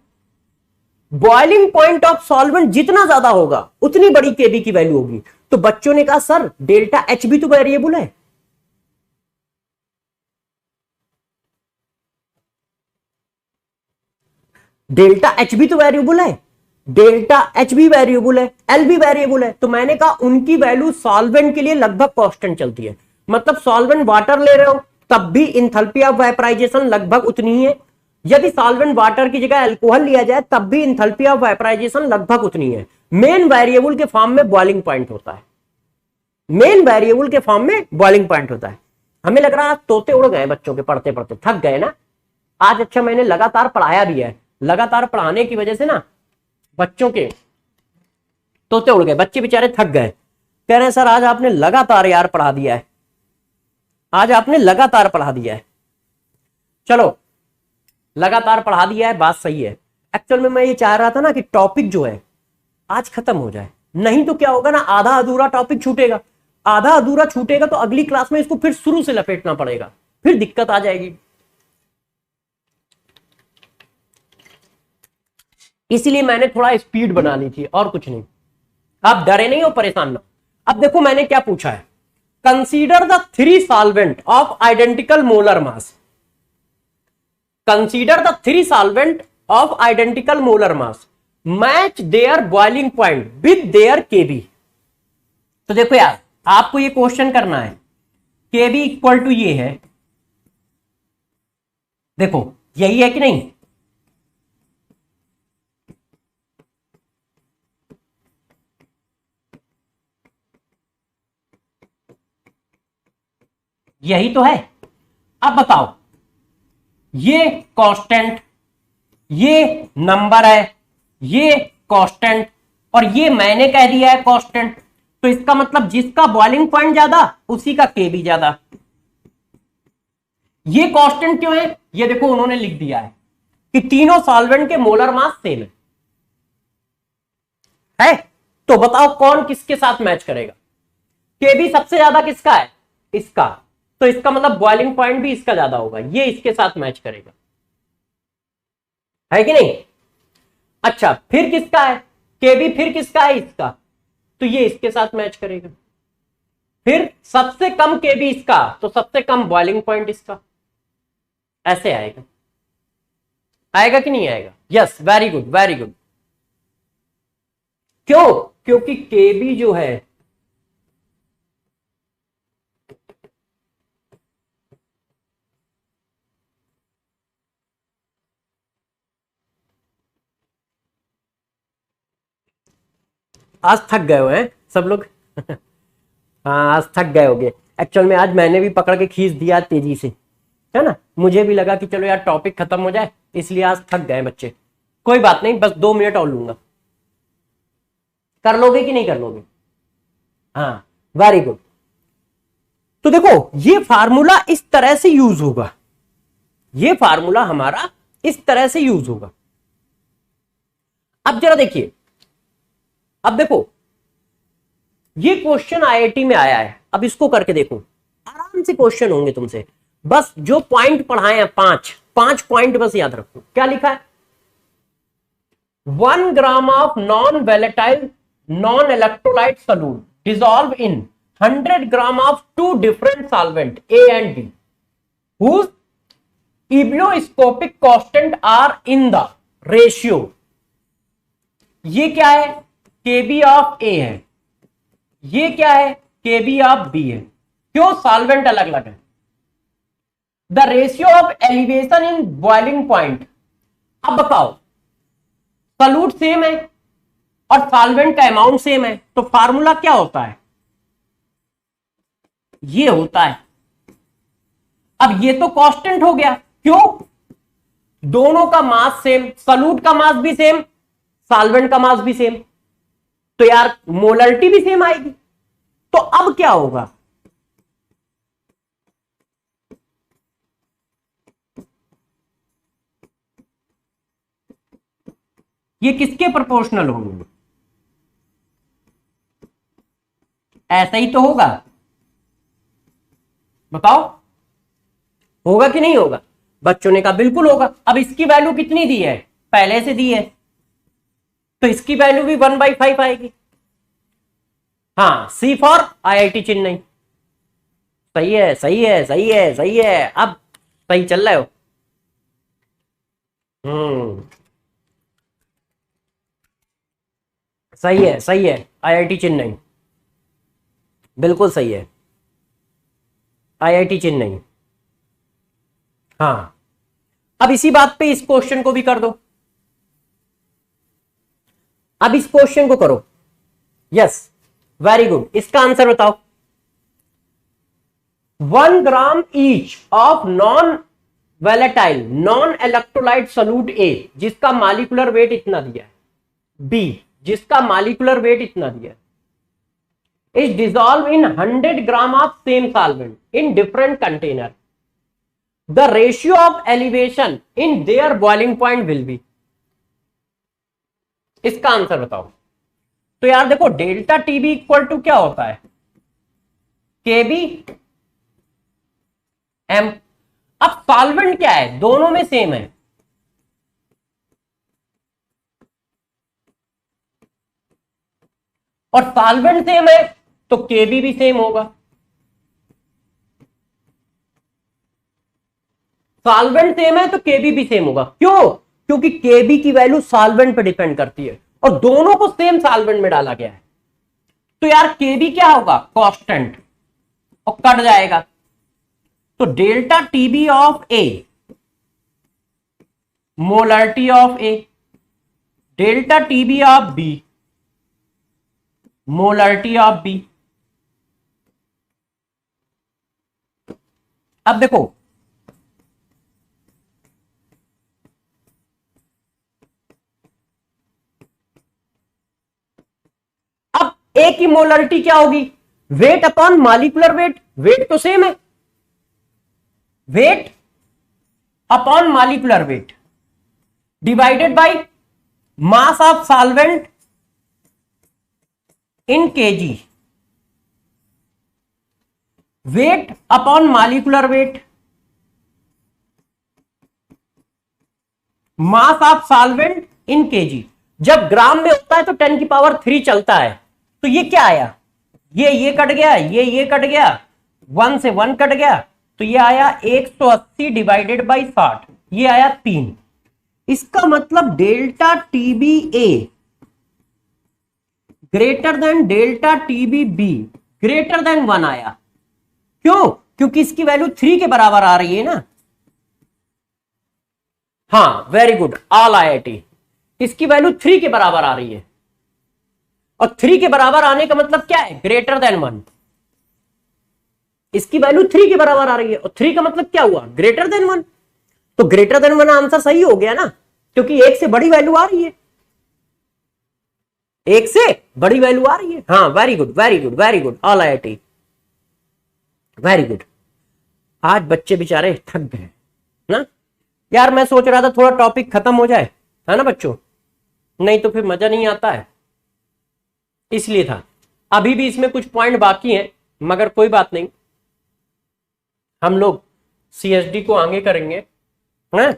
बॉइलिंग पॉइंट ऑफ सॉल्वेंट जितना ज्यादा होगा उतनी बड़ी केबी की वैल्यू होगी। तो बच्चों ने कहा सर डेल्टा एच भी तो वेरिएबल है। डेल्टा एच भी तो वेरिएबल है, डेल्टा एच भी वेरिएबल है, एल भी वेरिएबल है। तो मैंने कहा उनकी वैल्यू सॉल्वेंट के लिए लगभग कांस्टेंट चलती है। मतलब सॉल्वेंट वाटर ले रहे हो तब भी इंथैल्पी ऑफ वेपराइजेशन लगभग उतनी ही है। यदि सॉल्वेंट वाटर की जगह अल्कोहल लिया जाए तब भी इंथैल्पी ऑफ वेपराइजेशन लगभग उतनी है। मेन वेरिएबल के फॉर्म में बॉइलिंग पॉइंट होता है, मेन वेरिएबल के फॉर्म में बॉइलिंग पॉइंट होता है। हमें लग रहा है तोते उड़ गए बच्चों के, पढ़ते पढ़ते थक गए ना आज। अच्छा मैंने लगातार पढ़ाया भी है, लगातार पढ़ाने की वजह से ना बच्चों के तोते उड़ गए, बच्चे बेचारे थक गए। कह रहे हैं सर आज आपने लगातार यार पढ़ा दिया है, आज आपने लगातार पढ़ा दिया है। चलो लगातार पढ़ा दिया है, बात सही है। एक्चुअल में मैं ये चाह रहा था ना कि टॉपिक जो है आज खत्म हो जाए, नहीं तो क्या होगा ना आधा अधूरा टॉपिक छूटेगा। आधा अधूरा छूटेगा तो अगली क्लास में इसको फिर शुरू से लपेटना पड़ेगा, फिर दिक्कत आ जाएगी। इसलिए मैंने थोड़ा स्पीड बना ली थी और कुछ नहीं। आप डरे नहीं हो, परेशान ना। अब देखो मैंने क्या पूछा है, consider the 3 solvent of identical molar mass. Consider the 3 solvent of identical molar mass, match their boiling point with their KB. तो देखो यार आपको ये क्वेश्चन करना है, केबी इक्वल टू ये है, देखो यही है कि नहीं। यही तो है। अब बताओ ये कांस्टेंट, ये नंबर है, ये कांस्टेंट और ये मैंने कह दिया है कांस्टेंट। तो इसका मतलब जिसका बॉइलिंग पॉइंट ज्यादा उसी का केबी ज्यादा। ये कांस्टेंट क्यों है, ये देखो उन्होंने लिख दिया है कि तीनों सॉल्वेंट के मोलर मास सेम है। तो बताओ कौन किसके साथ मैच करेगा। केबी सबसे ज्यादा किसका है, इसका। तो इसका मतलब बॉइलिंग पॉइंट भी इसका ज्यादा होगा, ये इसके साथ मैच करेगा, है कि नहीं। अच्छा फिर किसका है केबी, फिर किसका है इसका, तो ये इसके साथ मैच करेगा। फिर सबसे कम केबी इसका, तो सबसे कम बॉइलिंग पॉइंट इसका। ऐसे आएगा, आएगा कि नहीं आएगा। Yes very good very good. क्यों, क्योंकि केबी जो है आज थक गए हुए हैं सब लोग हाँ आज थक गए होंगे। एक्चुअल में आज मैंने भी पकड़ के खींच दिया तेजी से, है ना। मुझे भी लगा कि चलो यार टॉपिक खत्म हो जाए, इसलिए आज थक गए बच्चे। कोई बात नहीं, बस 2 मिनट और लूंगा। कर लोगे कि नहीं कर लोगे। हाँ वेरी गुड। तो देखो ये फार्मूला इस तरह से यूज होगा, ये फार्मूला हमारा इस तरह से यूज होगा। अब जरा देखिए, अब देखो ये क्वेश्चन आईआईटी में आया है, अब इसको करके देखो, आराम से क्वेश्चन होंगे तुमसे। बस जो पॉइंट पढ़ाए हैं 5 पॉइंट बस याद रखो। क्या लिखा है, 1 gram of non volatile non electrolyte solute dissolve in 100 gram of 2 different solvent A and B whose ebullioscopic constant are in the ratio. ये क्या है, केबी ऑफ ए है, ये क्या है, केबी ऑफ बी है। क्यों, सॉल्वेंट अलग अलग है। The ratio of elevation in boiling point. अब बताओ सॉल्यूट सेम है और सॉल्वेंट का अमाउंट सेम है, तो फार्मूला क्या होता है, ये होता है। अब ये तो कांस्टेंट हो गया, क्यों, दोनों का मास सेम, सॉल्यूट का मास भी सेम, सॉल्वेंट का मास भी सेम, तो यार मोलरिटी भी सेम आएगी। तो अब क्या होगा, ये किसके प्रोपोर्शनल होंगे? ऐसा ही तो होगा, बताओ होगा कि नहीं होगा? बच्चों ने कहा बिल्कुल होगा। अब इसकी वैल्यू कितनी दी है? पहले से दी है, तो इसकी वैल्यू भी 1/5 आएगी। हाँ, सी फॉर IIT चेन्नई। सही है, सही है, सही है, सही है, अब सही चल रहे हो। सही है, सही है, IIT चेन्नई, बिल्कुल सही है, IIT चेन्नई। हाँ, अब इसी बात पे इस क्वेश्चन को भी कर दो। अब इस क्वेश्चन को करो। Yes, very good. इसका आंसर बताओ। 1 gram each of non volatile non electrolyte solute A, जिसका मॉलिक्यूलर वेट इतना दिया है, बी जिसका मॉलिक्यूलर वेट इतना दिया है, is dissolve in 100 gram of same solvent in different container, the ratio of elevation in their boiling point will be. इसका answer बताओ। तो यार देखो, डेल्टा टीबी इक्वल टू क्या होता है? केबी एम। अब सॉल्वेंट क्या है? दोनों में सेम है, और सॉल्वेंट सेम है तो केबी भी सेम होगा। सॉल्वेंट सेम है तो केबी भी सेम होगा। क्यों? क्योंकि केबी की वैल्यू सॉल्वेंट पे डिपेंड करती है, और दोनों को सेम सॉल्वेंट में डाला गया है। तो यार केबी क्या होगा? कांस्टेंट, और कट जाएगा। तो delta TB of A, molarity of A, delta TB of B, molarity of B. अब देखो, अब ए की मोलरिटी क्या होगी? Weight upon molecular weight. Weight तो सेम है, weight upon molecular weight divided by mass of solvent in KG. Weight upon molecular weight, mass of solvent in KG. जब gram में होता है तो 10⁻³ चलता है। तो ये क्या आया? ये कट गया, ये कट गया, 1 से 1 कट गया, तो ये आया 180 डिवाइडेड बाई 60, ये आया 3। इसका मतलब delta TB A greater than delta TB be greater than 1 आया। क्यों? क्योंकि इसकी वैल्यू 3 के बराबर आ रही है ना। हाँ, वेरी गुड, ऑल IIT। इसकी वैल्यू 3 के बराबर आ रही है, और 3 के बराबर आने का मतलब क्या है? Greater than 1। इसकी वैल्यू 3 के बराबर आ रही है, और 3 का मतलब क्या हुआ? Greater than 1। तो ग्रेटर देन 1 आंसर सही हो गया ना, क्योंकि 1 से बड़ी वैल्यू आ रही है, 1 से बड़ी वैल्यू आ रही है। हाँ, very good, very good, very good, all IIT, very good. आज बच्चे बेचारे थक गए ना यार। मैं सोच रहा था थोड़ा टॉपिक खत्म हो जाए, है ना बच्चों, नहीं तो फिर मजा नहीं आता है, इसलिए था। अभी भी इसमें कुछ पॉइंट बाकी हैं, मगर कोई बात नहीं, हम लोग CSD को आगे करेंगे। है?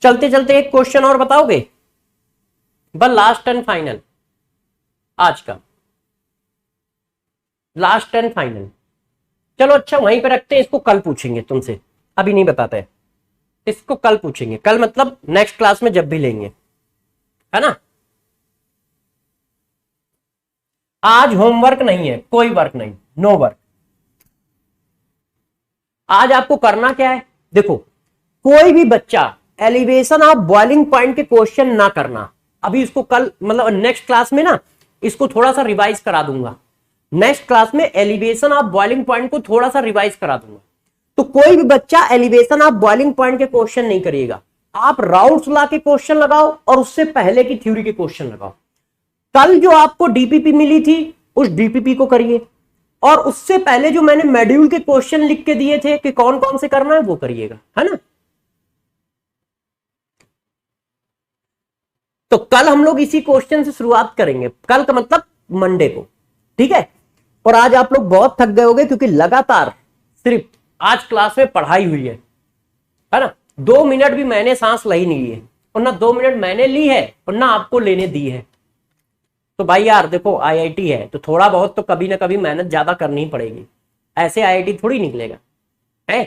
चलते चलते एक क्वेश्चन और बताओगे? बस लास्ट एंड फाइनल, आज का लास्ट एंड फाइनल। चलो अच्छा, वहीं पे रखते हैं, इसको कल पूछेंगे तुमसे, अभी नहीं बताते, इसको कल पूछेंगे। कल मतलब नेक्स्ट क्लास में जब भी लेंगे, है ना। आज होमवर्क नहीं है, कोई वर्क नहीं, नो वर्क। आज आपको करना क्या है? देखो, कोई भी बच्चा एलिवेशन ऑफ बॉइलिंग पॉइंट के क्वेश्चन ना करना। अभी इसको कल मतलब नेक्स्ट क्लास में ना इसको थोड़ा सा रिवाइज करा दूंगा। नेक्स्ट क्लास में एलिवेशन ऑफ बॉइलिंग पॉइंट को थोड़ा सा रिवाइज करा दूंगा। तो कोई भी बच्चा एलिवेशन ऑफ बॉइलिंग पॉइंट के क्वेश्चन नहीं करिएगा। आप राउल्ट्स लॉ के क्वेश्चन लगाओ, और उससे पहले की थ्योरी के क्वेश्चन लगाओ। कल जो आपको डीपीपी मिली थी उस डीपीपी को करिए, और उससे पहले जो मैंने मॉड्यूल के क्वेश्चन लिख के दिए थे कि कौन कौन से करना है वो करिएगा, है ना। तो कल हम लोग इसी क्वेश्चन से शुरुआत करेंगे, कल का मतलब मंडे को, ठीक है। और आज आप लोग बहुत थक गए होंगे क्योंकि लगातार सिर्फ आज क्लास में पढ़ाई हुई है ना। 2 मिनट भी मैंने सांस ली नहीं है, और ना 2 मिनट मैंने ली है और ना आपको लेने दी है। तो भाई यार देखो, आईआईटी है तो थोड़ा बहुत तो कभी ना कभी मेहनत ज्यादा करनी ही पड़ेगी। ऐसे आईआईटी थोड़ी निकलेगा है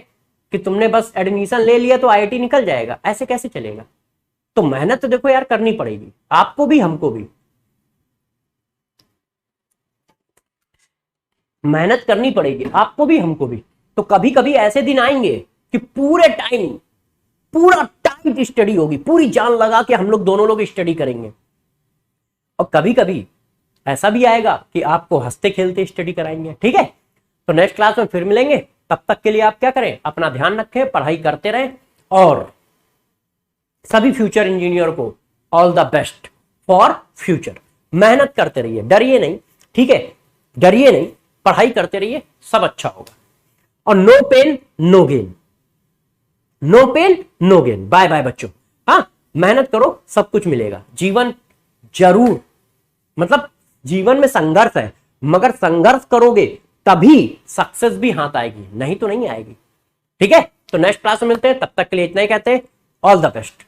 कि तुमने बस एडमिशन ले लिया तो आईआईटी निकल जाएगा, ऐसे कैसे चलेगा। तो मेहनत तो देखो यार करनी पड़ेगी, आपको भी हमको भी मेहनत करनी पड़ेगी, आपको भी हमको भी। तो कभी कभी ऐसे दिन आएंगे कि पूरा टाइट स्टडी होगी, पूरी जान लगा के हम लोग दोनों लोग स्टडी करेंगे। और कभी कभी ऐसा भी आएगा कि आपको हंसते खेलते स्टडी कराएंगे, ठीक है। तो नेक्स्ट क्लास में फिर मिलेंगे, तब तक के लिए आप क्या करें, अपना ध्यान रखें, पढ़ाई करते रहें, और सभी फ्यूचर इंजीनियर को all the best for future. मेहनत करते रहिए, डरिए नहीं, ठीक है, डरिए नहीं, पढ़ाई करते रहिए, सब अच्छा होगा। और no pain no gain, no pain no gain. Bye bye बच्चों। हाँ, मेहनत करो, सब कुछ मिलेगा। जीवन जरूर, मतलब जीवन में संघर्ष है, मगर संघर्ष करोगे तभी सक्सेस भी हाथ आएगी, नहीं तो नहीं आएगी, ठीक है। तो नेक्स्ट क्लास में मिलते हैं, तब तक के लिए इतना ही कहते हैं, ऑल द बेस्ट।